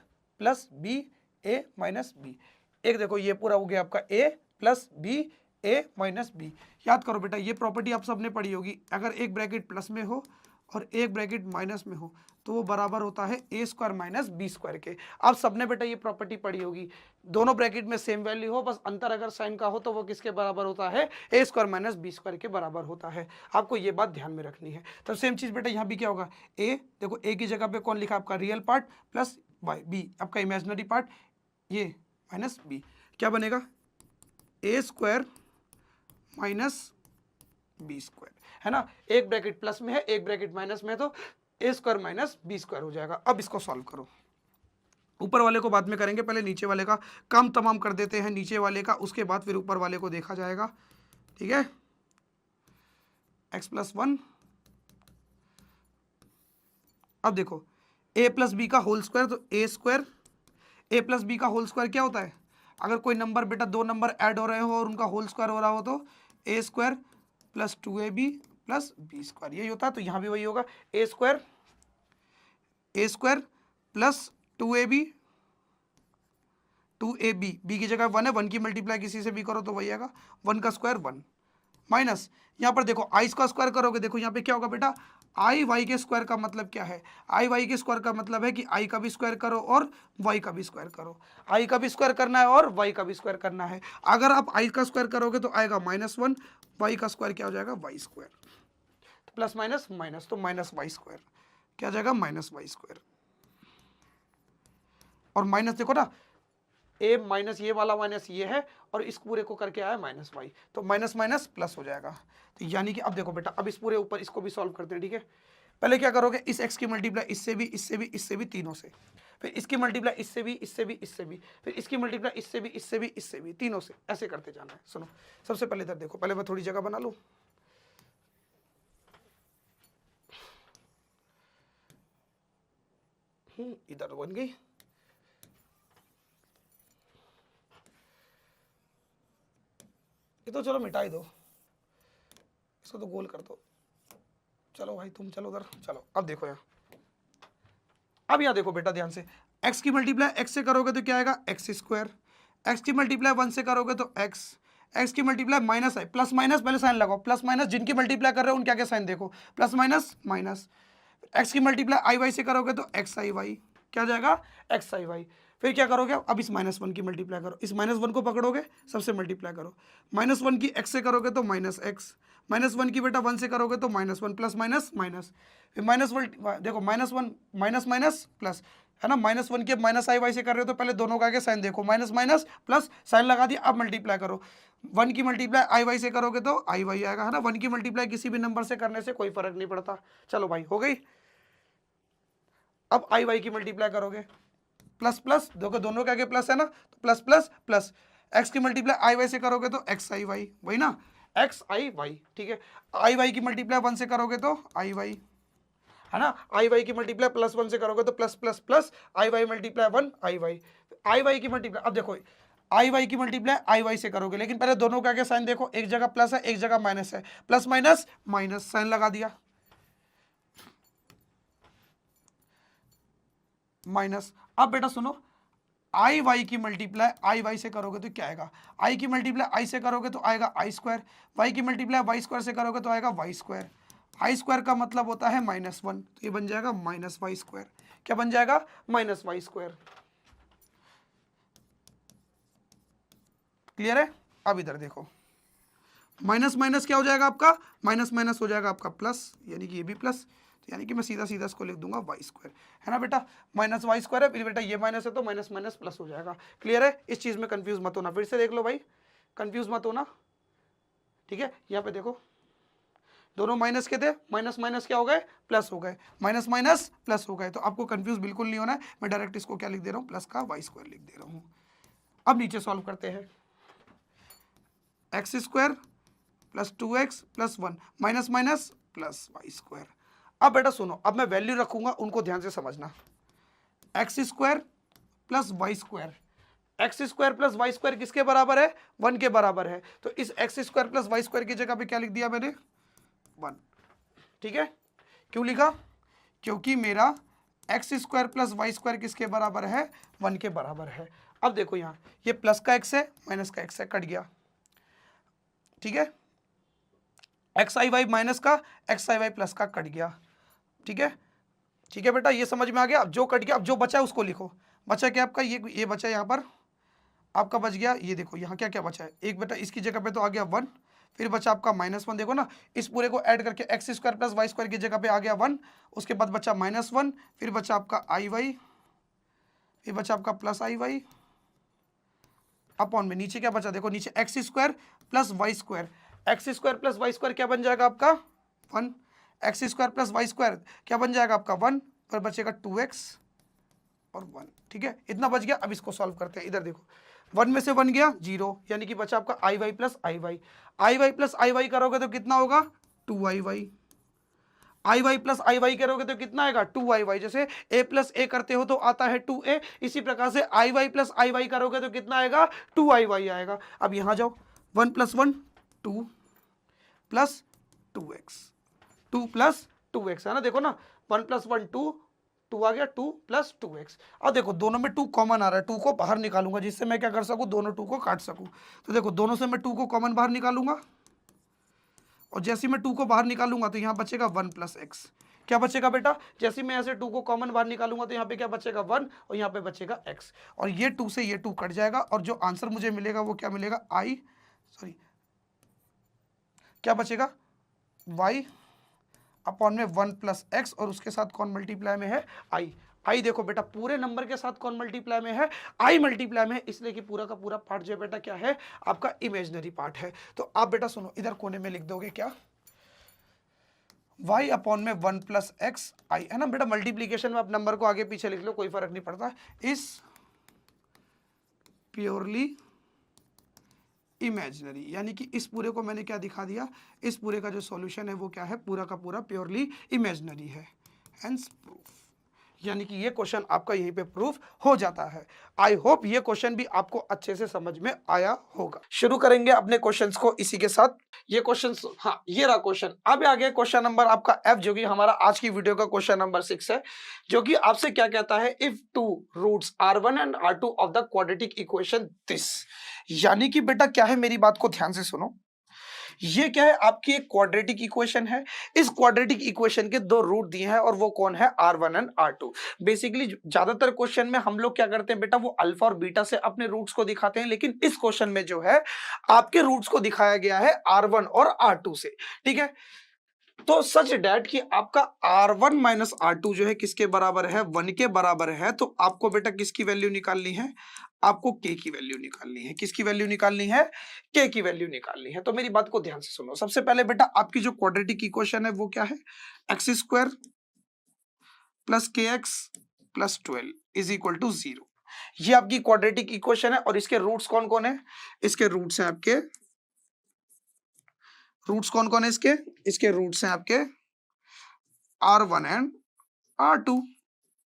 plus b, a minus b, एक देखो ये पूरा हो गया आपका a plus b, a minus b. याद करो बेटा ये प्रॉपर्टी आप सबने पढ़ी होगी, अगर एक ब्रैकेट प्लस में हो और एक ब्रैकेट माइनस में हो तो वो बराबर होता है ए स्क्वायर माइनस बी स्क्वायर के। आप सबने बेटा ये प्रॉपर्टी पढ़ी होगी, दोनों ब्रैकेट में सेम वैल्यू हो, बस अंतर अगर साइन का हो तो वो किसके बराबर होता है, ए स्क्वायर माइनस बी स्क्वायर के बराबर होता है। आपको ये बात ध्यान में रखनी है। तो सेम चीज बेटा यहाँ भी क्या होगा, ए देखो ए की जगह पे कौन लिखा आपका real part plus y, b आपका इमेजिनरी पार्ट, ये माइनस बी, क्या बनेगा, a square minus b square, है ना। एक ब्रैकेट प्लस में है, एक ब्रैकेट माइनस में है, तो a square minus b square हो जाएगा। अब इसको सॉल्व करो, ऊपर वाले को बाद में करेंगे, पहले नीचे वाले का काम तमाम कर देते हैं, नीचे वाले का, उसके बाद फिर ऊपर वाले को देखा जाएगा, ठीक है। x प्लस 1, अब देखो a प्लस बी का होल स्क्वायर, तो a square, A plus b का होल स्क्वायर क्या होता है, अगर कोई नंबर बेटा दो नंबर ऐड हो रहे हो और उनका होल स्क्वायर हो रहा हो तो a square plus 2ab plus b square, यही होता है। तो यहाँ भी वही होगा, ए square plus 2ab, 2ab, B की जगह 1 है, 1 की मल्टीप्लाई किसी से भी करो तो वही आएगा 1 का स्क्वायर 1 माइनस यहाँ पर देखो आई का स्क्वायर करोगे, देखो यहाँ पे क्या होगा बेटा, आई वाई के स्क्वायर का मतलब क्या है, आई वाई के स्क्वायर का मतलब है कि आई का भी स्क्वायर करो और वाई का भी स्क्वायर करो, आई का भी स्क्वायर करना है और वाई का भी स्क्वायर करना है। अगर आप आई का स्क्वायर करोगे तो आएगा -1, वाई का स्क्वायर क्या हो जाएगा वाई स्क्वायर, तो प्लस माइनस माइनस, तो माइनस वाई स्क्वायर क्या हो जाएगा माइनस वाई स्क्वायर। और माइनस देखो ना, ए माइनस ये वाला माइनस ये है और इस पूरे को करके आया माइनस वाई, तो माइनस माइनस प्लस हो जाएगा। तो यानी कि अब देखो बेटा, अब इस पूरे ऊपर इसको भी सॉल्व करते हैं, ठीक है। पहले क्या करोगे, इस x की मल्टीप्लाई इससे भी, इससे भी, इससे भी, तीनों से, फिर इसकी मल्टीप्लाई इससे भी, इससे भी, इससे भी, फिर इसकी मल्टीप्लाई इससे भी, इससे भी, इससे भी, तीनों से, ऐसे करते जाना है। सुनो, सबसे पहले इधर देखो, पहले मैं थोड़ी जगह बना लूँ। इधर बन गई, ये तो चलो मिटा ही दो, इसको तो गोल कर दो। चलो भाई तुम चलो उधर, चलो अब देखो यहाँ, अब यहाँ देखो बेटा ध्यान से, x की मल्टीप्लाई x से करोगे तो क्या आएगा एक्स स्क्वायर, x की मल्टीप्लाई 1 से करोगे तो x की मल्टीप्लाई माइनस है, प्लस माइनस पहले साइन लगाओ, प्लस माइनस जिनकी मल्टीप्लाई कर रहे हो उनके आगे साइन देखो, प्लस माइनस माइनस। x की मल्टीप्लाई आई वाई से करोगे तो एक्स आई वाई, क्या जाएगा एक्स आई वाई। फिर क्या करोगे, अब इस -1 की मल्टीप्लाई करो, इस -1 को पकड़ोगे, सबसे मल्टीप्लाई करो, -1 की x से करोगे तो -x, -1 की बेटा 1 से करोगे तो -1, प्लस माइनस माइनस, फिर -1 देखो, -1 माइनस माइनस प्लस है ना, -1 की माइनस आई वाई से कर रहे हो तो पहले दोनों का आगे साइन देखो, माइनस माइनस प्लस साइन लगा दिया, अब मल्टीप्लाई करो, 1 की मल्टीप्लाई आई वाई से करोगे तो आई वाई आएगा, है ना। 1 की मल्टीप्लाई किसी भी नंबर से करने से कोई फर्क नहीं पड़ता। चलो भाई हो गई। अब आई वाई की मल्टीप्लाई करोगे, प्लस प्लस देखो दोनों के आगे प्लस है ना, तो प्लस प्लस प्लस, एक्स की मल्टीप्लाई आई वाई से करोगे तो एक्स आई वाई, वही ना एक्स आई वाई, ठीक है। आई वाई की मल्टीप्लाई 1 से करोगे तो आई वाई, है ना, आई वाई की मल्टीप्लाई +1 से करोगे तो plus plus plus, i Y multiply 1 I Y की मल्टीप्लाई, अब देखो आई वाई की मल्टीप्लाई आई वाई से करोगे, लेकिन पहले दोनों के आगे साइन देखो, एक जगह प्लस है एक जगह माइनस है, प्लस माइनस माइनस साइन लगा दिया, माइनस। अब बेटा सुनो, आई वाई की मल्टीप्लाई आई वाई से करोगे तो क्या आएगा, आई की मल्टीप्लाई आई से करोगे तो आएगा आई स्क्वायर, वाई की मल्टीप्लाई वाई स्क्वायर से करोगे तो आएगा वाई स्क्वायर, आई स्क्वायर का मतलब होता है -1, तो ये बन जाएगा माइनस वाई स्क्वायर, क्या बन जाएगा माइनस वाई स्क्वायर। क्लियर है। अब इधर देखो, माइनस माइनस क्या हो जाएगा आपका, माइनस माइनस हो जाएगा आपका प्लस, यानी कि ये भी प्लस, तो यानी कि मैं सीधा सीधा इसको लिख दूंगा वाई स्क्वायर, है ना बेटा, माइनस वाई स्क्वायर है, फिर बेटा ये माइनस है तो माइनस माइनस प्लस हो जाएगा। क्लियर है, इस चीज़ में कंफ्यूज मत होना, फिर से देख लो भाई, कंफ्यूज मत होना, ठीक है। यहाँ पे देखो दोनों माइनस के थे, माइनस माइनस क्या हो गए प्लस हो गए, माइनस माइनस प्लस हो गए, तो आपको कंफ्यूज बिल्कुल नहीं होना है। मैं डायरेक्ट इसको क्या लिख दे रहा हूँ, प्लस का वाई स्क्वायर लिख दे रहा हूँ। अब नीचे सॉल्व करते हैं, x square plus 2x plus 1 minus minus plus y square. अब बेटा सुनो, अब मैं वैल्यू रखूंगा, उनको ध्यान से समझना, x square plus y square, x square plus y square किसके बराबर है 1 के बराबर है, तो इस x square plus y square की जगह पे क्या लिख दिया मैंने 1, ठीक है। क्यों लिखा, क्योंकि मेरा x square plus y square किसके बराबर है 1 के बराबर है। अब देखो यहाँ ये प्लस का एक्स है माइनस का एक्स है, कट गया, ठीक है, एक्स आई वाई माइनस का एक्स आई वाई प्लस का कट गया, ठीक है, ठीक है बेटा, ये समझ में आ गया। अब जो कट गया, अब जो बचा है उसको लिखो, बचा क्या आपका ये बचा यहाँ पर आपका बच गया, ये देखो यहाँ क्या क्या बचा है, एक बेटा इसकी जगह पे तो आ गया 1, फिर बचा आपका -1, देखो ना इस पूरे को ऐड करके x square plus y square की जगह पे आ गया 1, उसके बाद बचा -1, फिर बचा आपका आई वाई, फिर बचा आपका प्लस आई वाई अपॉन में नीचे क्या बचा, देखो नीचे x square plus y square, x square plus y square क्या बन जाएगा आपका 1, x square plus y square क्या बन जाएगा आपका 1, पर बचेगा 2x और 1, ठीक है, इतना बच गया। अब इसको सॉल्व करते हैं, इधर देखो 1 में से 1 गया 0, यानी कि बचा आपका आई Y plus i Y, I Y plus i Y करोगे तो कितना होगा 2 आई Y, I Y plus i Y करोगे तो कितना आएगा 2ay, जैसे a प्लस a करते हो तो आता है 2a, इसी प्रकार से आई वाई प्लस आई वाई करोगे तो कितना आएगा 2ay आएगा। अब यहां जाओ, 1 + 1 2 प्लस 2x, 2 प्लस 2x है ना, देखो ना 1 + 1 2, 2 आ गया 2 + 2x। अब देखो दोनों में 2 कॉमन आ रहा है, 2 को बाहर निकालूंगा जिससे मैं क्या कर सकूं, दोनों 2 को काट सकूं। तो देखो दोनों से मैं 2 को कॉमन बाहर निकालूंगा, और जैसे ही मैं 2 को बाहर निकालूंगा तो यहाँ बचेगा 1 + x। क्या बचेगा बेटा, जैसे ही मैं ऐसे 2 को कॉमन बाहर निकालूंगा तो यहाँ पे क्या बचेगा 1, और यहाँ पे बचेगा x, और ये 2 से ये 2 कट जाएगा, और जो आंसर मुझे मिलेगा वो क्या मिलेगा, क्या बचेगा y अपॉन में 1 + x, और उसके साथ कौन मल्टीप्लाई में है, i देखो बेटा पूरे नंबर के साथ कौन मल्टीप्लाई में है, i मल्टीप्लाई में है, इसलिए कि पूरा का पूरा पार्ट जो बेटा क्या है आपका इमेजिनरी पार्ट है। तो आप बेटा सुनो, इधर कोने में लिख दोगे क्या, y अपॉन में 1 + x i है ना बेटा, मल्टीप्लीकेशन में आप नंबर को आगे पीछे लिख लो, कोई फर्क नहीं पड़ता, इस प्योरली इमेजिनरी, यानी कि इस पूरे को मैंने क्या दिखा दिया, इस पूरे का जो सॉल्यूशन है वो क्या है, पूरा का पूरा प्योरली इमेजिनरी है, हेंस प्रूफ, यानी कि ये क्वेश्चन आपका यहीं पे प्रूफ हो जाता है। आई होप ये क्वेश्चन भी आपको अच्छे से समझ में आया होगा। शुरू करेंगे अपने क्वेश्चंस को इसी के साथ। ये क्वेश्चन, हाँ ये रहा क्वेश्चन। अब आ गया क्वेश्चन नंबर आपका F, जो कि हमारा आज की वीडियो का क्वेश्चन नंबर 6 है, जो कि आपसे क्या कहता है, if 2 roots R1 and R2 of the quadratic equation this, यानी कि बेटा क्या है, मेरी बात को ध्यान से सुनो, ये क्या है, आपकी एक क्वाड्रेटिक इक्वेशन है, इस क्वाड्रेटिक इक्वेशन के 2 रूट दिए हैं, और वो कौन है, R1 एंड R2। बेसिकली ज्यादातर क्वेश्चन में हम लोग क्या करते हैं बेटा, वो अल्फा और बीटा से अपने रूट्स को दिखाते हैं, लेकिन इस क्वेश्चन में जो है आपके रूट्स को दिखाया गया है R1 और R2 से, ठीक है। तो सच डैट कि आपका R1 - R2 जो है किसके बराबर है, 1 के बराबर है, तो आपको बेटा किसकी वैल्यू निकालनी है, आपको k की वैल्यू निकालनी है। किसकी वैल्यू निकालनी है, k की वैल्यू निकालनी है। तो मेरी बात को ध्यान से सुनो, सबसे पहले बेटा आपकी जो क्वाड्रेटिक इक्वेशन है वो क्या है, x² + kx + 12 = 0। ये आपकी क्वाड्रेटिक इक्वेशन है, और इसके रूट्स कौन कौन है, इसके रूट्स हैं आपके, रूट्स कौन कौन है इसके रूट्स हैं आपके R1 एंड R2।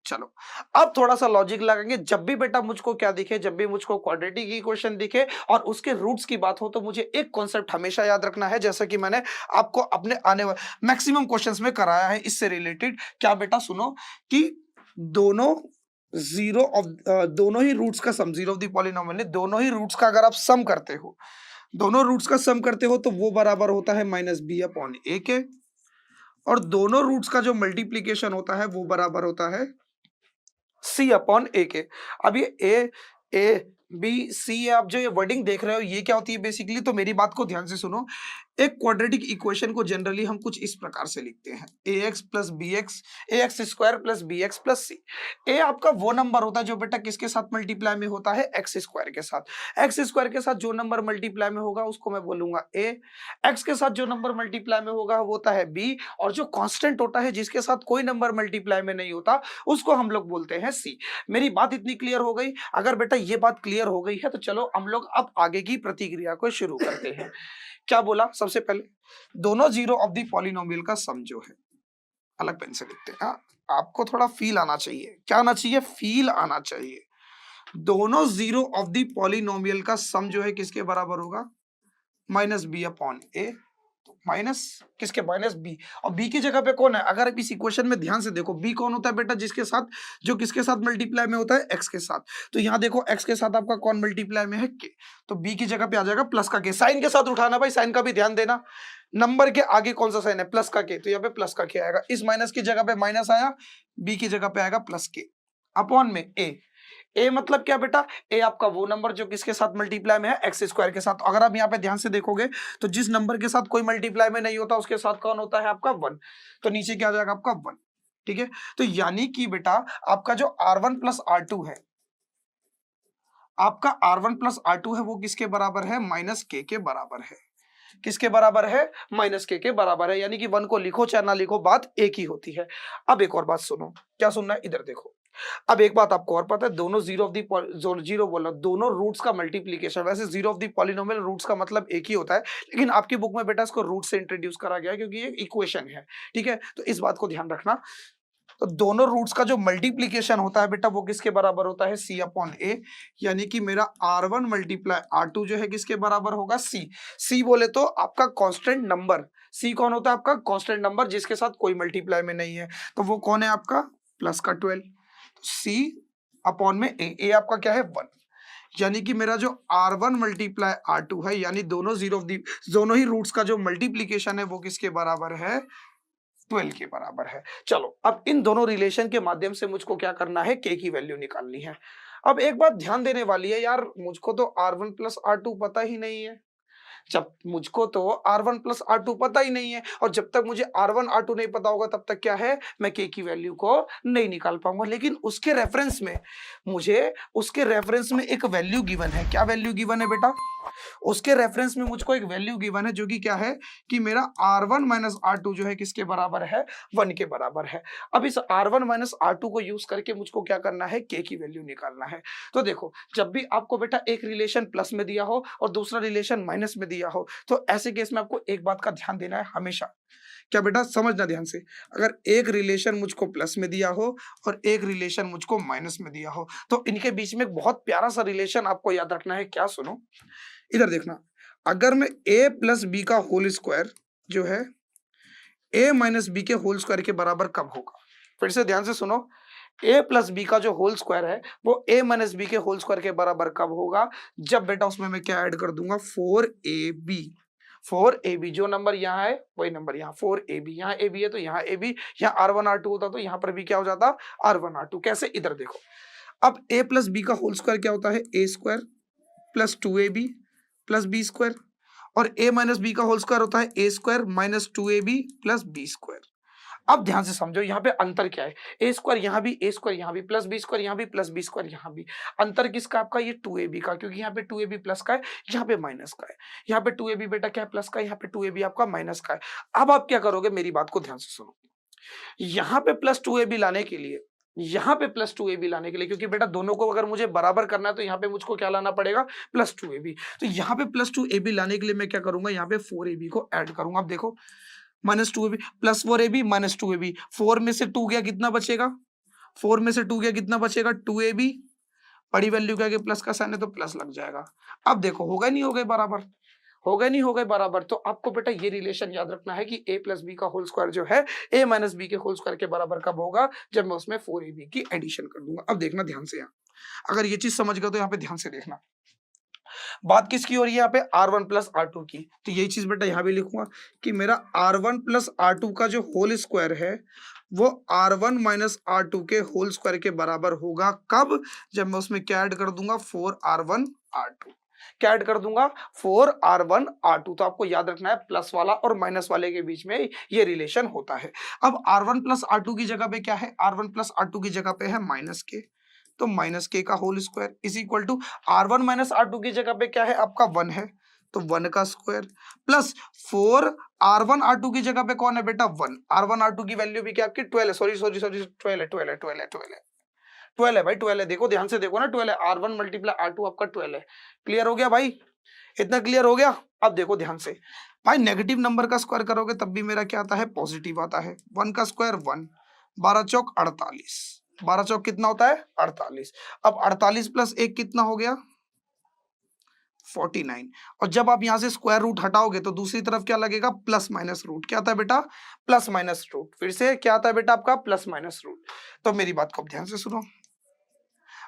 चलो अब थोड़ा सा लॉजिक लगाएंगे, जब भी बेटा मुझको क्या दिखे, जब भी मुझको क्वाड्रेटिक इक्वेशन दिखे और उसके रूट्स की बात हो, तो मुझे एक कॉन्सेप्ट हमेशा याद रखना है, जैसा कि मैंने आपको अपने आने वाले मैक्सिमम क्वेश्चंस में कराया है इससे रिलेटेड। क्या बेटा सुनो, कि दोनों ही रूट्स का सम, जीरो ऑफ द पॉलिनोमियल है, दोनों ही रूट्स का अगर आप सम करते हो, दोनों रूट्स का सम करते हो तो वो बराबर होता है -b/a के, और दोनों रूट्स का जो मल्टीप्लीकेशन होता है वो बराबर होता है c/a के। अब ये A, B, C, आप जो ये वर्डिंग देख रहे हो ये क्या होती है बेसिकली, तो मेरी बात को ध्यान से सुनो, एक क्वाड्रेटिक इक्वेशन को जनरली हम कुछ इस प्रकार से लिखते हैं, ax + bx, ax² + bx + c। a आपका वो नंबर होता है जो बेटा किसके साथ मल्टीप्लाई में होता है, x² के साथ। x² के साथ जो नंबर मल्टीप्लाई में होगा उसको मैं बोलूंगा a, x के साथ जो नंबर मल्टीप्लाई में होगा वो होता है b, और जो कांस्टेंट होता है जिसके साथ कोई नंबर मल्टीप्लाई में नहीं होता उसको हम लोग बोलते हैं c। मेरी बात इतनी क्लियर हो गई? अगर बेटा ये बात क्लियर हो गई है तो चलो हम लोग अब आगे की प्रतिक्रिया को शुरू करते हैं। क्या बोला, सबसे पहले दोनों जीरो ऑफ द पॉलिनोमियल का सम जो है, अलग पेन से लिखते हैं, हाँ आपको थोड़ा फील आना चाहिए, क्या आना चाहिए, फील आना चाहिए। दोनों जीरो ऑफ द पॉलिनोमियल का सम जो है किसके बराबर होगा, -b/a, माइनस किसके, -b, और b की जगह पे कौन है, अगर इस इक्वेशन में ध्यान से देखो b कौन होता है बेटा, जिसके साथ, जो किसके साथ मल्टीप्लाई में होता है, x के साथ। तो यहाँ देखो x के साथ आपका कौन मल्टीप्लाई में है, k, तो b की जगह पे आ जाएगा प्लस का k। साइन के साथ उठाना भाई, साइन का भी ध्यान देना, नंबर के आगे कौन सा साइन है, प्लस का k, तो यहाँ पे प्लस का k आएगा, इस माइनस की जगह पे माइनस आया, b की जगह पे आएगा प्लस k अपॉन में a मतलब क्या बेटा, a आपका वो नंबर जो किसके साथ मल्टीप्लाई में है, x² के साथ। अगर आप यहाँ पे ध्यान से देखोगे तो जिस नंबर के साथ कोई मल्टीप्लाई में नहीं होता उसके साथ कौन होता है आपका 1, तो नीचे क्या आ जाएगा आपका 1, ठीक है। तो यानी कि बेटा आपका जो R1 + R2 है, आपका R1 + R2 है, वो किसके बराबर है, -k के बराबर है। किसके बराबर है, -k के बराबर है, यानी कि 1 को लिखो चाहे ना लिखो बात एक ही होती है। अब एक और बात सुनो, क्या सुनना है, इधर देखो, अब एक बात आपको और पता है, दोनों जीरो ऑफ दी जीरो बोला, दोनों रूट्स का मल्टीप्लीकेशन, वैसे zero of the polynomial roots का मतलब एक ही होता है, लेकिन आपकी बुक में बेटा इसको रूट से इंट्रोड्यूस करा गया है क्योंकि ये इक्वेशन है, ठीक है, तो इस बात को ध्यान रखना। तो दोनों रूट्स का जो मल्टीप्लीकेशन होता है बेटा वो किसके बराबर होता है, सी अपॉन ए, यानी कि मेरा R1 मल्टीप्लाई R2 जो है किसके बराबर होगा, सी। सी बोले तो आपका कांस्टेंट नंबर, सी कौन होता है आपका, कांस्टेंट नंबर जिसके साथ कोई मल्टीप्लाई में नहीं है, तो वो कौन है आपका प्लस का 12, सी अपॉन में ए आपका क्या है 1, यानी कि मेरा जो R1 मल्टीप्लाई R2 है, यानी दोनों ही रूट्स का जो मल्टीप्लीकेशन है वो किसके बराबर है, 12 के बराबर है। चलो अब इन दोनों रिलेशन के माध्यम से मुझको क्या करना है, के की वैल्यू निकालनी है। अब एक बात ध्यान देने वाली है यार, मुझको तो R1 प्लस R2 पता ही नहीं है, जब मुझको तो R1 प्लस R2 पता ही नहीं है, और जब तक मुझे R1 R2 नहीं पता होगा तब तक क्या है, मैं K की वैल्यू को नहीं निकाल पाऊंगा। लेकिन उसके रेफरेंस में एक वैल्यू गिवन है। क्या वैल्यू गिवन है बेटा, उसके रेफरेंस में मुझको एक वैल्यू गिवन है जो कि क्या है कि मेरा R1 माइनस R2 जो है किसके बराबर है, 1 के बराबर है। अब इस R1 माइनस R2 को यूज करके मुझको क्या करना है, K की वैल्यू निकालना है। तो देखो, जब भी आपको बेटा एक रिलेशन प्लस में दिया हो और दूसरा रिलेशन माइनस में दिया हो, तो ऐसे केस में आपको एक बात का ध्यान देना है हमेशा। क्या बेटा, समझना ध्यान से, अगर एक रिलेशन मुझको प्लस में दिया हो और एक रिलेशन मुझको माइनस में दिया हो, तो इनके बीच में एक बहुत प्यारा सा रिलेशन आपको याद रखना है। क्या, सुनो इधर देखना, अगर मैं a प्लस बी का होल स्क्वायर जो है a माइनस बी के होल स्क्वायर के बराबर कब होगा, फिर से ध्यान से सुनो, a प्लस बी का जो होल स्क्वायर है वो a माइनस बी के होल स्क्वायर के बराबर कब होगा, जब बेटा उसमें मैं क्या ऐड कर दूंगा, 4ab। 4ab जो नंबर यहाँ है वही नंबर यहाँ 4ab, यहाँ ab है तो यहाँ ab, यहाँ R1 R2 होता तो यहाँ पर भी क्या हो जाता, R1 R2। कैसे, इधर देखो, अब a प्लस बी का होल स्क्वायर क्या होता है, a square plus 2ab plus b square, और a माइनस बी का होल स्क्वायर होता है a square minus 2ab plus b square. अब ध्यान से समझो यहाँ पे अंतर क्या है, ए स्क्वायर यहाँ भी, ए स्क्वायर यहाँ भी, प्लस बी स्क्वायर यहाँ भी, प्लस बी स्क्वायर यहाँ भी। अंतर किसका, आपका ये 2ab का, क्योंकि यहाँ पे 2ab प्लस का है, यहाँ पे माइनस का है। यहाँ पे 2ab बेटा क्या है, प्लस का है, यहाँ पे 2ab आपका माइनस का है। अब आप क्या करोगे, मेरी बात को ध्यान से सुनो, यहाँ पे प्लस 2ab लाने के लिए, यहाँ पे प्लस 2ab लाने के लिए, क्योंकि बेटा दोनों को अगर मुझे बराबर करना है तो यहाँ पे मुझको क्या लाना पड़ेगा, प्लस 2ab। तो यहाँ पे प्लस 2ab लाने के लिए मैं क्या करूंगा, यहाँ पे 4ab को ऐड करूंगा। अब देखो, minus 2ab plus 4ab minus 2ab, 4 में से 2 गया कितना बचेगा, 4 में से 2 गया कितना बचेगा, 2ab। बड़ी वैल्यू क्या, प्लस का साइन है तो प्लस लग जाएगा। अब देखो, हो गए नहीं हो गए बराबर, हो गए नहीं हो गए बराबर। तो आपको बेटा ये रिलेशन याद रखना है कि a प्लस बी का होल स्क्वायर जो है a माइनस बी के होल स्क्वायर के बराबर कब होगा, जब मैं उसमें 4ab की एडिशन कर दूंगा। अब देखना ध्यान से, यहाँ अगर ये चीज समझ गए तो यहाँ पे ध्यान से देखना, बात किसकी हो रही है यहाँ पे, R1 प्लस R2 की। तो यही चीज बेटा यहाँ भी लिखूंगा कि मेरा R1 प्लस R2 का जो होल स्क्वायर है वो R1 माइनस R2 के होल स्क्वायर के बराबर होगा कब, जब मैं उसमें क्या ऐड कर दूंगा, 4R1 R2। क्या ऐड कर दूंगा, 4R1 R2। तो आपको याद रखना है प्लस वाला और माइनस वाले के बीच में ये रिलेशन होता है। अब R1 प्लस R2 की जगह पे क्या है, R1 प्लस R2 की जगह पे है माइनस के, तो माइनस के का whole square is equal to R1 minus R2 की जगह पे क्या है आपका 1 है, तो 1 का स्क्वायर प्लस 4 R1 R2 की जगह पे कौन है बेटा, 1। R1 R2 की वैल्यू भी क्या आपकी 12 है, सॉरी 12 है, 12 है, 12 है, 12 है, 12 है भाई, 12 है। देखो ध्यान से देखो ना, 12 है, R1 मल्टीप्लाई R2 आपका 12 है। क्लियर हो गया भाई, इतना क्लियर हो गया। अब देखो ध्यान से भाई, नेगेटिव नंबर का स्क्वायर करोगे तब भी मेरा क्या आता है, पॉजिटिव आता है। 1 का स्क्वायर 1, 12 चौक 48, 12 चौक कितना होता है, 48। अब 48 प्लस 1 कितना हो गया, 49। और जब आप यहां से स्क्वायर रूट हटाओगे तो दूसरी तरफ क्या लगेगा, प्लस माइनस रूट। क्या आता है बेटा, प्लस माइनस रूट। फिर से क्या आता है बेटा आपका, प्लस माइनस रूट। तो मेरी बात को ध्यान से सुनो,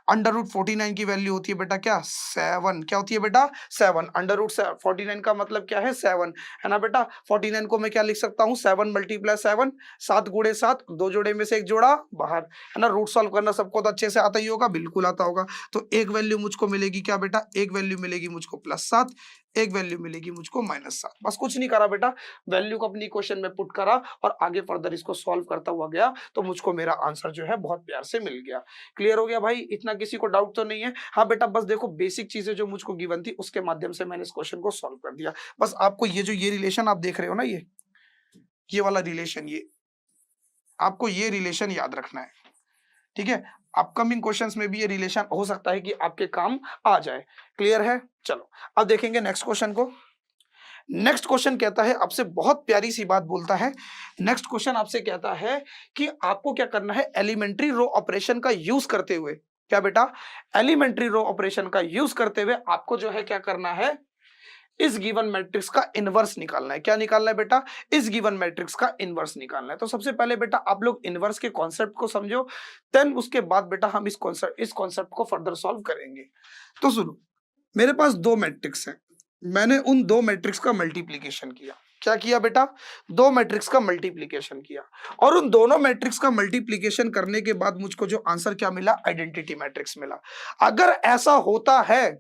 अंडर रूट 49 की वैल्यू होती है बेटा क्या, 7। क्या होती है बेटा, 7। अंडर रूट 49 का मतलब क्या है, 7 है ना बेटा। 49 को मैं क्या लिख सकता हूँ, 7 मल्टीप्लाई 7, 7 गुणे 7, 2 जोड़े में से एक जोड़ा बाहर, है ना। रूट सॉल्व करना सबको तो अच्छे से आता ही होगा, बिल्कुल आता होगा। तो एक वैल्यू मुझको मिलेगी क्या बेटा, एक वैल्यू मिलेगी मुझको +7, एक वैल्यू मिलेगी मुझको -7। बस कुछ नहीं करा बेटा, वैल्यू को अपनी क्वेश्चन में पुट करा और आगे फर्दर इसको सॉल्व करता हुआ गया, तो मुझको मेरा आंसर जो है बहुत प्यार से मिल गया। क्लियर हो गया भाई, इतना किसी को डाउट तो नहीं है। हाँ बेटा, बस देखो बेसिक चीजें जो मुझको गिवन थी उसके माध्यम से मैंने इस क्वेश्चन को सॉल्व कर दिया। बस आपको ये रिलेशन आप देख रहे हो ना, ये वाला रिलेशन, ये आपको ये रिलेशन याद रखना है, ठीक है। अपकमिंग क्वेश्चंस में भी ये रिलेशन हो सकता है कि आपके काम आ जाए। क्लियर है? चलो अब देखेंगे नेक्स्ट क्वेश्चन को। नेक्स्ट क्वेश्चन कहता है, आपसे बहुत प्यारी सी बात बोलता है। नेक्स्ट क्वेश्चन आपसे कहता है कि आपको क्या करना है, एलिमेंट्री रो ऑपरेशन का यूज करते हुए, क्या बेटा, एलिमेंट्री रो ऑपरेशन का यूज करते हुए आपको जो है क्या करना है, इस गिवन मैट्रिक्स का इनवर्स निकालना है। क्या निकालना है बेटा, इस गिवन मैट्रिक्स का इनवर्स निकालना है। तो सबसे पहले बेटा आप लोग इनवर्स के कॉन्सेप्ट को समझो, देन उसके बाद बेटा हम इस कॉन्सेप्ट को फर्दर सॉल्व करेंगे। तो सुनो, मेरे पास दो मैट्रिक्स हैं, मैंने उन दो मैट्रिक्स का मल्टीप्लीकेशन किया। क्या किया बेटा, दो मैट्रिक्स का मल्टीप्लीकेशन किया, और उन दोनों मैट्रिक्स का मल्टीप्लीकेशन करने के बाद मुझको जो आंसर क्या मिला, आइडेंटिटी मैट्रिक्स मिला। अगर ऐसा होता है,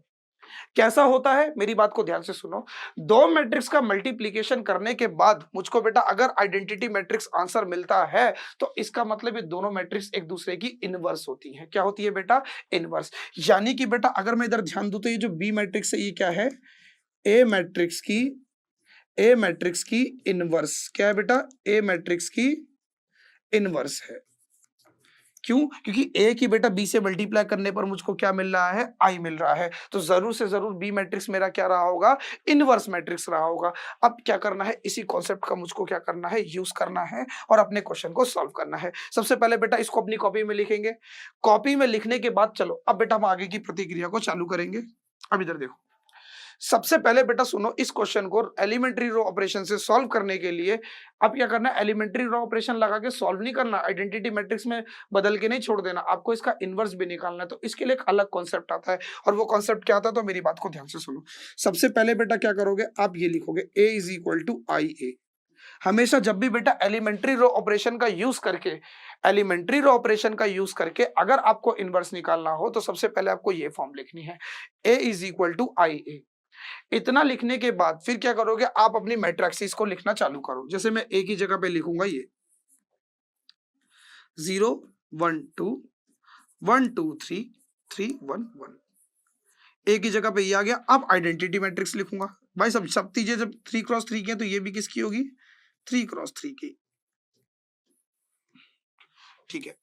कैसा होता है, मेरी बात को ध्यान से सुनो, दो मैट्रिक्स का मल्टीप्लीकेशन करने के बाद मुझको बेटा अगर आइडेंटिटी मैट्रिक्स आंसर मिलता है, तो इसका मतलब ये दोनों मैट्रिक्स एक दूसरे की इनवर्स होती हैं। क्या होती है बेटा, इनवर्स। यानी कि बेटा अगर मैं इधर ध्यान दूं तो ये जो बी मैट्रिक्स है ये क्या है, ए मैट्रिक्स की इनवर्स। क्या है बेटा, ए मैट्रिक्स की इनवर्स है। क्यों, क्योंकि ए की बेटा बी से मल्टीप्लाई करने पर मुझको क्या मिल रहा है, आई मिल रहा है, तो जरूर से जरूर बी मैट्रिक्स मेरा क्या रहा होगा, इनवर्स मैट्रिक्स रहा होगा। अब क्या करना है, इसी कॉन्सेप्ट का मुझको क्या करना है, यूज करना है और अपने क्वेश्चन को सॉल्व करना है। सबसे पहले बेटा इसको अपनी कॉपी में लिखेंगे। कॉपी में लिखने के बाद चलो अब बेटा हम आगे की प्रतिक्रिया को चालू करेंगे। अब इधर देखो, सबसे पहले बेटा सुनो, इस क्वेश्चन को एलिमेंट्री रो ऑपरेशन से सॉल्व करने के लिए अब क्या करना है, एलिमेंट्री रो ऑपरेशन लगा के सॉल्व नहीं करना, आइडेंटिटी मैट्रिक्स में बदल के नहीं छोड़ देना, आपको इसका इनवर्स भी निकालना है। तो इसके लिए एक अलग कॉन्सेप्ट आता है, और वो कॉन्सेप्ट क्या आता है, तो मेरी बात को ध्यान से सुनो। सबसे पहले बेटा क्या करोगे, आप ये लिखोगे a इज इक्वल टू आई ए। हमेशा जब भी बेटा एलिमेंट्री रो ऑपरेशन का यूज करके, एलिमेंट्री रो ऑपरेशन का यूज करके अगर आपको इनवर्स निकालना हो, तो सबसे पहले आपको ये फॉर्म लिखनी है, a इज इक्वल टू आई ए। इतना लिखने के बाद फिर क्या करोगे, आप अपनी मैट्रिक्स को लिखना चालू करो। जैसे मैं एक ही जगह पे लिखूंगा, ये 0 1 2 1 2 3 3 1 1, एक ही जगह पे ये आ गया। अब आइडेंटिटी मैट्रिक्स लिखूंगा भाई, सब चीजें जब 3 क्रॉस 3 की है तो ये भी किसकी होगी, 3 क्रॉस 3 की। ठीक है,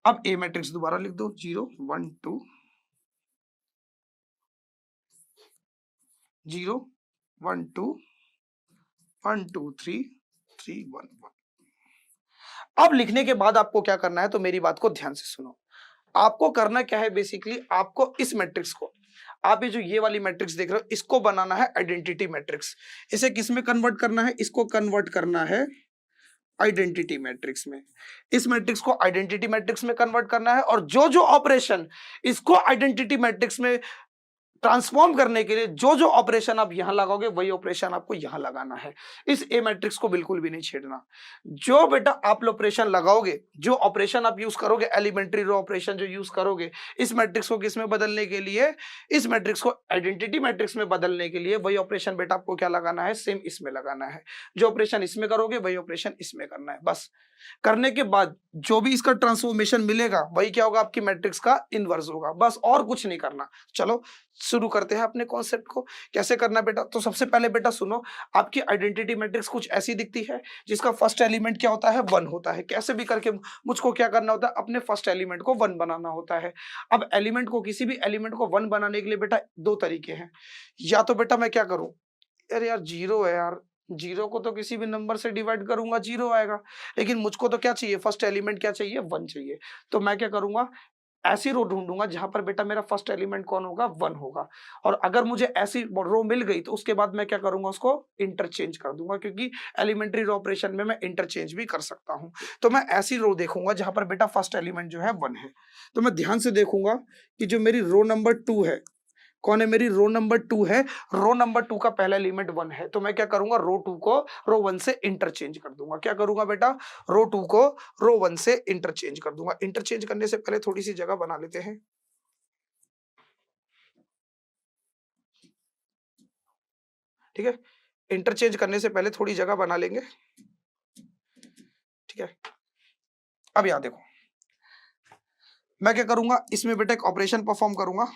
अब ए मैट्रिक्स दोबारा लिख दो, 0 1 2 0 1 2 1 2 3 3 1 1। अब लिखने के बाद आपको क्या करना है, तो मेरी बात को ध्यान से सुनो। आपको करना क्या है, बेसिकली आपको इस मैट्रिक्स को, आप ये वाली मैट्रिक्स देख रहे हो, इसको बनाना है आइडेंटिटी मैट्रिक्स। इसे किस में कन्वर्ट करना है, इसको कन्वर्ट करना है आइडेंटिटी मैट्रिक्स में। इस मैट्रिक्स को आइडेंटिटी मैट्रिक्स में कन्वर्ट करना है, और जो जो ऑपरेशन इसको आइडेंटिटी मैट्रिक्स में ट्रांसफॉर्म करने के लिए जो ऑपरेशन आप यहां लगाओगे, वही ऑपरेशन आपको यहां लगाना है। इस ए मैट्रिक्स को बिल्कुल भी नहीं छेड़ना। जो बेटा आप ऑपरेशन लगाओगे, जो ऑपरेशन आप यूज करोगे, एलिमेंट्री रो ऑपरेशन जो यूज करोगे इस मैट्रिक्स को किस में बदलने के लिए, इस मैट्रिक्स को आइडेंटिटी मैट्रिक्स में बदलने के लिए, वही ऑपरेशन बेटा आपको क्या लगाना है, सेम इसमें लगाना है। जो ऑपरेशन इसमें करोगे वही ऑपरेशन इसमें करना है। बस करने के बाद जो भी इसका ट्रांसफॉर्मेशन मिलेगा, वही क्या होगा, आपकी मैट्रिक्स का इनवर्स होगा। बस और कुछ नहीं करना। चलो शुरू करते हैं अपने कॉन्सेप्ट को। कैसे करना बेटा, तो सबसे पहले बेटा सुनो, आपकी आइडेंटिटी मैट्रिक्स कुछ ऐसी दिखती है जिसका फर्स्ट एलिमेंट क्या होता है, 1 होता है। कैसे भी करके मुझको क्या करना होता है, अपने फर्स्ट एलिमेंट को 1 बनाना होता है। अब एलिमेंट को, किसी भी एलिमेंट को 1 बनाने के लिए बेटा दो तरीके हैं। या तो बेटा मैं क्या करूं, अरे यार 0 है यार, 0 को तो किसी भी नंबर से डिवाइड करूंगा 0 आएगा, लेकिन मुझको तो क्या चाहिए, फर्स्ट एलिमेंट क्या चाहिए, 1 चाहिए। तो मैं क्या करूंगा, ऐसी रो ढूंढूंगा जहां पर बेटा मेरा फर्स्ट एलिमेंट कौन होगा, 1 होगा। और अगर मुझे ऐसी रो मिल गई तो उसके बाद मैं क्या करूंगा, उसको इंटरचेंज कर दूंगा, क्योंकि एलिमेंट्री रो ऑपरेशन में मैं इंटरचेंज भी कर सकता हूं। तो मैं ऐसी रो देखूंगा जहां पर बेटा फर्स्ट एलिमेंट जो है 1 है। तो मैं ध्यान से देखूंगा कि जो मेरी रो नंबर 2 है, कौन है, मेरी रो नंबर 2 है। रो नंबर 2 का पहला एलिमेंट 1 है, तो मैं क्या करूंगा, रो 2 को रो 1 से इंटरचेंज कर दूंगा। क्या करूंगा बेटा, रो 2 को रो 1 से इंटरचेंज कर दूंगा। इंटरचेंज करने से पहले थोड़ी सी जगह बना लेते हैं। ठीक है, इंटरचेंज करने से पहले थोड़ी जगह बना लेंगे। ठीक है, अब यहां देखो, मैं क्या करूंगा, इसमें बेटा एक ऑपरेशन परफॉर्म करूंगा,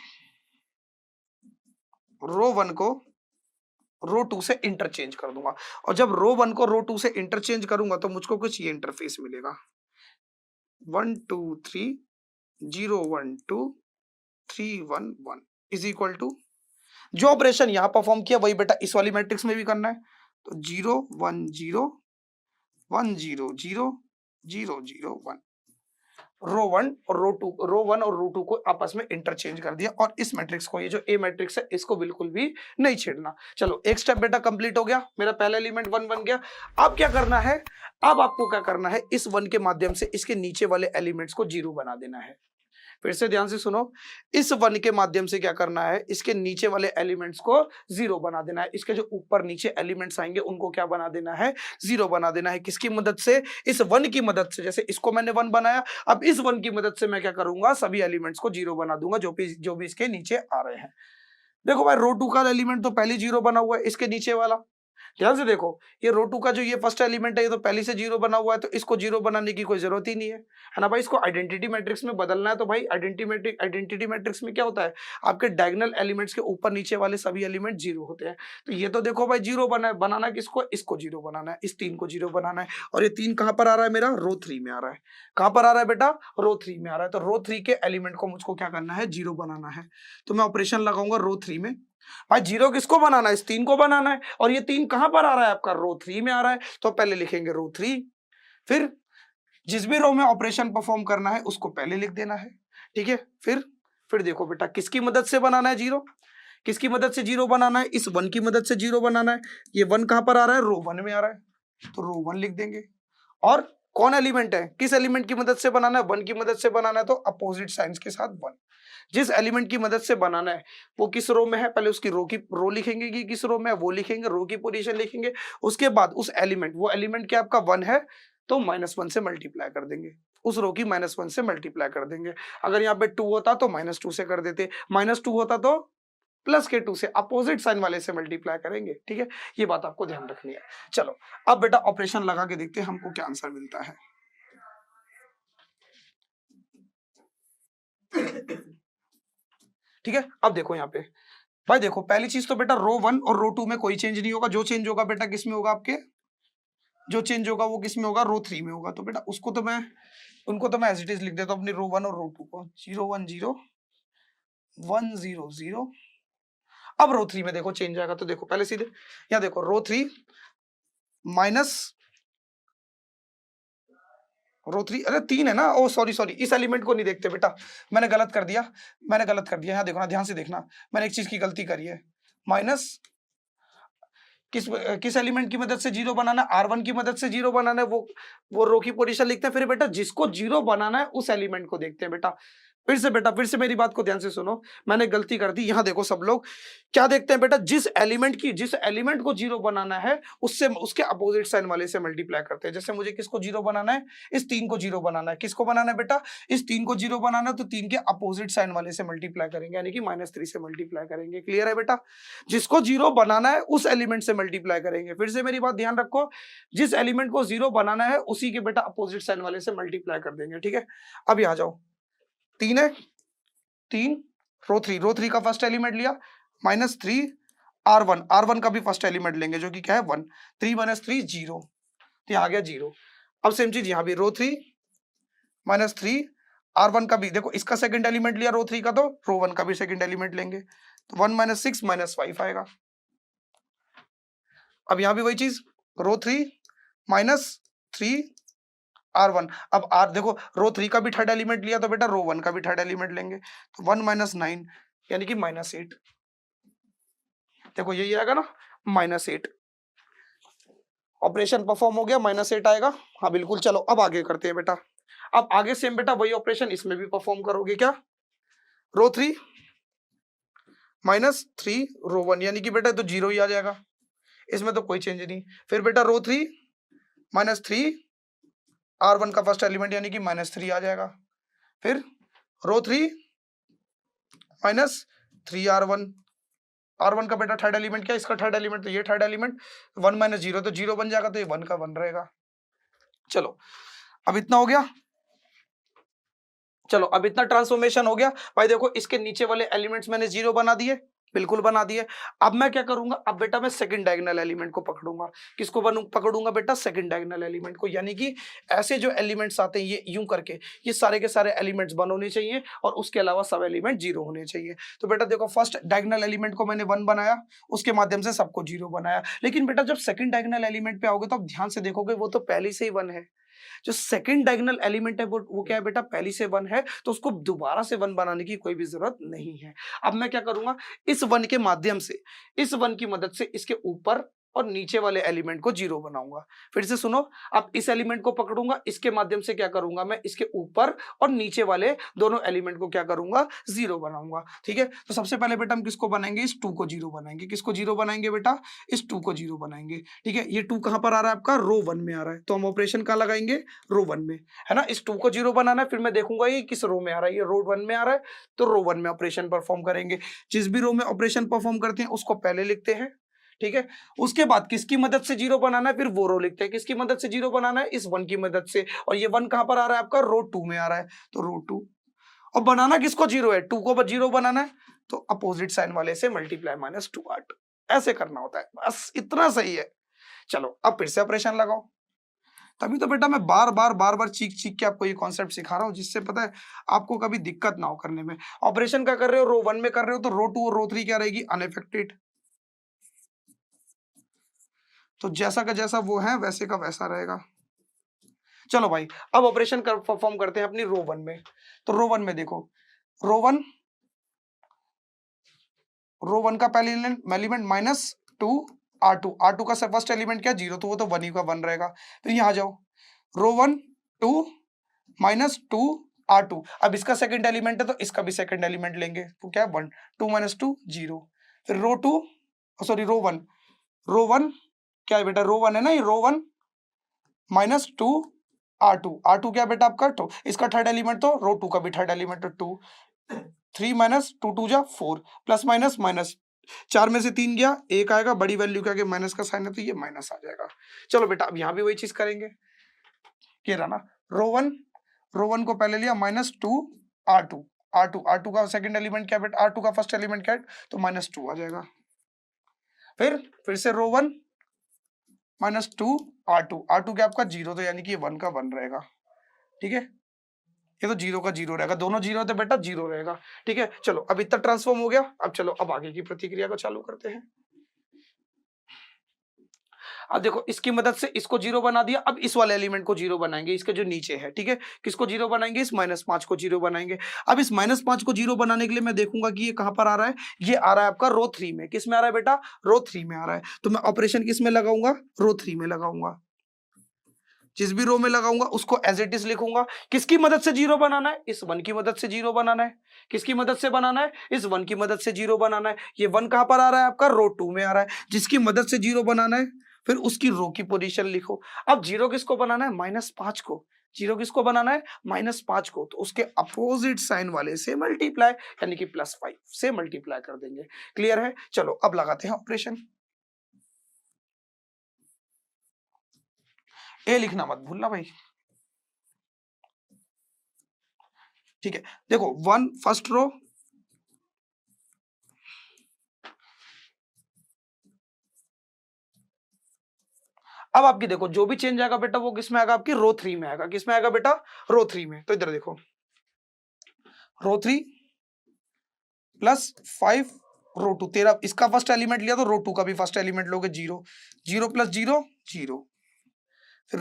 रो 1 को रो 2 से इंटरचेंज कर दूंगा। और जब रो 1 को रो 2 से इंटरचेंज करूंगा तो मुझको कुछ ये इंटरफेस मिलेगा, 1 2 3 0 1 2 3 1 1 इज इक्वल टू, जो ऑपरेशन यहां परफॉर्म किया वही बेटा इस वाली मैट्रिक्स में भी करना है। तो 0 1 0 1 0 0 0 0 1, रो वन और रो टू को आपस में इंटरचेंज कर दिया, और इस मैट्रिक्स को, ये जो ए मैट्रिक्स है, इसको बिल्कुल भी नहीं छेड़ना। चलो एक स्टेप बेटा कंप्लीट हो गया, मेरा पहला एलिमेंट 1 बन गया। अब क्या करना है, अब आपको क्या करना है, इस 1 के माध्यम से इसके नीचे वाले एलिमेंट्स को 0 बना देना है। फिर से ध्यान से सुनो, इस 1 के माध्यम से क्या करना है, इसके नीचे वाले एलिमेंट्स को 0 बना देना है। इसके जो ऊपर नीचे एलिमेंट्स आएंगे उनको क्या बना देना है, 0 बना देना है। किसकी मदद से, इस 1 की मदद से। जैसे इसको मैंने 1 बनाया, अब इस 1 की मदद से मैं क्या करूंगा, सभी एलिमेंट्स को 0 बना दूंगा जो भी इसके नीचे आ रहे हैं। देखो भाई, रो 2 का एलिमेंट तो पहले 0 बना हुआ है, इसके नीचे वाला ध्यान से देखो, ये रो 2 का जो ये फर्स्ट एलिमेंट है, ये तो पहले से 0 बना हुआ है, तो इसको 0 बनाने की कोई जरूरत ही नहीं है ना भाई। इसको आइडेंटिटी मैट्रिक्स में बदलना है, तो भाई आइडेंटिटी मैट्रिक्स में क्या होता है, आपके डायगोनल एलिमेंट्स के ऊपर नीचे वाले सभी एलिमेंट 0 होते हैं। तो ये तो देखो भाई 0 बनाना किसको, इसको 0 बनाना है, इस 3 को 0 बनाना है। और ये 3 कहां पर आ रहा है, मेरा रो 3 में आ रहा है। कहां पर आ रहा है बेटा, रो 3 में आ रहा है। तो रो 3 के एलिमेंट को मुझको क्या करना है, 0 बनाना है। तो मैं ऑपरेशन लगाऊंगा रो 3 में। भाई 0 किसको बनाना है, इस 3 को बनाना है, और ये 3 कहां पर आ रहा है, आपका रो 3 में आ रहा है। तो पहले लिखेंगे रो 3, फिर जिस भी रो में ऑपरेशन परफॉर्म करना है उसको पहले लिख देना है, ठीक है। फिर देखो बेटा, किसकी मदद से बनाना है 0, किसकी मदद से 0 बनाना है, इस 1 की मदद से 0 बनाना है। ये 1 कहां पर आ रहा है, रो 1 में आ रहा है, तो रो 1 लिख देंगे। और कौन एलिमेंट है, किस एलिमेंट की मदद से बनाना है, 1 की मदद से बनाना है, तो अपोजिट साइंस के साथ 1। जिस एलिमेंट की मदद से बनाना है वो किस रो में है, पहले उसकी रो लिखेंगे कि किस रो में है वो लिखेंगे, रो की पोजीशन लिखेंगे। उसके बाद उस एलिमेंट, वो एलिमेंट क्या आपका 1 है, तो -1 से मल्टीप्लाई कर देंगे, उस रो की -1 से मल्टीप्लाई कर देंगे। अगर यहाँ पे 2 होता तो -2 से कर देते, -2 होता तो प्लस के 2 से, अपोजिट साइन वाले से मल्टीप्लाई करेंगे, ठीक है। ये बात आपको ध्यान रखनी है। चलो अब बेटा ऑपरेशन लगा के देखते हैं हमको क्या आंसर मिलता है। ठीक है, अब देखो यहाँ पे भाई, देखो पहली चीज तो बेटा रो 1 और रो 2 में कोई चेंज नहीं होगा। जो चेंज होगा बेटा किस में होगा, आपके जो चेंज होगा वो किस में होगा, रो 3 में होगा। तो बेटा उनको तो मैं एज इट इज लिख देता हूँ अपनी रो 1 और रो 2 को, 0 1 0 1 0 0। अब रो 3 में देखो चेंज आएगा, तो देखो पहले सीधे यहाँ देखो रो 3 माइनस रो 3, अरे 3 है ना, ओ सॉरी इस एलिमेंट को नहीं देखते बेटा, मैंने गलत कर दिया। यहाँ देखो ना, ध्यान से देखना, मैंने एक चीज की गलती करी है। माइनस किस एलिमेंट की मदद से 0 बनाना है, R1 की मदद से 0 बनाना है, वो रो की पोजीशन लिखते हैं। फिर बेटा जिसको 0 बनाना है उस एलिमेंट को देखते हैं बेटा। फिर से मेरी बात को ध्यान से सुनो, मैंने गलती कर दी। यहाँ देखो सब लोग क्या देखते हैं बेटा, जिस एलिमेंट को 0 बनाना है उससे उसके अपोजिट साइन वाले से मल्टीप्लाई करते हैं। जैसे मुझे किसको 0 बनाना है, इस 3 को 0 बनाना है। किसको बनाना है बेटा, इस 3 को 0 बनाना है, तो 3 के अपोजिट साइन वाले से मल्टीप्लाई करेंगे, यानी कि -3 से मल्टीप्लाई करेंगे। क्लियर है बेटा, जिसको 0 बनाना है उस एलिमेंट से मल्टीप्लाई करेंगे। फिर से मेरी बात ध्यान रखो, जिस एलिमेंट को 0 बनाना है उसी के बेटा अपोजिट साइन वाले से मल्टीप्लाई कर देंगे, ठीक है। अब यहाँ जाओ, 3 है, 3 रो 3 का फर्स्ट एलिमेंट लिया, -3 R1 का भी फर्स्ट एलिमेंट लेंगे जो कि क्या है 1, 3 - 3 0, तो यहाँ आ गया 0। अब सेम चीज यहाँ भी रो 3 -3 R1 का भी, देखो इसका सेकंड एलिमेंट लिया रो 3 का, तो रो 1 का भी सेकंड एलिमेंट लेंगे, तो 1 - 6 -5 आएगा। अब यहाँ भी वही चीज, रो 3 -3 R1। अब देखो रो 3 का भी थर्ड एलिमेंट लिया, तो बेटा रो 1 का भी थर्ड एलिमेंट लेंगे, तो 1 - 9 यानी कि -8। देखो यही आएगा ना, -8। ऑपरेशन परफॉर्म हो गया, -8 आएगा। हाँ बिल्कुल, चलो अब आगे करते हैं बेटा। अब आगे सेम बेटा वही ऑपरेशन इसमें भी परफॉर्म करोगे, क्या, रो 3 -3 रो 1, यानी कि बेटा तो 0 ही आ जाएगा, इसमें तो कोई चेंज नहीं। फिर बेटा रो 3 -3 R1 का फर्स्ट एलिमेंट यानी कि -3 आ जाएगा। फिर रो 3 -3 R1 का बेटा थर्ड एलिमेंट क्या, इसका थर्ड एलिमेंट, तो ये थर्ड एलिमेंट 1 - 0 तो 0 बन जाएगा, तो ये 1 का 1 रहेगा। चलो अब इतना हो गया, चलो अब इतना ट्रांसफॉर्मेशन हो गया भाई। देखो इसके नीचे वाले एलिमेंट्स मैंने 0 बना दिए, बिल्कुल बना दिए। अब मैं क्या करूंगा, अब बेटा मैं सेकंड डायगोनल एलिमेंट को पकड़ूंगा। किसको पकड़ूंगा बेटा, सेकंड डायगोनल एलिमेंट को, यानी कि ऐसे जो एलिमेंट्स आते हैं ये यूं करके, ये सारे के सारे एलिमेंट्स 1 होने चाहिए और उसके अलावा सब एलिमेंट 0 होने चाहिए। तो बेटा देखो, फर्स्ट डायगोनल एलिमेंट को मैंने 1 बनाया, उसके माध्यम से सबको 0 बनाया। लेकिन बेटा जब सेकंड डायगोनल एलिमेंट पे आओगे तो आप ध्यान से देखोगे वो तो पहले से ही 1 है। जो सेकंड डायगोनल एलिमेंट है वो क्या है बेटा, पहली से 1 है, तो उसको दोबारा से 1 बनाने की कोई भी जरूरत नहीं है। अब मैं क्या करूंगा, इस 1 के माध्यम से, इस 1 की मदद से इसके ऊपर और नीचे वाले एलिमेंट को 0 बनाऊंगा। फिर से सुनो, अब इस एलिमेंट को पकड़ूंगा, इसके माध्यम से क्या करूंगा, मैं इसके ऊपर और नीचे वाले दोनों एलिमेंट को क्या करूंगा, 0 बनाऊंगा। ठीक है, तो सबसे पहले बेटा हम किसको बनाएंगे, इस 2 को 0 बनाएंगे। किसको 0 बनाएंगे बेटा, इस 2 को 0 बनाएंगे। ठीक है, ये 2 कहां पर आ रहा है आपका, रो 1 में आ रहा है, तो हम ऑपरेशन कहां लगाएंगे, रो 1 में, है ना। इस 2 को 0 बनाना है, फिर मैं देखूंगा ये किस रो में आ रहा है, ये रो 1 में आ रहा है, तो रो 1 में ऑपरेशन परफॉर्म करेंगे। जिस भी रो में ऑपरेशन परफॉर्म करते हैं उसको पहले लिखते हैं। ठीक है, उसके बाद किसकी मदद से 0 बनाना है, फिर वो रो लिखते हैं। किसकी मदद से 0 बनाना है, इस 1 की मदद से, और ये 1 कहां पर आ रहा है आपका, रो 2 में आ रहा है, तो रो 2। और बनाना किसको 0 है, 2 को 0 बनाना है, तो अपोजिट साइन वाले से मल्टीप्लाई -2 ऐसे करना होता है, बस इतना सही है। चलो अब फिर से ऑपरेशन लगाओ। तभी तो बेटा मैं बार बार चीख के आपको ये कॉन्सेप्ट सिखा रहा हूँ, जिससे पता है आपको कभी दिक्कत ना हो करने में। ऑपरेशन क्या कर रहे हो, रो 1 में कर रहे हो, तो रो 2 और रो 3 क्या रहेगी, अनअफेक्टेड। तो जैसा का जैसा वो है वैसे का वैसा रहेगा। चलो भाई, अब ऑपरेशन परफॉर्म करते हैं अपनी रो 1 में। तो रो 1 में देखो, रो 1 का पहले एलिमेंट -2 R2, R2 का फर्स्ट एलिमेंट क्या, 0, तो वो तो 1 ही का 1 रहेगा। फिर यहाँ जाओ, रो 1 2 -2 R2, अब इसका सेकंड एलिमेंट है तो इसका भी सेकंड एलिमेंट लेंगे, तो क्या है 1, 2 -2 0। फिर रो 2, सॉरी रो 1, रो 1 क्या है बेटा, रो 1 है ना, ये रो 1 -2 R2, R2 क्या है बेटा आपका 2, इसका थर्ड एलिमेंट तो रो 2 का भी थर्ड एलिमेंट तो 2, 3 -2 2 जा 4, प्लस माइनस माइनस, 4 में से 3 गया, 1 आएगा, बड़ी वैल्यू के आगे माइनस का साइन है तो ये माइनस आ जाएगा। चलो बेटा अब यहाँ भी वही चीज करेंगे, ये रहा ना, रो 1 को पहले लिया -2 R2, R2 का सेकंड एलिमेंट क्या है बेटा, R2 का फर्स्ट एलिमेंट क्या है, तो -2 आ जाएगा। फिर से रो 1 -2 R2 क्या आपका 0, तो यानी कि ये 1 का 1 रहेगा। ठीक है, ये तो 0 का 0 रहेगा, दोनों 0 थे बेटा 0 रहेगा। ठीक है, चलो अब इतना ट्रांसफॉर्म हो गया। अब चलो अब आगे की प्रतिक्रिया को चालू करते हैं। अब देखो, इसकी मदद से इसको 0 बना दिया, अब इस वाले एलिमेंट को 0 बनाएंगे, इसके जो नीचे है। ठीक है, किसको 0 बनाएंगे, इस -5 को 0 बनाएंगे। अब इस -5 को 0 बनाने के लिए मैं देखूंगा कि ये कहां पर आ रहा है, ये आ रहा है आपका रो 3 में। किस में आ रहा है बेटा, रो 3 में आ रहा है, तो मैं ऑपरेशन किस में लगाऊंगा, रो 3 में लगाऊंगा। जिस भी रो में लगाऊंगा उसको एज इट इज लिखूंगा। किसकी मदद से 0 बनाना है, इस 1 की मदद से 0 बनाना है। किसकी मदद से बनाना है, इस 1 की मदद से 0 बनाना है। ये 1 कहां पर आ रहा है आपका, रो 2 में आ रहा है, जिसकी मदद से 0 बनाना है, फिर उसकी रो की पोजीशन लिखो। अब 0 किसको बनाना है, -5 को। 0 किसको बनाना है, -5 को, तो उसके अपोजिट साइन वाले से मल्टीप्लाई, यानी कि +5 से मल्टीप्लाई कर देंगे। क्लियर है, चलो अब लगाते हैं ऑपरेशन। ए लिखना मत भूलना भाई। ठीक है, देखो 1 फर्स्ट रो, अब आपकी देखो जो भी चेंज आएगा बेटा वो किस में आएगा, आपकी रो 3 में आएगा। किस में आएगा बेटा, रो 3 में। तो इधर देखो, रो 3 +5 रो 2, तेरा इसका फर्स्ट एलिमेंट लिया तो रो 2 का भी फर्स्ट एलिमेंट लोगे, 0, 0 + 0 0। फिर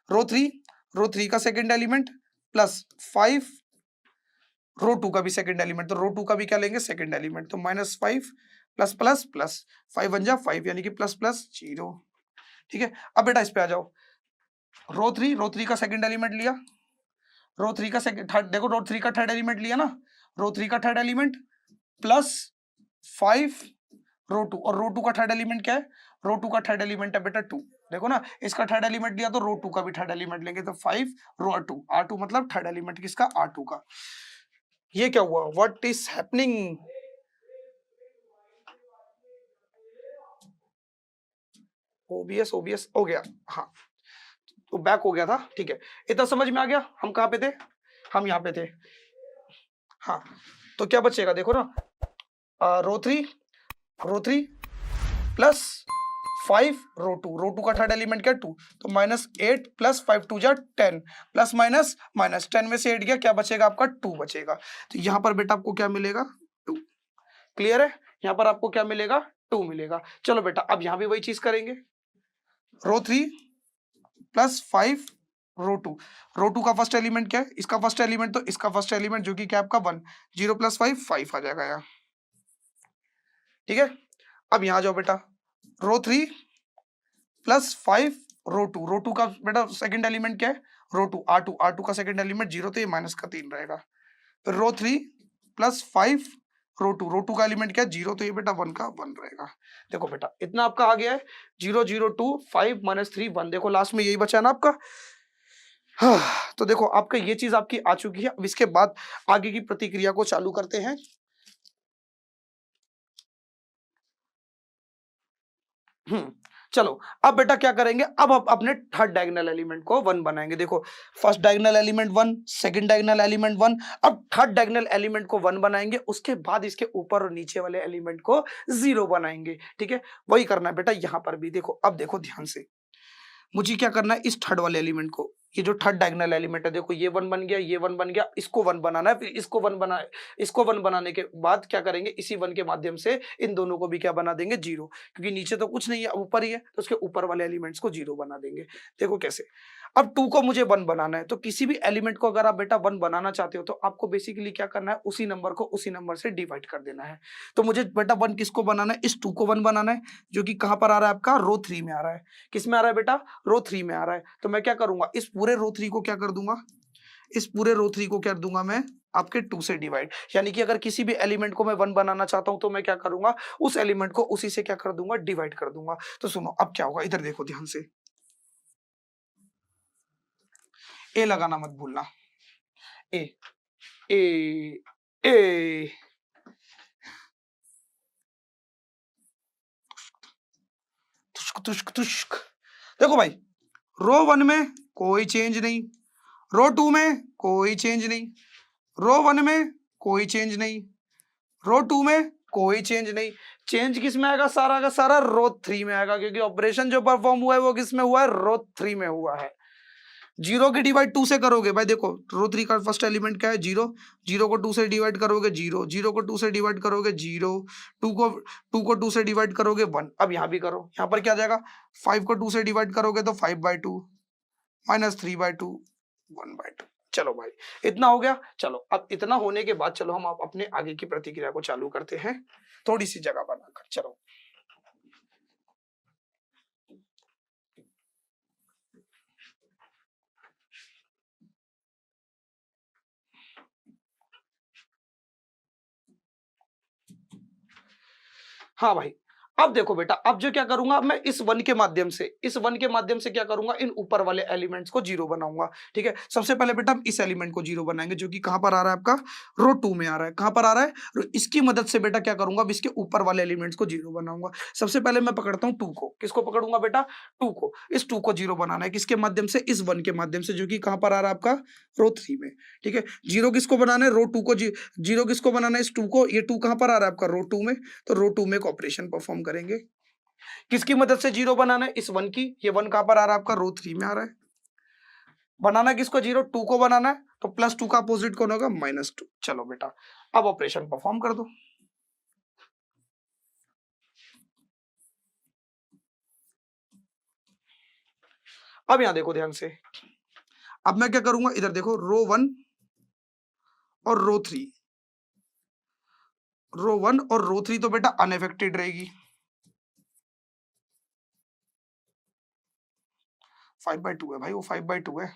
रो 3 का सेकंड एलिमेंट +5 रो 2 का भी सेकंड एलिमेंट, तो रो 2 का भी क्या लेंगे, सेकंड एलिमेंट, तो -5 प्लस प्लस प्लस 5 बन जा 5, यानी कि ++0। ठीक है, अब बेटा इस पे आ जाओ, रो 3 का सेकंड एलिमेंट लिया, रो 3 का सेकंड थर्ड, देखो रो 3 का थर्ड एलिमेंट लिया ना, रो 3 का थर्ड एलिमेंट +5 रो 2, और रो 2 का थर्ड एलिमेंट क्या है, रो 2 का थर्ड एलिमेंट है बेटा 2। देखो ना, इसका थर्ड एलिमेंट लिया तो रो 2 का भी थर्ड एलिमेंट लेंगे, तो 5 रो 2, R2 मतलब थर्ड एलिमेंट किसका, R2 का। ये क्या हुआ, व्हाट इज हैपनिंग, ओबीएस हो गया, हाँ तो बैक हो गया था। ठीक है, इतना समझ में आ गया, हम कहाँ पे थे, हम यहाँ पे थे। हाँ, तो क्या बचेगा देखो ना, row three plus 5 row two का थर्ड एलिमेंट क्या 2, तो -8 प्लस 5 2 जा 10, प्लस माइनस माइनस 10 में से 8 गया, क्या बचेगा आपका 2 बचेगा। तो यहां पर बेटा आपको क्या मिलेगा 2। क्लियर है, यहां पर आपको क्या मिलेगा 2 मिलेगा। चलो बेटा अब यहां भी वही चीज करेंगे, रो 3 प्लस 5 रो टू का फर्स्ट एलिमेंट क्या है, इसका फर्स्ट एलिमेंट, तो इसका फर्स्ट एलिमेंट जो कि क्या आपका 1, 0 प्लस 5 आ जाएगा यहाँ। ठीक है, अब यहां जाओ बेटा, रो 3 प्लस 5 रो टू का बेटा सेकंड एलिमेंट क्या है रो टू का सेकंड एलिमेंट 0, तो ये माइनस का 3 रहेगा। फिर रो 3 प्लस 5 रो टू का एलिमेंट क्या है 0, तो ये बेटा 1 का 1 रहेगा। देखो बेटा इतना आपका आ गया है 0 0 2 5 -3 1, देखो लास्ट में यही बचा है ना आपका। हाँ, तो देखो आपका ये चीज आपकी आ चुकी है। अब इसके बाद आगे की प्रतिक्रिया को चालू करते हैं। चलो अब बेटा क्या करेंगे, अब आप अपने थर्ड डायगोनल एलिमेंट को 1 बनाएंगे। देखो first diagonal element 1, second diagonal element 1, अब थर्ड डायगोनल एलिमेंट को 1 बनाएंगे, उसके बाद इसके ऊपर और नीचे वाले एलिमेंट को 0 बनाएंगे। ठीक है, वही करना है बेटा यहां पर भी। देखो अब देखो ध्यान से, मुझे क्या करना है, इस थर्ड वाले एलिमेंट को, ये जो थर्ड डायगोनल एलिमेंट है, देखो ये 1 बन गया, ये 1 बन गया, इसको 1 बनाना है, फिर इसको 1 बनाने के बाद क्या करेंगे, इसी 1 के माध्यम से इन दोनों को भी क्या बना देंगे 0, क्योंकि नीचे तो कुछ नहीं है ऊपर ही है, तो उसके ऊपर वाले एलिमेंट्स को 0 बना देंगे। देखो कैसे, अब 2 को मुझे 1 बनाना है, तो किसी भी एलिमेंट को अगर आप बेटा 1 बनाना चाहते हो तो आपको बेसिकली क्या करना है, उसी नंबर को उसी नंबर से डिवाइड कर देना है। तो मुझे बेटा 1 किसको बनाना है, इस 2 को 1 बनाना है, जो कि कहां पर आ रहा है आपका रो 3 में आ रहा है। किस में आ रहा है बेटा, रो 3 में आ रहा है। तो मैं क्या करूंगा, इस पूरे रो 3 को क्या कर दूंगा, इस पूरे रो 3 को क्या कर दूंगा मैं आपके 2 से डिवाइड, यानी कि अगर किसी भी एलिमेंट को मैं 1 बनाना चाहता हूं तो मैं क्या करूंगा, उस एलिमेंट को उसी से क्या कर दूंगा, डिवाइड कर दूंगा। तो सुनो अब क्या होगा, इधर देखो ध्यान से, ए लगाना मत भूलना, ए ए ए तुष्क तुष्क तुष्क। देखो भाई, रो 1 में कोई चेंज नहीं, रो 2 में कोई चेंज नहीं, रो 1 में कोई चेंज नहीं, रो 2 में कोई चेंज नहीं। चेंज किस में आएगा, सारा का सारा रो 3 में आएगा, क्योंकि ऑपरेशन जो परफॉर्म हुआ है वो किस में हुआ है, रो 3 में हुआ है। 0 की डिवाइड 2 से करोगे भाई, देखो रो 3 का फर्स्ट एलिमेंट क्या है 0, 0 को 2 से डिवाइड करोगे 0, 0 को 2 से डिवाइड करोगे 0, 2 को 2 से डिवाइड करोगे 1। अब यहाँ भी करो, यहाँ पर क्या आ जाएगा, 5 को 2 से डिवाइड करोगे तो 5/2 -3/2 1/2। चलो भाई इतना हो गया। चलो अब इतना होने के बाद चलो हम आप अपने आगे की प्रतिक्रिया को चालू करते हैं, थोड़ी सी जगह बनाकर। चलो हाँ भाई, अब देखो बेटा, अब जो क्या करूंगा मैं, इस 1 के माध्यम से, क्या करूंगा, इन ऊपर वाले एलिमेंट्स को 0 बनाऊंगा। ठीक है, सबसे पहले बेटा हम इस एलिमेंट को 0 बनाएंगे, जो कि कहां पर आ रहा है आपका रो 2 में आ रहा है। कहां पर आ रहा है, इसकी मदद से बेटा क्या करूंगा, अब इसके ऊपर वाले एलिमेंट्स को 0 बनाऊंगा। सबसे पहले मैं पकड़ता हूं 2 को, किसको पकड़ूंगा बेटा 2 को, इस 2 को 0 बनाना है, किसके माध्यम से, इस 1 के माध्यम से, जो कि कहां पर आ रहा है आपका रो 3 में। ठीक है, 0 किसको बनाना है, रो 2 को, 0 किसको बनाना है, इस 2 को, ये 2 कहां पर आ रहा है आपका रो 2 में, तो रो 2 में एक ऑपरेशन परफॉर्म करेंगे। किसकी मदद से 0 बनाना है, इस 1 की, ये 1 कहां पर आ रहा है आपका रो 3 में आ रहा है। बनाना किसको 0, 2 को बनाना है, तो +2 का अपोजिट कौन होगा, -2। चलो बेटा अब ऑपरेशन परफॉर्म कर दो। अब यहां देखो ध्यान से, अब मैं क्या करूंगा, इधर देखो रो 1 और रो 3 तो बेटा अनएफेक्टेड रहेगी, 5/2 है भाई, वो 5/2 है,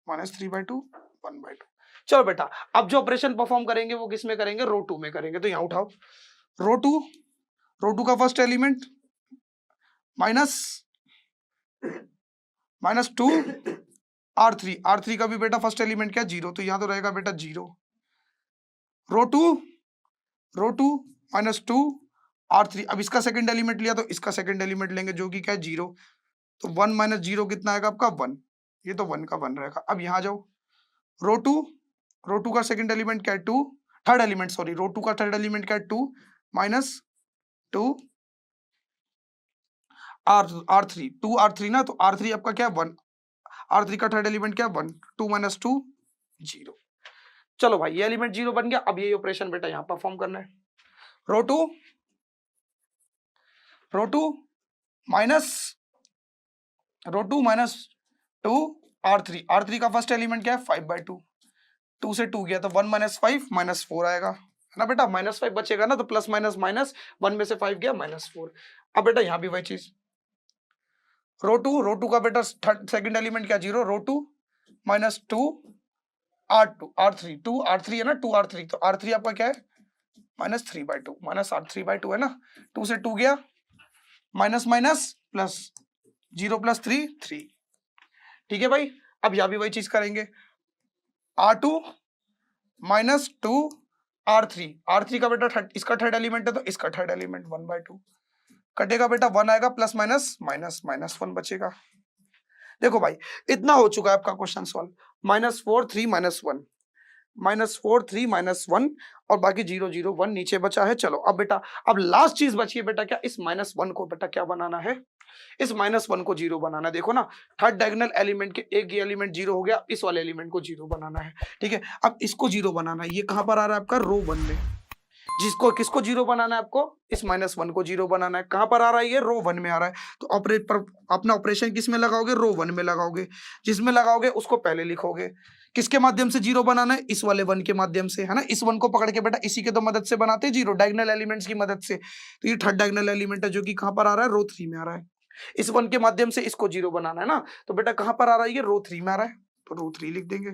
-3/2 1/2। चलो बेटा अब जो ऑपरेशन परफॉर्म करेंगे वो किस में करेंगे, रो 2 में करेंगे। तो यहां उठाओ, रो 2 का फर्स्ट एलिमेंट माइनस -2 R3 का भी बेटा फर्स्ट एलिमेंट क्या 0, तो यहां तो रहेगा बेटा 0, रो 2 -2 R3। अब इसका सेकंड एलिमेंट लिया तो इसका सेकंड एलिमेंट लेंगे, जो कि क्या है 0, तो 1 - 0 कितना आएगा आपका 1, ये तो 1 का 1 रहेगा। अब यहां जाओ, रो 2 का सेकंड एलिमेंट क्या है 2, थर्ड एलिमेंट, सॉरी, रो 2 का थर्ड एलिमेंट क्या है, 2 माइनस 2 R3, 2 R3 ना, तो R3 आपका क्या है 1, R3 का थर्ड एलिमेंट क्या है 1, 2 माइनस 2 0। चलो भाई ये एलिमेंट 0 बन गया। अब ये ऑपरेशन बेटा यहां परफॉर्म करना है। रो 2 माइनस रो 2 माइनस 2 R3 का फर्स्ट एलिमेंट क्या है 5/2, 2 से 2 गया तो 1 माइनस 5 माइनस 4 आएगा, है ना बेटा, माइनस 5 बचेगा ना, तो प्लस माइनस माइनस 1 में से 5 गया माइनस 4। अब बेटा यहां भी वही चीज, रो 2 का बेटा सेकंड एलिमेंट क्या 0, रो 2 माइनस 2 R3, 2 R3 है ना, 2 R3, तो R3 आपका क्या है माइनस 3/2, माइनस R3/2 है ना, 2 से 2 गया माइनस माइनस प्लस, 0 प्लस 3 3। ठीक है भाई, अब यहां भी वही चीज करेंगे, R2 माइनस 2 R3 का बेटा इसका थर्ड एलिमेंट है तो इसका थर्ड एलिमेंट 1/2 कटेगा बेटा, 1 आएगा, प्लस माइनस माइनस माइनस 1 बचेगा। देखो भाई इतना हो चुका है आपका क्वेश्चन सॉल्व, -4 3 -1, -4 3 -1 और बाकी 0 0 1 नीचे बचा है। चलो अब बेटा, अब लास्ट चीज बची है बेटा क्या, इस -1 को बेटा क्या बनाना है, इस -1 को 0 बनाना है। देखो ना, थर्ड डायगोनल एलिमेंट के एक ये एलिमेंट 0 हो गया, इस वाले एलिमेंट को 0 बनाना है। ठीक है, अब इसको 0 बनाना है, ये कहां पर आ रहा है आपका रो 1 में, जिसको किसको 0 बनाना है आपको, इस -1 को 0 बनाना है। कहां पर आ रहा है, ये रो 1 में आ रहा है, तो ऑपरेट पर अपना ऑपरेशन किस में लगाओगे, रो 1 में लगाओगे, जिसमें लगाओगे उसको पहले लिखोगे। किसके माध्यम से 0 बनाना है, इस वाले 1 के माध्यम से, है ना, इस 1 को पकड़ के बेटा इसी के तो मदद से बनाते हैं 0, डायगोनल एलिमेंट्स की मदद से। तो ये थर्ड डायगोनल एलिमेंट है जो कि कहां पर आ रहा है, रो 3 में आ रहा है। इस 1 के माध्यम से इसको 0 बनाना है ना, तो बेटा कहां पर आ रहा है, ये रो 3 में आ रहा है, तो रो 3 लिख देंगे।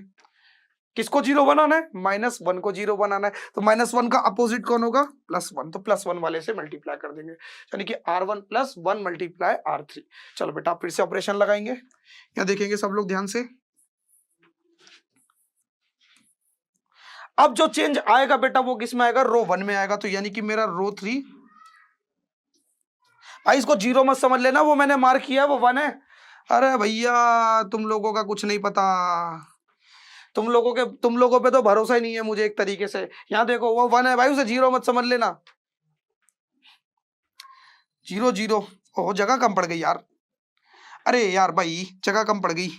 किसको 0 बनाना है, -1 को 0 बनाना है, तो -1 का अपोजिट कौन होगा, +1, तो +1 वाले से मल्टीप्लाई कर देंगे, यानी कि R1 + 1 मल्टीप्लाई R3। चलो बेटा फिर से ऑपरेशन लगाएंगे, क्या देखेंगे सब लोग ध्यान से। अब जो चेंज आएगा बेटा वो किस में आएगा, रो 1 में आएगा, तो यानी कि मेरा रो 3, भाई इसको 0 मत समझ लेना, वो मैंने मार्क किया है वो 1 है। अरे भैया तुम लोगों का कुछ नहीं पता, तुम लोगों पे तो भरोसा ही नहीं है मुझे एक तरीके से। यहाँ देखो वो 1 है भाई, उसे 0 मत समझ लेना, 0 0, ओह जगह कम पड़ गई यार, अरे यार भाई जगह कम पड़ गई।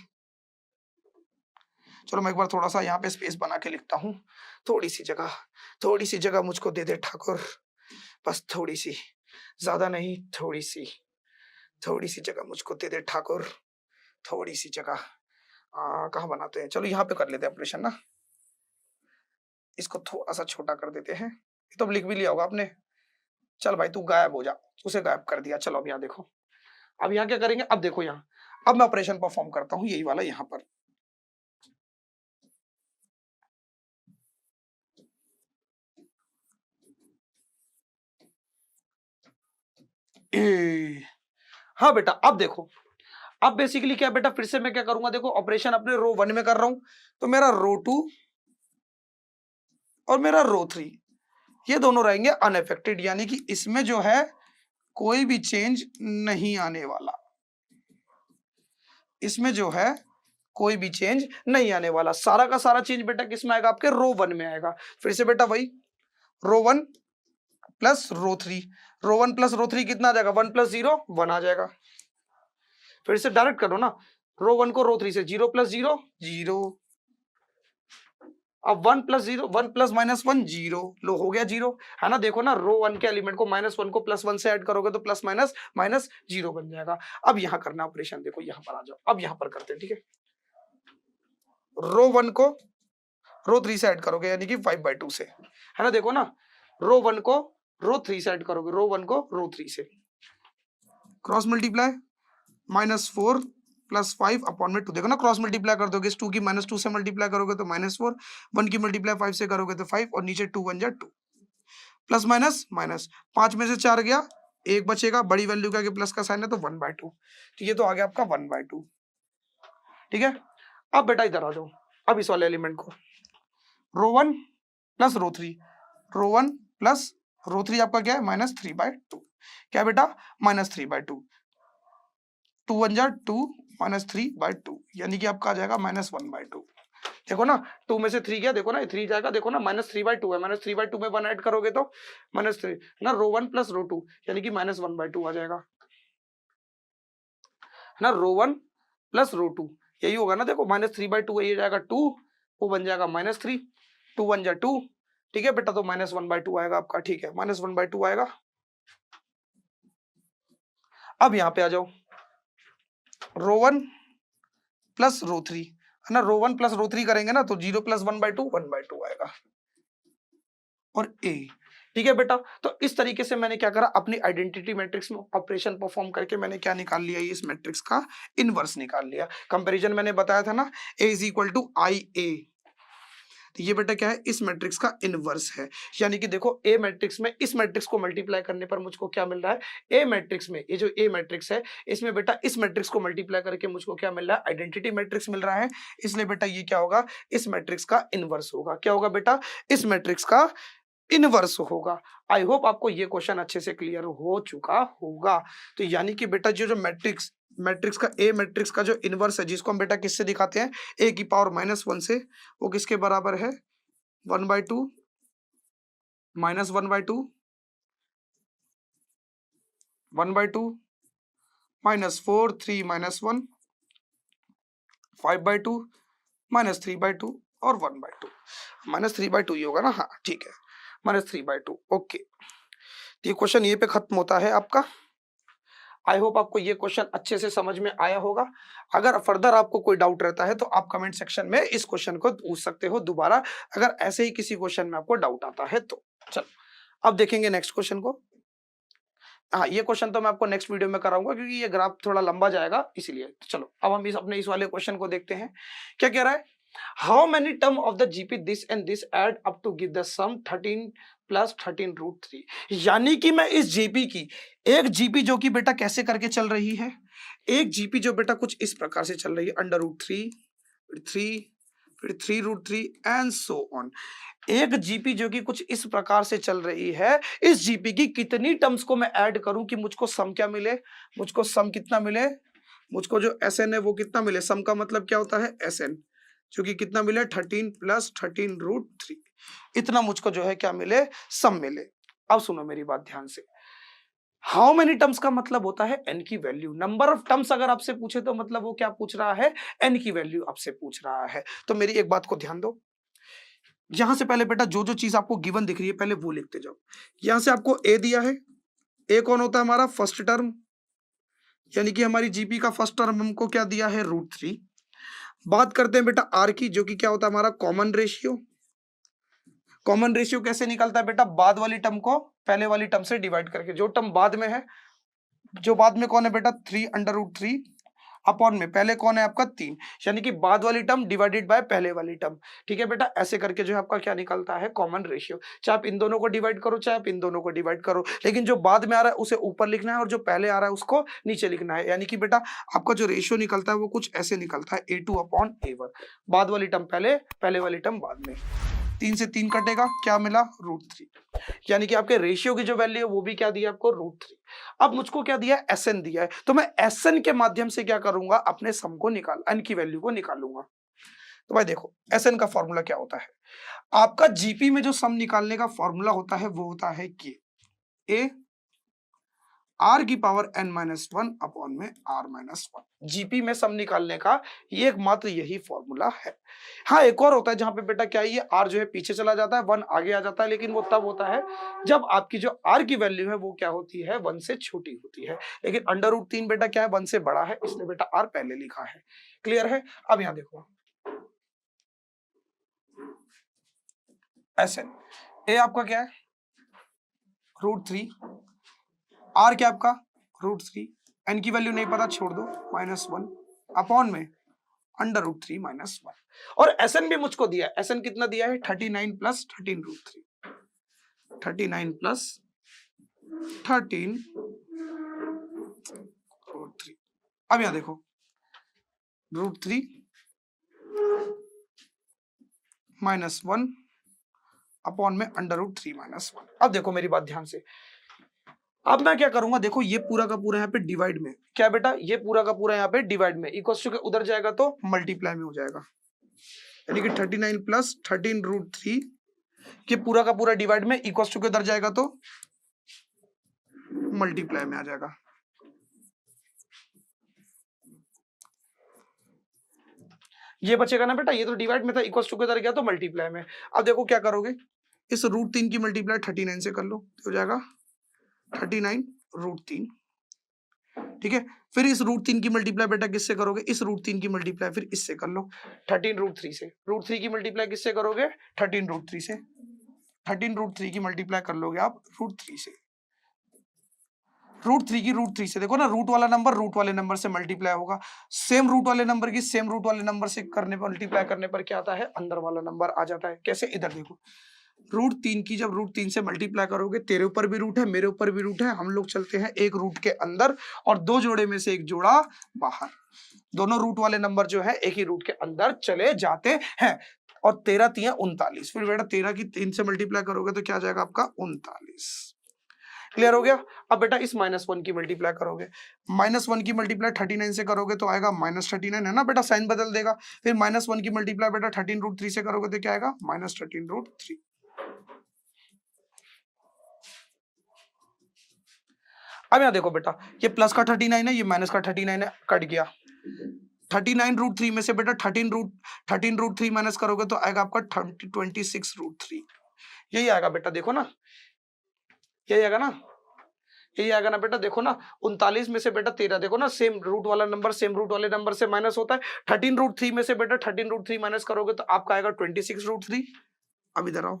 चलो मैं एक बार थोड़ा सा यहाँ पे स्पेस बना के लिखता हूँ, थोड़ी सी जगह मुझको दे दे ठाकुर, बस थोड़ी सी, ज्यादा नहीं, थोड़ी सी जगह मुझको दे दे ठाकुर, थोड़ी सी जगह। कहाँ बनाते हैं, चलो यहाँ पे कर लेते हैं ऑपरेशन ना, इसको थोड़ा सा छोटा कर देते हैं, ये तो लिख भी लिया होगा आपने। चल भाई तू गायब हो जा, उसे गायब कर दिया। चलो अब यहाँ देखो, अब यहाँ क्या करेंगे, अब देखो यहाँ, अब मैं ऑपरेशन परफॉर्म करता हूँ यही वाला यहाँ पर। हाँ बेटा अब देखो, अब बेसिकली क्या बेटा, फिर से मैं क्या करूंगा, देखो ऑपरेशन अपने रो 1 में कर रहा हूं, तो मेरा रो 2 और मेरा रो 3 ये दोनों रहेंगे अनअफेक्टेड, यानी कि इसमें जो है कोई भी चेंज नहीं आने वाला, इसमें जो है कोई भी चेंज नहीं आने वाला। सारा का सारा चेंज बेटा किस में आएगा, आपके रो 1 में आएगा। फिर से बेटा वही, रो 1 प्लस रो 3, रो 1 प्लस रो 3 कितना आ जाएगा, 1 + 0 1 आ जाएगा। फिर से डायरेक्ट करो ना, रो 1 को रो 3 से, 0 + 0 0, अब 1 + 0 1 + -1 0, लो हो गया 0, है ना। देखो ना, रो 1 के एलिमेंट को -1 को +1 से ऐड करोगे तो प्लस माइनस माइनस 0 बन जाएगा। अब यहां करना ऑपरेशन, देखो यहां पर आ जाओ, अब यहां पर करते हैं, ठीक है। रो 1 को रो 3 से ऐड करोगे यानी कि 5/2 से, है ना। देखो ना, रो 1 को रो 3 से ऐड करोगे, रो 1 को रो 3 से, क्रॉस मल्टीप्लाई, -4 + 5 अपॉन में 2, देखो ना क्रॉस मल्टीप्लाई कर दोगे, इस 2 की -2 से मल्टीप्लाई करोगे तो -4, 1 की मल्टीप्लाई 5 से करोगे तो 5, और नीचे 2 1 जा 2, प्लस माइनस माइनस, 5 में से 4 गया, 1 बचेगा, बड़ी वैल्यू का प्लस का साइन है तो 1/2, तो ये तो आ गया आपका 1/2। ठीक है, अब बेटा इधर आ जाओ, अब इस वाले एलिमेंट को, रो 1 प्लस रो 3, रो 1 प्लस रो 3 आपका क्या है, -3/2, क्या बेटा, -3/2, 2 1 जा 2 -3/2, यानी कि आपका आ जाएगा -1/2। देखो ना 2 में से 3 गया, देखो ना 3 जाएगा, देखो ना -3/2 है, -3/2 में 1 ऐड करोगे तो -3 ना, रो 1 प्लस रो 2 यानी कि -1/2 आ जाएगा ना, रो 1 प्लस रो 2 यही होगा ना। देखो -3/2 ये जाएगा 2, वो बन जाएगा -3, 2 1 जा 2, ठीक है बेटा, तो -1/2 आएगा आपका, ठीक है -1/2 आएगा। अब यहाँ पे आ जाओ, रो 1 प्लस रो 3 है ना, रो 1 प्लस रो 3 करेंगे ना तो 0 प्लस 1/2 1/2 आएगा, और ए, ठीक है बेटा। तो इस तरीके से मैंने क्या करा, अपनी आइडेंटिटी मैट्रिक्स में ऑपरेशन परफॉर्म करके मैंने क्या निकाल लिया, इस मैट्रिक्स का इनवर्स निकाल लिया। कंपैरिजन मैंने बताया था ना, ए इज इक्वल टू आई ए, तो ये बेटा क्या है, इस मैट्रिक्स का इनवर्स है। यानी कि देखो ए मैट्रिक्स में इस मैट्रिक्स को मल्टीप्लाई करने पर मुझको क्या मिल रहा है, ए मैट्रिक्स में, ये जो ए मैट्रिक्स है इसमें बेटा इस मैट्रिक्स को मल्टीप्लाई करके मुझको क्या मिल रहा है, आइडेंटिटी मैट्रिक्स मिल रहा है। इसलिए बेटा ये क्या होगा, इस मैट्रिक्स का इनवर्स होगा। क्या होगा बेटा, इस मैट्रिक्स का इनवर्स होगा। आई होप आपको ये क्वेश्चन अच्छे से क्लियर हो चुका होगा। तो यानी कि बेटा जो जो मैट्रिक्स मैट्रिक्स का ए मैट्रिक्स का जो इनवर्स है, जिसको हम बेटा किससे दिखाते हैं, ए की पावर -1 से, वो किसके बराबर है, 1/2 -1/2 1/2 -4 3 -1 5/2 -3/2 और 1/2, -3/2 ही होगा ना, हाँ ठीक है, -3/2। ओके, ये क्वेश्चन ये पे खत्म होता है आपका। आई होप आपको ये क्वेश्चन अच्छे से समझ में आया होगा। अगर फर्दर आपको कोई डाउट रहता है तो आप कमेंट सेक्शन में इस क्वेश्चन को पूछ सकते हो दोबारा, अगर ऐसे ही किसी क्वेश्चन में आपको डाउट आता है तो। चलो अब देखेंगे नेक्स्ट क्वेश्चन को। हाँ, ये क्वेश्चन तो मैं आपको नेक्स्ट वीडियो में कराऊंगा क्योंकि ये ग्राफ थोड़ा लंबा जाएगा इसलिए। तो चलो अब हम अपने इस वाले क्वेश्चन को देखते हैं। क्या कह रहा है, how many term of the GP this and this add up to give the sum 13 plus 13√3। यानी कि मैं इस जीपी की, एक जीपी जो कि बेटा कैसे करके चल रही है, एक जीपी जो बेटा कुछ इस प्रकार से चल रही है, √3 फिर 3 फिर 3√3 एंड सो ऑन। एक जीपी जो कि कुछ इस प्रकार से चल रही है, इस जीपी की कितनी टर्म्स को मैं ऐड करूं कि मुझको सम क्या मिले, मुझको सम कितना मिले, मुझको जो एसएन है वो कितना मिले। सम का मतलब क्या होता है, एसएन, जो कि कितना मिले 13 प्लस 13√3, इतना मुझको जो है क्या मिले, सम मिले। अब सुनो मेरी बात ध्यान से, हाउ मेनी टर्म्स का मतलब होता है एन की वैल्यू। नंबर ऑफ टर्म्स अगर आपसे पूछे तो मतलब वो क्या पूछ रहा है, एन की वैल्यू आपसे पूछ रहा है। तो मेरी एक बात को ध्यान दो, यहां से पहले बेटा जो जो चीज आपको गिवन दिख रही है पहले वो लिखते जाओ। यहां से आपको ए दिया है, ए कौन होता है हमारा फर्स्ट टर्म, यानी कि हमारी जीपी का फर्स्ट टर्म हमको क्या दिया है, √3। बात करते हैं बेटा आर की, जो कि क्या होता है हमारा कॉमन रेशियो। कॉमन रेशियो कैसे निकलता है बेटा, बाद वाली टर्म को पहले वाली टर्म से डिवाइड करके। जो टर्म बाद में है, जो बाद में कौन है बेटा 3√3 अपॉन में पहले कौन है आपका 3, यानी कि बाद वाली टर्म डिवाइडेड बाय पहले वाली टर्म। ठीक है बेटा, ऐसे करके जो है आपका क्या निकलता है, कॉमन रेशियो। चाहे आप इन दोनों को डिवाइड करो, चाहे आप इन दोनों को डिवाइड करो, लेकिन जो बाद में आ रहा है उसे ऊपर लिखना है और जो पहले आ रहा है उसको नीचे लिखना है। यानी कि बेटा आपका जो रेशियो निकलता है वो कुछ ऐसे निकलता है, A2/A1, बाद वाली टर्म पहले, पहले वाली टर्म बाद में। 3 से 3 कटेगा, क्या मिला, √3। यानी कि आपके रेशियो की जो वैल्यू है वो भी क्या दिया आपको, √3। अब मुझको क्या दिया है, एसएन दिया है, तो मैं एसएन के माध्यम से क्या करूंगा, अपने सम को निकाल, एन की वैल्यू को निकालूंगा। तो भाई देखो एसएन का फॉर्मूला क्या होता है, आपका जीपी में जो सम निकालने का फॉर्मूला होता है वो होता है कि ए आर की पावर n-1 अपॉन में r-1। जीपी में सम निकालने का ये एकमात्र यही फॉर्मूला है। हाँ एक और होता है जहां पे बेटा क्या है, ये r जो है पीछे चला जाता है, 1 आगे आ जाता है, लेकिन वो तब होता है जब आपकी जो r की वैल्यू है वो क्या होती है, 1 से छोटी होती है। लेकिन √3 बेटा क्या है, 1 से बड़ा है, इसलिए बेटा r पहले लिखा है। क्लियर है। अब यहां देखो एसएन, ए आपका क्या है √3, आर क्या आपका √3, एन की वैल्यू नहीं पता छोड़ दो, -1 अपॉन में √3 -1। और एसएन भी मुझको दिया है, एसएन कितना दिया है, 39 प्लस 13√3, 39 प्लस 13√3। अब यहां देखो √3 -1 अपॉन में √3 -1। अब देखो मेरी बात ध्यान से, अब मैं क्या करूंगा, देखो ये पूरा का पूरा यहाँ पे डिवाइड में, क्या बेटा ये पूरा का पूरा यहाँ पे डिवाइड में, इक्वल टू के उधर जाएगा तो मल्टीप्लाई में हो जाएगा। यानी कि 39 प्लस 13 रूट 3, ये पूरा का पूरा डिवाइड में इक्वल टू के उधर जाएगा तो मल्टीप्लाई में आ जाएगा। ये बचेगा ना बेटा, ये तो डिवाइड में था, इक्वल टू के उधर गया तो मल्टीप्लाई में। अब देखो क्या करोगे, इस रूट 3 की मल्टीप्लाई 39 से कर लो, हो जाएगा 39 रूट 3, ठीक है। फिर इस रूट 3 की मल्टीप्लाई बेटा किससे करोगे, इस रूट 3 की मल्टीप्लाई फिर इससे कर लो 13 रूट 3 से। रूट 3 की मल्टीप्लाई किससे करोगे, 13 रूट 3 से। 13 रूट 3 की मल्टीप्लाई कर लोगे आप रूट 3 से। रूट 3 की रूट 3 से, देखो ना रूट वाला नंबर रूट वाले नंबर से मल्टीप्लाई होगा, सेम रूट वाले नंबर की सेम रूट वाले नंबर से करने पर मल्टीप्लाई करने पर क्या आता है, अंदर वाला नंबर आ जाता है। कैसे, इधर देखो, रूट 3 की जब रूट 3 से मल्टीप्लाई करोगे, तेरे ऊपर भी रूट है मेरे ऊपर भी रूट है, हम लोग चलते हैं एक रूट के अंदर और दो जोड़े में से एक जोड़ा बाहर, दोनों रूट वाले नंबर जो है एक ही रूट के अंदर चले जाते हैं। और 13 3 39, फिर बेटा 13 की 3 से मल्टीप्लाई करोगे तो क्या आ जाएगा आपका 39। क्लियर हो गया। अब बेटा इस -1 की मल्टीप्लाई करोगे, -1 की मल्टीप्लाई 39 से करोगे तो आएगा -39, है ना बेटा, साइन बदल देगा। फिर -1 की मल्टीप्लाई बेटा 13 रूट 3 से करोगे तो क्या आएगा, -13 रूट 3। अब यहां देखो बेटा, ये प्लस का 39 है, ये माइनस का 39 है, कट गया। 39 रूट 3 में से बेटा 13 रूट 3 माइनस करोगे तो आएगा आपका 26 रूट 3। यही आएगा बेटा, देखो ना, यही आएगा ना, यही आएगा ना बेटा, देखो ना 39 में से बेटा 13, देखो ना सेम रूट वाला नंबर सेम रूट वाले नंबर से माइनस होता है। 13 रूट 3 में से बेटा 13 रूट 3 माइनस करोगे तो आपका आएगा 26 रूट 3। अब इधर आओ,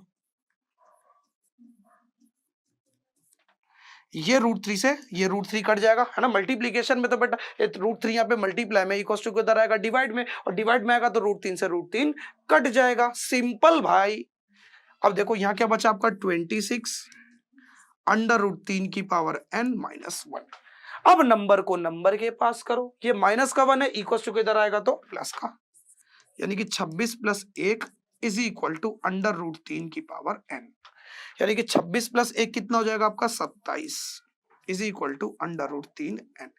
ये रूट 3 से ये रूट 3 कट जाएगा, है ना। मल्टीप्लीकेशन में तो बेटा रूट 3 यहाँ पे मल्टीप्लाई में इक्वल टू किधर आएगा, डिवाइड में, और डिवाइड में आएगा तो रूट 3 से रूट 3 कट जाएगा, सिंपल भाई। अब देखो यहाँ क्या बचा आपका 26 अंडर रूट 3 की पावर n माइनस 1। अब नंबर को नंबर के पास करो, ये माइनस का 1 है, इक्वल टू किधर आएगा तो प्लस का, यानी कि 26 plus 1 is equal to under root 3 की पावर n, यानी कि 26 प्लस 1 कितना हो जाएगा आपका 27 is equal to under root 3 n।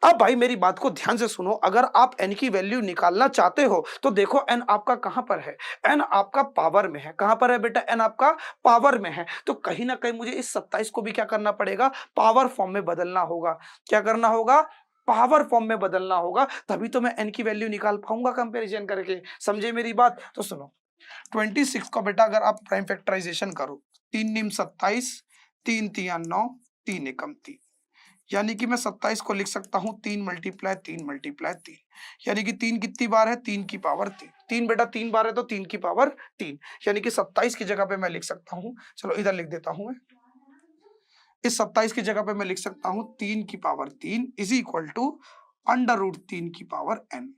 अब भाई मेरी बात को ध्यान से सुनो, अगर आप n की वैल्यू निकालना चाहते हो तो देखो n आपका कहां पर है, n आपका पावर में है। कहां पर है बेटा, n आपका पावर में है, तो कहीं ना कहीं मुझे इस 27 को भी क्या करना पड़ेगा, पावर फॉर्म में बदलना होगा। क्या करना होगा, पावर फॉर्म में बदलना होगा, तभी तो मैं n की वैल्यू निकाल पाऊंगा कंपैरिजन करके। समझे मेरी बात, तो सुनो 26 का बेटा अगर आप प्राइम फैक्टराइजेशन करो, 3 निम 27, 3 तिया 9, 3 एकम 3, यानी कि मैं 27 को लिख सकता हूं 3 मल्टीप्लाई 3 मल्टीप्लाई 3, यानी कि 3 कितनी बार है, 3 की पावर 3। 3 बेटा 3 बार है तो 3 की पावर 3, यानी कि 27 की जगह पे मैं लिख सकता हूं, चलो इधर लिख देता हूं मैं, इस 27 की जगह पे मैं लिख सकता हूं 3 की power 3 is equal to under root 3 की पावर n।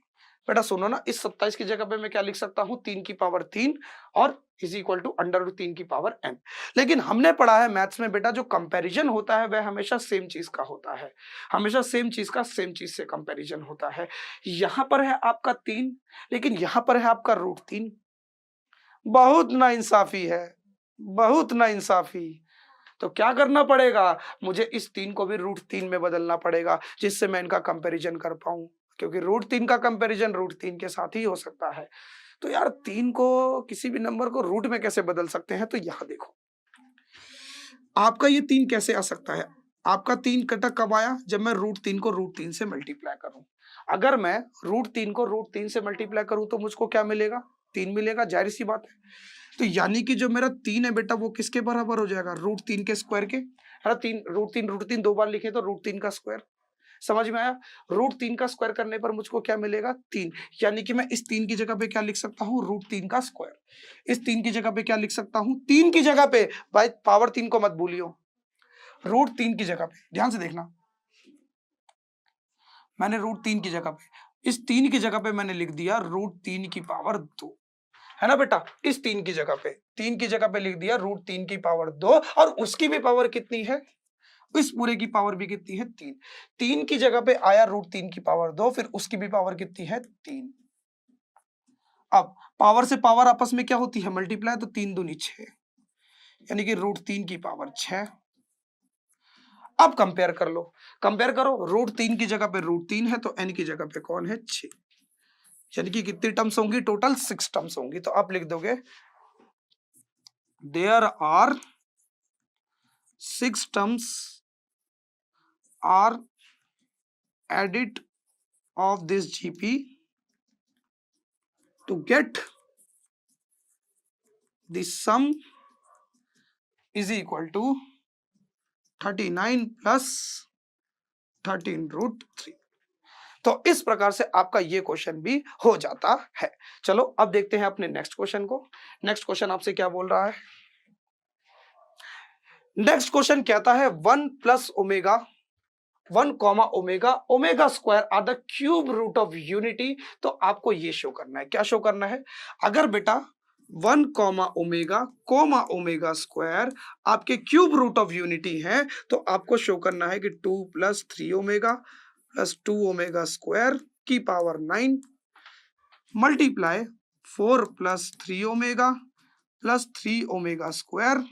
बेटा सुनो ना, इस 27 की जगह पे मैं क्या लिख सकता हूं, 3 की पावर 3 और is equal to under root 3 की पावर n। लेकिन हमने पढ़ा है मैथ्स में बेटा, जो कंपैरिजन होता है वह हमेशा सेम चीज का होता है, हमेशा सेम चीज का सेम चीज से कंपैरिजन होता है। यहां पर है आपका 3, लेकिन यहां पर है आपका रूट 3। बहुत नाइंसाफी है, बहुत नाइंसाफी। तो क्या करना पड़ेगा, मुझे इस 3 को भी रूट 3 में बदलना पड़ेगा, जिससे मैं इनका कंपैरिजन कर पाऊं, क्योंकि रूट 3 का कंपैरिजन रूट 3 के साथ ही हो सकता है। तो यार 3 को किसी भी नंबर को रूट में कैसे बदल सकते हैं, तो यहां देखो आपका ये 3 कैसे आ सकता है। आपका 3 कटक कब आया, जब मैं रूट 3 को रूट 3 से मल्टीप्लाई करूं। अगर मैं रूट 3 को रूट 3 से मल्टीप्लाई करूं तो मुझको क्या मिलेगा, 3 मिलेगा, जाहिर सी बात है। तो यानी कि जो मेरा 3 है बेटा वो किसके बराबर हो जाएगा, रूट 3 के स्क्वायर के, है ना। 3 रूट 3 दो बार लिखे तो रूट 3 का स्क्वायर, समझ में आया। रूट 3 का स्क्वायर करने पर मुझको क्या मिलेगा, 3, यानी कि मैं इस 3 की जगह पे क्या लिख सकता हूँ, रूट 3 का स्क्वायर। इस 3 की जगह पे क्या लिख सकता हूँ, 3 की जगह पे, भाई पावर 3 को मत भूलियो, रूट 3 की जगह पे, ध्यान से देखना, मैंने रूट 3 की जगह पे, इस 3 की जगह पे मैंने लिख दिया रूट 3 की पावर 2, है ना बेटा। इस 3 की जगह पे, 3 की जगह पे लिख दिया रूट 3 की पावर 2, और उसकी भी पावर कितनी है, इस पूरे की पावर भी कितनी है, 3। 3 की जगह पे आया रूट 3 की पावर 2, फिर उसकी भी पावर कितनी है, 3। अब पावर से पावर आपस में क्या होती है, मल्टीप्लाई, तो 3 दूनी 6, यानी कि रूट 3 की पावर 6। अब कंपेयर कर लो, कंपेयर करो, रूट 3 की जगह पे रूट 3 है तो n की जगह पे कौन है, 6, यानी कि कितनी टर्म्स होंगी टोटल 6 टर्म्स होंगी। तो आप लिख दोगे there are 6 terms are added of this GP to get the sum is equal to 39 plus 13√3। तो इस प्रकार से आपका ये क्वेश्चन भी हो जाता है। चलो अब देखते हैं अपने नेक्स्ट क्वेश्चन को। नेक्स्ट क्वेश्चन आपसे क्या बोल रहा है? नेक्स्ट क्वेश्चन कहता है 1 plus omega 1 comma omega omega square are the cube root of unity. तो आपको ये शो करना है, क्या शो करना है? अगर बेटा 1 कॉमा ओमेगा स्क्वायर आपके क्यूब रूट ऑफ यूनिटी है तो आपको शो करना है कि 2 plus 3 omega plus 2 omega square की power 9 multiply 4 plus 3 omega plus 3 omega square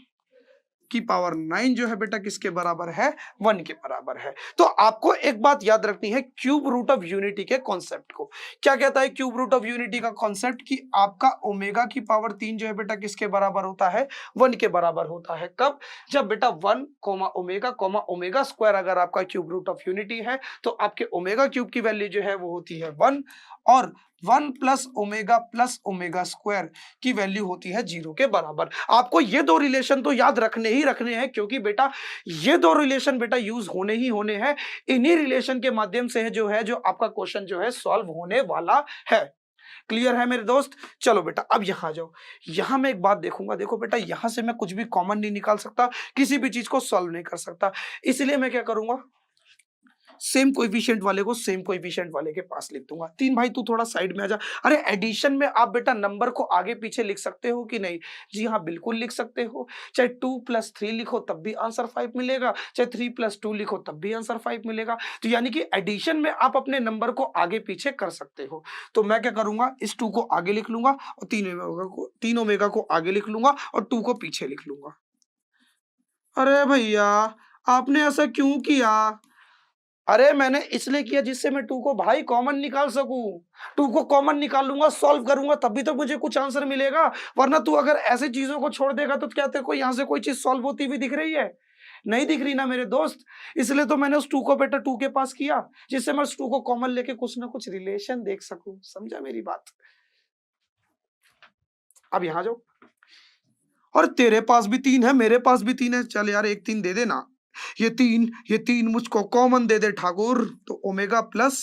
की पावर 9 जो है बेटा किसके बराबर है? 1 के बराबर है। तो आपको एक बात याद रखनी है क्यूब रूट ऑफ यूनिटी के कॉन्सेप्ट को। क्या कहता है क्यूब रूट ऑफ यूनिटी का कॉन्सेप्ट? कि आपका ओमेगा की पावर 3 जो है बेटा किसके बराबर होता है? 1 के बराबर होता है। कब? जब बेटा 1 ओमेगा स्क्वायर अगर आपका क्यूब रूट ऑफ यूनिटी है तो आपके ओमेगा क्यूब की वैल्यू जो है वो होती है 1 और 1 प्लस ओमेगा स्क्वायर की वैल्यू होती है 0 के बराबर। आपको ये दो रिलेशन तो याद रखने ही रखने हैं क्योंकि बेटा ये दो रिलेशन बेटा यूज होने ही होने हैं। इन्हीं रिलेशन के माध्यम से जो आपका क्वेश्चन जो है सॉल्व होने वाला है। क्लियर है मेरे दोस्त? चलो बेटा अब यहां जाओ। यहां मैं एक बात देखूंगा, देखो बेटा यहां से मैं कुछ भी कॉमन नहीं निकाल सकता, किसी भी चीज को सॉल्व नहीं कर सकता, इसलिए मैं क्या करूंगा सेम कोएफिशिएंट वाले को सेम कोएफिशिएंट वाले के पास लिख दूंगा। 3 भाई तू थोड़ा साइड में आ जा। अरे एडिशन में आप बेटा नंबर को आगे पीछे लिख सकते हो कि नहीं? जी हाँ बिल्कुल लिख सकते हो। चाहे 2 प्लस 3 लिखो तब भी आंसर 5 मिलेगा, चाहे 3 प्लस 2 लिखो तब भी आंसर 5 मिलेगा। तो यानी कि एडिशन में आप अपने नंबर को आगे पीछे कर सकते हो। तो मैं क्या करूंगा इस 2 को आगे लिख लूंगा और 3 ओमेगा को आगे लिख लूंगा और 2 को पीछे लिख लूंगा। अरे भैया आपने ऐसा क्यों किया? अरे मैंने इसलिए किया जिससे मैं 2 को भाई कॉमन निकाल सकूं। 2 को कॉमन निकाल लूंगा, सॉल्व करूंगा तभी तो मुझे कुछ आंसर मिलेगा, वरना तू अगर ऐसी चीजों को छोड़ देगा तो क्या तेरे को यहां से कोई चीज सॉल्व होती हुई दिख रही है? नहीं दिख रही ना मेरे दोस्त। इसलिए तो मैंने उस 2 को बेटा 2 के पास किया जिससे मैं उस 2 को कॉमन लेके कुछ ना कुछ रिलेशन देख सकूं। समझा मेरी बात? अब यहां जाओ। और तेरे पास भी 3 है, मेरे पास भी 3 है, चल यार एक 3 दे देना। ये तीन मुझको कॉमन दे दे ठाकुर। तो ओमेगा प्लस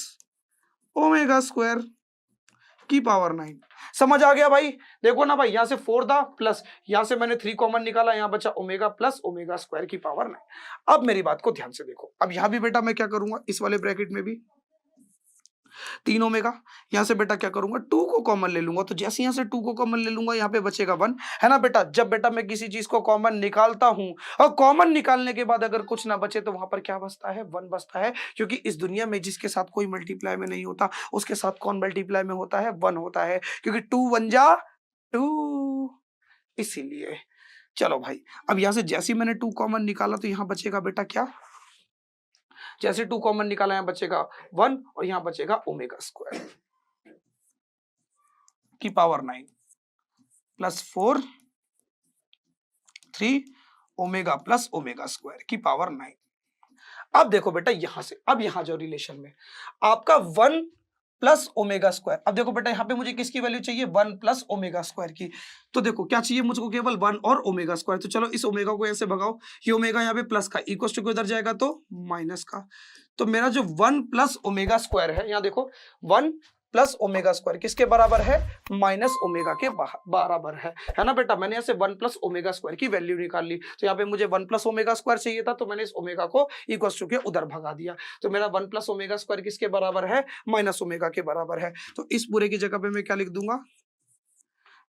ओमेगा स्क्वायर की पावर 9। समझ आ गया भाई? देखो ना भाई यहां से 4 था प्लस यहां से मैंने 3 कॉमन निकाला, यहां बचा ओमेगा प्लस ओमेगा स्क्वायर की पावर 9। अब मेरी बात को ध्यान से देखो। अब यहां भी बेटा मैं क्या करूंगा इस वाले ब्रैकेट में भी 3 ओमेगा, यहां से बेटा क्या करूंगा 2 को कॉमन ले लूंगा। तो जैसे यहां से 2 को कॉमन ले लूंगा यहाँ पे बचेगा 1, है ना बेटा? जब बेटा मैं किसी चीज को कॉमन निकालता हूं और कॉमन निकालने के बाद अगर कुछ ना बचे तो वहां पर क्या बचता है? 1 बचता है। क्योंकि इस दुनिया में जिसके साथ कोई मल्टीप्लाई में नहीं होता उसके साथ कौन मल्टीप्लाई में होता है? 1 होता है, क्योंकि 2 1 जा 2, इसीलिए। चलो भाई अब यहां से जैसे ही मैंने 2 कॉमन निकाला तो यहां बचेगा बेटा क्या? जैसे 2 कॉमन निकाला यहां बचेगा 1 और यहां बचेगा ओमेगा स्क्वायर की power 9 plus 4 3 omega plus omega square की पावर 9। अब देखो बेटा यहां से, अब यहां जो रिलेशन में आपका 1 प्लस ओमेगा स्क्वायर। अब देखो बेटा यहां पे मुझे किसकी वैल्यू चाहिए? 1 प्लस ओमेगा स्क्वायर की। तो देखो क्या चाहिए मुझको? केवल 1 और ओमेगा स्क्वायर। तो चलो इस ओमेगा को ऐसे भगाओ, ये ओमेगा यहाँ पे प्लस का इक्वल टू उधर जाएगा तो माइनस का। तो मेरा जो 1 प्लस ओमेगा स्क्वायर है, यहाँ देखो 1 प्लस ओमेगा स्क्वायर किसके बराबर है? माइनस ओमेगा के बराबर है ना बेटा? मैंने ऐसे 1 प्लस ओमेगा स्क्वायर की वैल्यू निकाल ली। तो यहाँ पे मुझे 1 प्लस ओमेगा स्क्वायर चाहिए था तो मैंने इस ओमेगा को इक्वल टू के उधर भगा दिया। तो मेरा 1 प्लस ओमेगा स्क्वायर किसके बराबर है? माइनस ओमेगा के बराबर है। तो इस पूरे की जगह पे मैं क्या लिख दूंगा?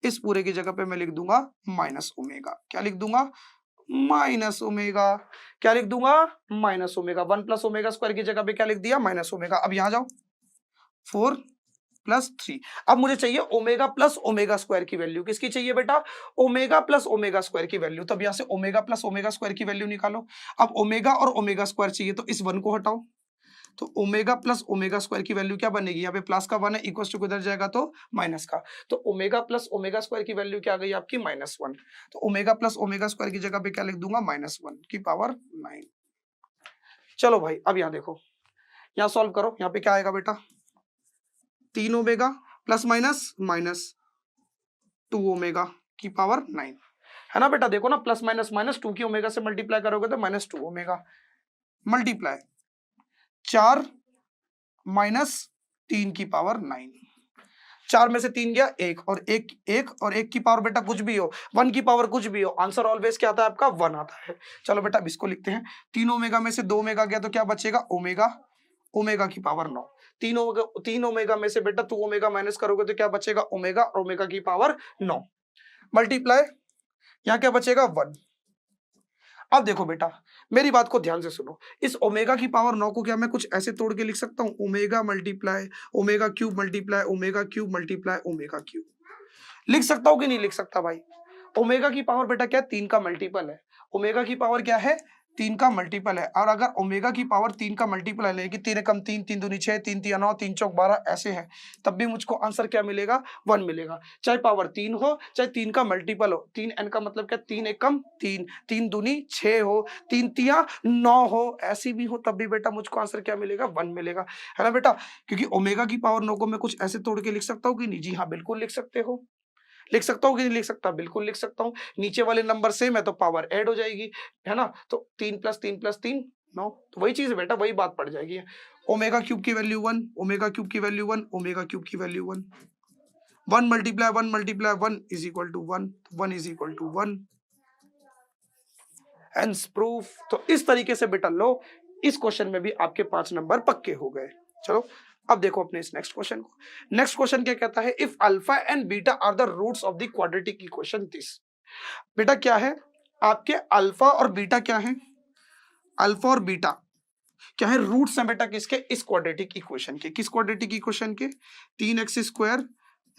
इस पूरे की जगह पे मैं लिख दूंगा माइनस ओमेगा। क्या लिख दूंगा? Minus omega. क्या लिख दूंगा? Minus omega. 1 plus omega square की जगह पे क्या लिख दिया? Minus omega. अब यहां जाओ 4 प्लस 3। अब मुझे चाहिए ओमेगा प्लस ओमेगा स्क्वायर की वैल्यू। किसकी चाहिए बेटा? ओमेगा प्लस ओमेगा स्क्वायर की वैल्यू। तब यहां से ओमेगा प्लस ओमेगा स्क्वायर की वैल्यू निकालो। अब ओमेगा और ओमेगा स्क्वायर चाहिए तो इस 1 को हटाओ, तो ओमेगा प्लस ओमेगा स्क्वायर की वैल्यू क्या बनेगी, यहाँ पे प्लस का 1 है, इक्वल टू किधर जाएगा तो माइनस का, तो ओमेगा प्लस ओमेगा स्क्वायर की वैल्यू क्या आ गई आपकी -1, तो ओमेगा प्लस ओमेगा स्क्वायर की जगह पे क्या लिख दूंगा -1 की पावर 9। चलो भाई अब यहाँ देखो, यहाँ सॉल्व करो, यहाँ पे क्या आएगा बेटा 3 omega plus minus minus 2 omega की पावर 9 है ना बेटा। देखो ना प्लस माइनस माइनस 2 की ओमेगा से मल्टीप्लाई करोगे तो -2 ओमेगा मल्टीप्लाई 4 माइनस 3 की पावर 9, 4 में से 3 गया 1 और 1 और 1 की पावर बेटा कुछ भी हो, 1 की पावर कुछ भी हो, आंसर ऑलवेज क्या आता है आपका 1 आता है। चलो बेटा अब इसको लिखते हैं, 3 ओमेगा में से 2 ओमेगा गया तो क्या बचेगा ओमेगा, ओमेगा की पावर 9, 3 ओमेगा में से बेटा 2 ओमेगा माइनस करोगे तो क्या बचेगा ओमेगा, ओमेगा की पावर 9 मल्टीप्लाई यहाँ क्या बचेगा 1। अब देखो बेटा मेरी बात को ध्यान से सुनो, इस ओमेगा की पावर 9 को क्या मैं कुछ ऐसे तोड़ के लिख सकता हूं, omega multiply omega cube multiply omega cube multiply omega cube, लिख सकता हूं कि नहीं लिख सकता भाई। ओमेगा की पावर बेटा क्या है 3 का मल्टीपल है, ओमेगा की पावर क्या है 3 का मल्टीपल है, और अगर ओमेगा की पावर 3 का मल्टीपल है कि 3 कम 3, 3 दूनी 6, 3 तिया 9, 3 चौक 12 ऐसे है, तब भी मुझको आंसर क्या मिलेगा 1 मिलेगा, चाहे पावर 3 हो चाहे 3 का मल्टीपल हो। 3 n का मतलब क्या 3 एक कम 3, 3 दूनी 6 हो, 3 तिया 9 हो, ऐसी भी हो तब भी बेटा मुझको आंसर क्या मिलेगा 1 मिलेगा, है ना बेटा। क्योंकि ओमेगा की पावर 9 को मैं कुछ ऐसे तोड़ के लिख सकता हूँ कि नहीं, जी हाँ बिल्कुल लिख सकते हो, लिख सकता हूँ कि नहीं लिख सकता, बिल्कुल लिख सकता हूँ। नीचे वाले नंबर सेम है तो पावर ऐड हो जाएगी, है ना, तो 3 + 3 + 3 9, तो वही चीज है बेटा, वही बात पड़ जाएगी। ओमेगा क्यूब की वैल्यू 1, ओमेगा क्यूब की वैल्यू 1, ओमेगा क्यूब की value 1, 1 × 1 × 1 is equal to 1, 1 is equal to 1, hence proof. तो इस तरीके से बेटा लो, इस क्वेश्चन में भी आपके 5 नंबर पक्के हो गए। चलो अब देखो अपने इस नेक्स्ट क्वेश्चन को, नेक्स्ट क्वेश्चन क्या कहता है, if alpha and beta are the roots of the quadratic equation this. बेटा क्या है आपके अल्फा और बीटा क्या है, अल्फा और बीटा क्या है रूट्स हैं बेटा किसके, इस क्वाड्रेटिक इक्वेशन के, किस क्वाड्रेटिक इक्वेशन के 3x²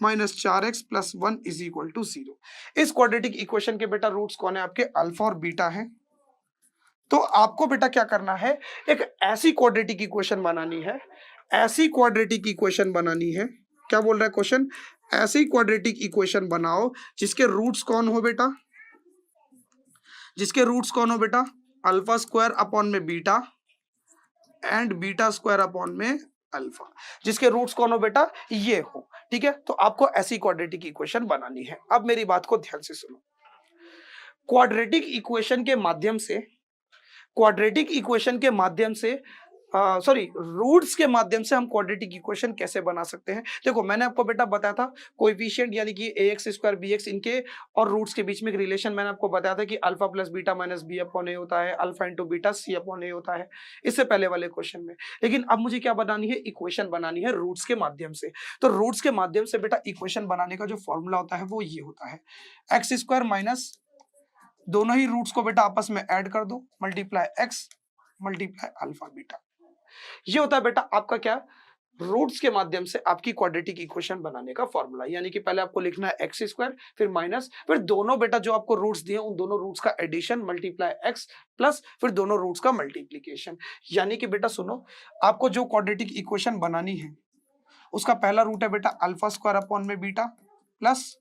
- 4x + 1 is equal to 0। इस क्वाड्रेटिक इक्वेशन के बेटा रूट्स कौन है आपके अल्फा और बीटा है। तो आपको बेटा क्या करना है, एक ऐसी क्वाड्रेटिक इक्वेशन बनानी है, ऐसी क्वाड्रेटिक इक्वेशन बनानी है, क्या बोल रहा है क्वेश्चन, ऐसी क्वाड्रेटिक इक्वेशन बनाओ जिसके रूट्स कौन हो बेटा, जिसके रूट्स कौन हो बेटा अल्फा स्क्वायर अपॉन में beta and beta square upon में अल्फा, जिसके रूट्स कौन हो बेटा ये हो, ठीक है। तो आपको ऐसी क्वाड्रेटिक इक्वेशन बनानी है। अब मेरी बात को ध्यान से सुनो, क्वाड्रेटिक इक्वेशन के माध्यम से, क्वाड्रेटिक इक्वेशन के माध्यम से सॉरी रूट्स के माध्यम से हम क्वाड्रेटिक इक्वेशन कैसे बना सकते हैं। देखो मैंने आपको बेटा बताया था कोएफिशिएंट यानी कि ax² bx इनके और रूट्स के बीच में एक रिलेशन मैंने आपको बताया था कि alpha plus beta minus b upon a होता है, alpha into beta c upon a होता है, इससे पहले वाले क्वेश्चन में। लेकिन अब मुझे क्या बनानी है, इक्वेशन बनानी है रूट्स के माध्यम से। तो रूट्स के माध्यम से बेटा इक्वेशन बनाने का जो फॉर्मूला होता है वो ये होता है, x² माइनस दोनों ही रूट्स को बेटा आपस में ऐड कर दो, multiply x multiply alpha beta, ये होता है बेटा आपका क्या रूट्स के माध्यम से आपकी क्वाड्रेटिक इक्वेशन बनाने का फॉर्मूला। यानी कि पहले आपको लिखना है x² फिर माइनस, फिर दोनों बेटा जो आपको रूट्स दिए उन दोनों रूट्स का एडिशन मल्टीप्लाई x प्लस फिर दोनों रूट्स का मल्टीप्लिकेशन। यानी कि बेटा सुनो, आपको जो क्वाड्रेटिक इक्वेशन बनानी है उसका पहला रूट है बेटा अल्फा स्क्वायर अपॉन में beta plus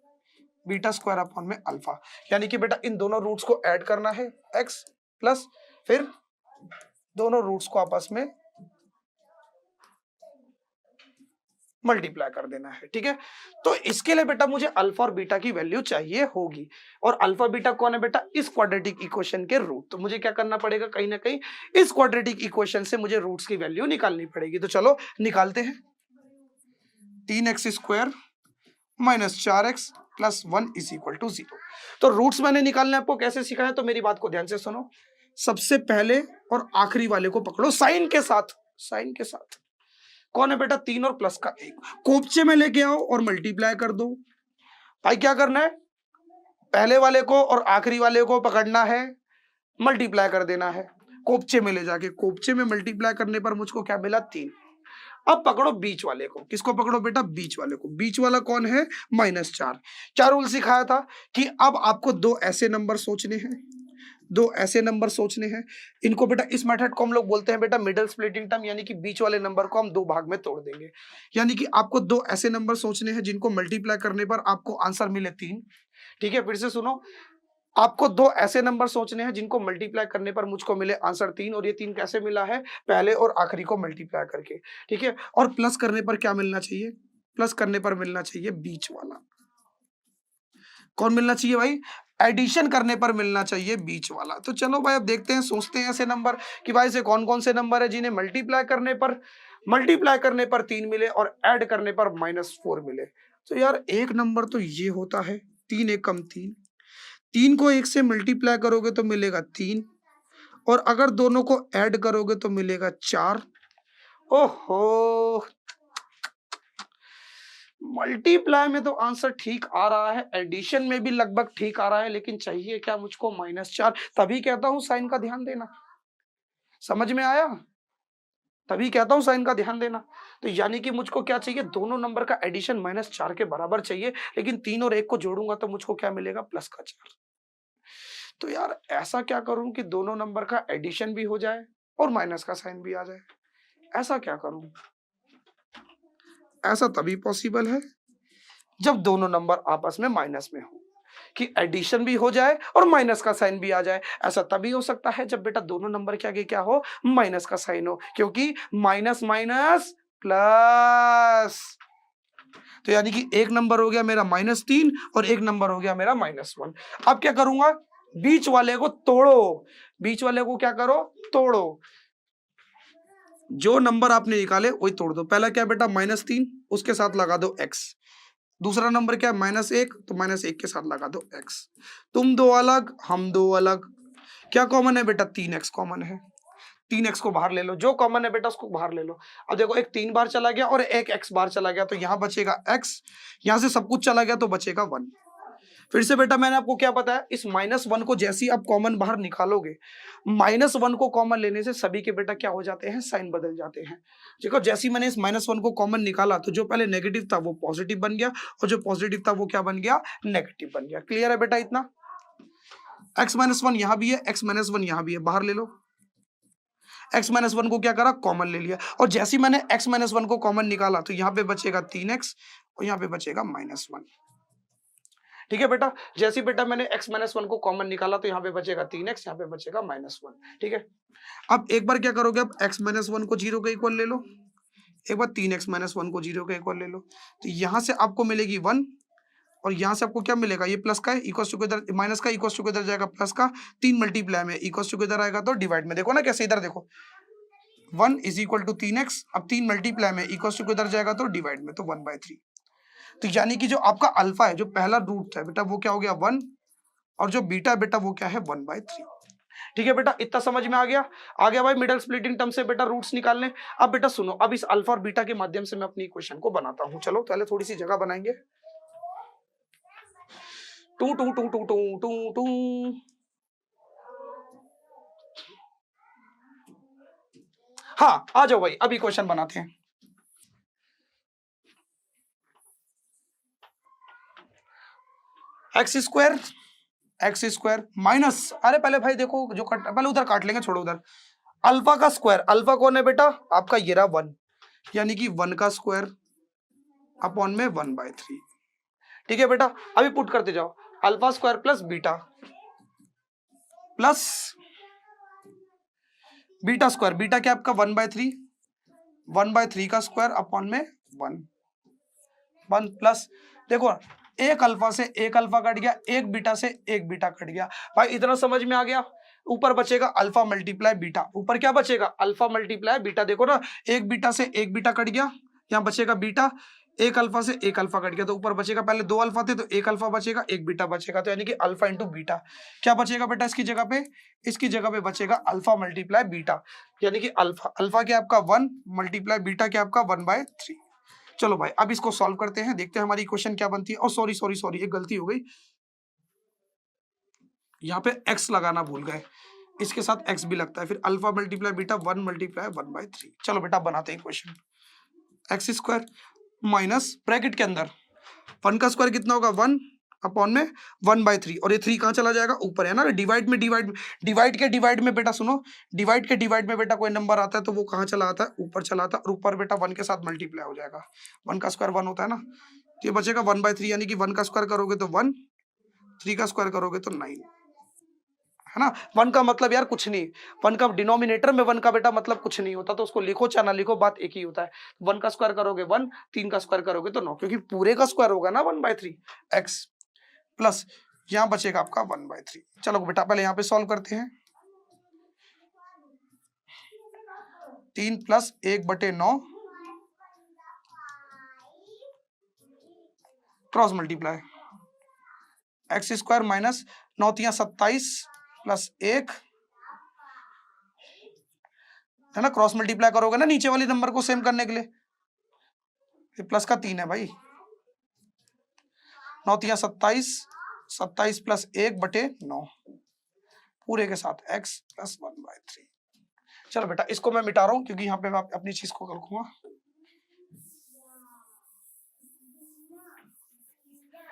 beta square upon में अल्फा। यानी कि बेटा इन दोनों रूट्स को ऐड करना है x प्लस फिर दोनों रूट्स को आपस में मल्टीप्लाई कर देना है, ठीक है। तो इसके लिए बेटा मुझे अल्फा और बीटा की वैल्यू चाहिए होगी, और अल्फा बीटा कौन है बेटा इस क्वाड्रेटिक इक्वेशन के रूट। तो मुझे क्या करना पड़ेगा, कहीं ना कहीं इस क्वाड्रेटिक इक्वेशन से मुझे रूट्स की वैल्यू निकालनी पड़ेगी। तो चलो निकालते हैं, 3x² - 4x + 1 is equal to 0। तो रूट्स मैंने निकालने आपको कैसे सिखाया, तो मेरी बात को ध्यान से सुनो, सबसे पहले और आखिरी वाले को पकड़ो साइन के साथ, साइन के साथ कौन है बेटा 3 और प्लस का 1, कोपचे में लेके आओ और मल्टीप्लाई कर दो। भाई क्या करना है, पहले वाले को और आखिरी वाले को पकड़ना है, मल्टीप्लाई कर देना है कोपचे में ले जाके, कोपचे में मल्टीप्लाई करने पर मुझको क्या मिला 3। अब पकड़ो बीच वाले को, किसको पकड़ो बेटा बीच वाले को, बीच वाला कौन है -4। क्या रूल सिखाया था कि अब आपको दो ऐसे नंबर सोचने हैं, दो ऐसे नंबर सोचने हैं, इनको बेटा इस मेथड को हम लोग बोलते हैं बेटा मिडल स्प्लिटिंग टर्म, यानी कि बीच वाले नंबर को हम दो भाग में तोड़ देंगे। यानी कि आपको दो ऐसे नंबर सोचने हैं जिनको मल्टीप्लाई करने पर आपको आंसर मिले 3। ठीक है, फिर से सुनो, आपको दो ऐसे नंबर सोचने हैं जिनको मल्टीप्लाई करने पर मुझको मिले आंसर 3, और ये 3 कैसे मिला है, पहले और आखिरी को मल्टीप्लाई करके। ठीक है, और प्लस करने पर क्या मिलना चाहिए, प्लस करने पर मिलना चाहिए बीच वाला। कौन मिलना चाहिए भाई, एडिशन करने पर मिलना चाहिए बीच वाला। तो चलो भाई अब देखते हैं, सोचते हैं ऐसे नंबर कि भाई से कौन कौन से नंबर है जिन्हें मल्टीप्लाई करने पर 3 मिले और ऐड करने पर -4 मिले। तो यार एक नंबर तो ये होता है 3 एक कम 3, 3 को 1 से मल्टीप्लाई करोगे तो मिलेगा 3, और अगर दोनों को ऐड करोगे तो मिलेगा 4। ओहो, मल्टीप्लाई में तो आंसर ठीक आ रहा है, एडिशन में भी लगभग ठीक आ रहा है, लेकिन चाहिए क्या मुझको -4। तभी कहता हूं साइन का ध्यान देना, समझ में आया, तभी कहता हूं साइन का ध्यान देना। तो यानी कि मुझको क्या चाहिए, दोनों नंबर का एडिशन -4 के बराबर चाहिए, लेकिन 3 और 1 को जोड़ूंगा तो मुझको क्या मिलेगा, +4। तो यार ऐसा क्या करूं कि दोनों नंबर का एडिशन भी हो जाए और माइनस का साइन भी आ जाए, ऐसा क्या करूं। ऐसा तभी पॉसिबल है जब दोनों नंबर आपस में माइनस में हो, कि एडिशन भी हो जाए और माइनस का साइन भी आ जाए। ऐसा तभी हो सकता है जब बेटा दोनों नंबर के आगे क्या हो, माइनस का साइन हो, क्योंकि माइनस माइनस प्लस। तो यानी कि एक नंबर हो गया मेरा -3 और एक नंबर हो गया मेरा -1। अब क्या करूंगा, बीच वाले को तोड़ो, बीच वाले को क्या करो, तोड़ो। जो नंबर आपने निकाले वही तोड़ दो। पहला क्या बेटा, -3, उसके साथ लगा दो x। दूसरा नंबर क्या है, -1, तो -1 के साथ लगा दो x। तुम दो अलग, हम दो अलग। क्या कॉमन है बेटा, 3x कॉमन है। 3x को बाहर ले लो, जो कॉमन है बेटा उसको बाहर ले लो। अब देखो एक 3 बार चला गया और एक x बार चला गया, तो यहां बचेगा x, यहां से सब कुछ चला गया तो बचेगा 1। फिर से बेटा मैंने आपको क्या बताया, इस -1 को जैसे ही आप कॉमन बाहर निकालोगे, -1 को कॉमन लेने से सभी के बेटा क्या हो जाते हैं, साइन बदल जाते हैं। देखो जैसे ही मैंने इस -1 को कॉमन निकाला तो जो पहले नेगेटिव था वो पॉजिटिव बन गया, और जो पॉजिटिव था वो क्या बन गया, नेगेटिव बन गया। क्लियर है बेटा इतना। x-1 यहां भी है, x-1 यहां भी है, बाहर ले लो। x-1 को क्या करा, कॉमन ले लिया, और जैसे ही मैंने x-1 को कॉमन निकाला तो यहाँ पे बचेगा 3x और यहाँ पे बचेगा -1। ठीक है बेटा, जैसे ही बेटा मैंने x-1 को कॉमन निकाला तो यहाँ पे बचेगा 3x, यहाँ पे बचेगा -1। ठीक है, अब एक बार क्या करोगे, अब x-1 को 0 के इक्वल ले लो, एक बार 3x-1 को 0 के इक्वल ले लो, तो यहाँ से आपको मिलेगी 1, और यहाँ से आपको क्या मिलेगा, ये प्लस का है, इक्वल टू इधर, माइनस का इक्वल टू इधर जाएगा प्लस का, 3 मल्टीप्लाई में इक्वल टू इधर आएगा तो डिवाइड में। देखो ना कैसे, इधर देखो 1 इज इक्वल टू 3x, अब 3 मल्टीप्लाई में इक्वल टू इधर जाएगा तो डिवाइड में, तो 1/3। तो यानी कि जो आपका अल्फा है, जो पहला रूट है बेटा वो क्या हो गया 1, और जो बीटा है बेटा वो क्या है 1/3। ठीक है बेटा, इतना समझ में आ गया भाई मिडल स्प्लिटिंग टर्म से बेटा रूट्स निकालने। अब बेटा सुनो, अब इस अल्फा और बीटा के माध्यम से मैं अपनी इक्वेशन को बनाता हूं। चलो पहले थोड़ी सी जगह बनाएंगे। Two two two two two two two हाँ आ जाओ भाई, अब इक्वेशन बनाते हैं। एक्स स्क्वायर माइनस, अरे पहले भाई देखो जो पहले उधर काट लेंगे, छोड़ो उधर। अल्फा का स्क्वायर, अल्फा कौन है बेटा, आपका ये रहा 1, यानी कि 1 का स्क्वायर अपॉन में 1/3। ठीक है बेटा, अभी पुट करते जाओ, alpha square plus beta square, beta क्या आपका 1/3 का स्क्वायर अपॉन में 1 प्लस, देखो एक अल्फा से एक अल्फा कट गया, एक बीटा से एक बीटा कट गया। भाई इतना समझ में आ गया। ऊपर बचेगा अल्फा मल्टीप्लाई बीटा, ऊपर क्या बचेगा, अल्फा मल्टीप्लाई बीटा। देखो ना, एक बीटा से एक बीटा कट गया, यहाँ बचेगा बीटा, एक अल्फा से एक अल्फा कट गया, तो ऊपर बचेगा, पहले 2 अल्फा थे तो एक अल्फा बचेगा, एक बीटा बचेगा, तो यानी कि अल्फा इंटू बीटा। क्या बचेगा बेटा इसकी जगह पे, इसकी जगह पे बचेगा अल्फा मल्टीप्लाई बीटा, यानी कि अल्फा क्या आपका 1 मल्टीप्लाई बीटा क्या आपका 1/3। चलो भाई अब इसको सॉल्व करते हैं, देखते हैं हमारी इक्वेशन क्या बनती है। और सॉरी एक गलती हो गई, यहाँ पे x लगाना भूल गए, इसके साथ x भी लगता है, फिर अल्फा मल्टीप्लाई बीटा 1 मल्टीप्लाई 1/3। चलो बेटा बनाते हैं equation. X square minus bracket के अंदर 1 का स्क्वायर कितना होगा 1, अपॉन में 1/3 और ये 3 कहाँ चला जाएगा ऊपर है ना, डिवाइड में बेटा सुनो, डिवाइड के डिवाइड में बेटा कोई नंबर आता है तो वो कहाँ चला आता है ऊपर चला आता है और ऊपर बेटा 1 के साथ मल्टीप्लाई हो जाएगा, 1 का स्क्वायर 1 होता है ना, तो ये बचेगा 1/3 यानी कि 1 का स्क्वायर करोगे तो 1, 3 का स्क्वायर करोगे तो 9 है ना। 1 का मतलब यार कुछ नहीं, 1 का डिनोमिनेटर में 1 का बेटा मतलब कुछ नहीं होता, तो उसको लिखो चाहे ना लिखो बात एक ही होता है। 1 का स्क्वायर करोगे 1, 3 का स्क्वायर करोगे तो 9, क्योंकि पूरे का स्क्वायर होगा ना 1/3 x प्लस यहां बचेगा आपका 1/3। चलो बेटा पहले यहां पे सॉल्व करते हैं। 3 + 1/9 cross multiply x² minus 9 × 27 plus 1 है ना, क्रॉस मल्टीप्लाई करोगे ना नीचे वाली नंबर को सेम करने के लिए, ये प्लस का 3 है भाई, 9 × 27, 27 प्लस 1/9 पूरे के साथ x + 1/3। चलो बेटा इसको मैं मिटा रहा हूं क्योंकि यहाँ पे मैं अपनी चीज को रखूंगा।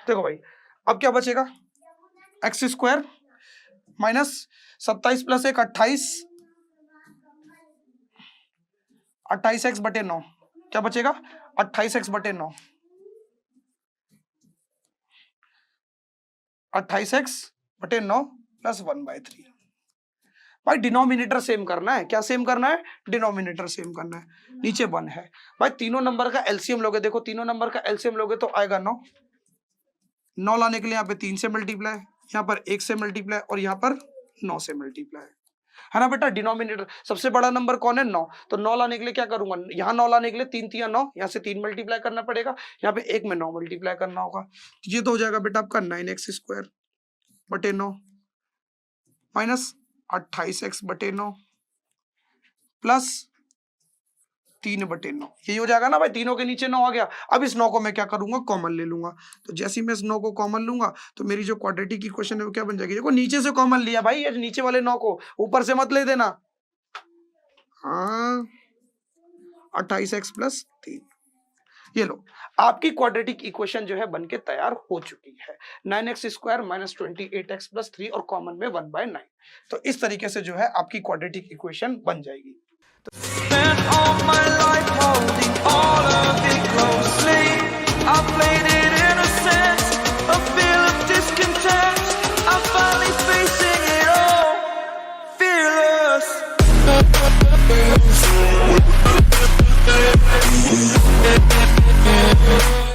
देखो भाई अब क्या बचेगा, x² माइनस 27 प्लस 1 28, 28x/9 क्या बचेगा 28x/9, 28x/9 प्लस 1/3। भाई डिनोमिनेटर सेम करना है, क्या सेम करना है, डिनोमिनेटर सेम करना है, नीचे 1 है भाई, तीनों नंबर का एलसीएम लोगे, देखो तीनों नंबर का एलसीएम लोगे तो आएगा 9, 9 लाने के लिए यहाँ पे 3 से मल्टीप्लाई, यहाँ पर 1 से मल्टीप्लाई और यहाँ पर 9 से मल्टीप्लाई है ना बेटा। डिनोमिनेटर सबसे बड़ा नंबर कौन है 9, तो 9 लाने के लिए क्या करूंगा, यहाँ 9 लाने के लिए 3 × 9, यहाँ से 3 मल्टीप्लाई करना पड़ेगा, यहाँ पे 1 में 9 मल्टीप्लाई करना होगा, ये तो हो जाएगा बेटा आपका 9x²/9 माइनस 28x/9 प्लस 3/9, यही हो जाएगा ना भाई, तीनों के नीचे 9 आ गया। अब इस 9 को मैं क्या करूंगा कॉमन ले लूंगा, तो जैसे ही मैं इस 9 को कॉमन लूंगा तो मेरी जो क्वाड्रेटिक इक्वेशन है वो क्या बन जाएगी, देखो नीचे से कॉमन लिया भाई, ये नीचे वाले 9 को ऊपर से मत ले देना, हाँ 28x + 3, ये लो आपकी क्वाड्रेटिक इक्वेशन जो है बनके तैयार हो चुकी है, 9x² - 28x + 3 और कॉमन में 1/9। तो इस तरीके से जो है आपकी क्वाड्रेटिक इक्वेशन बन जाएगी।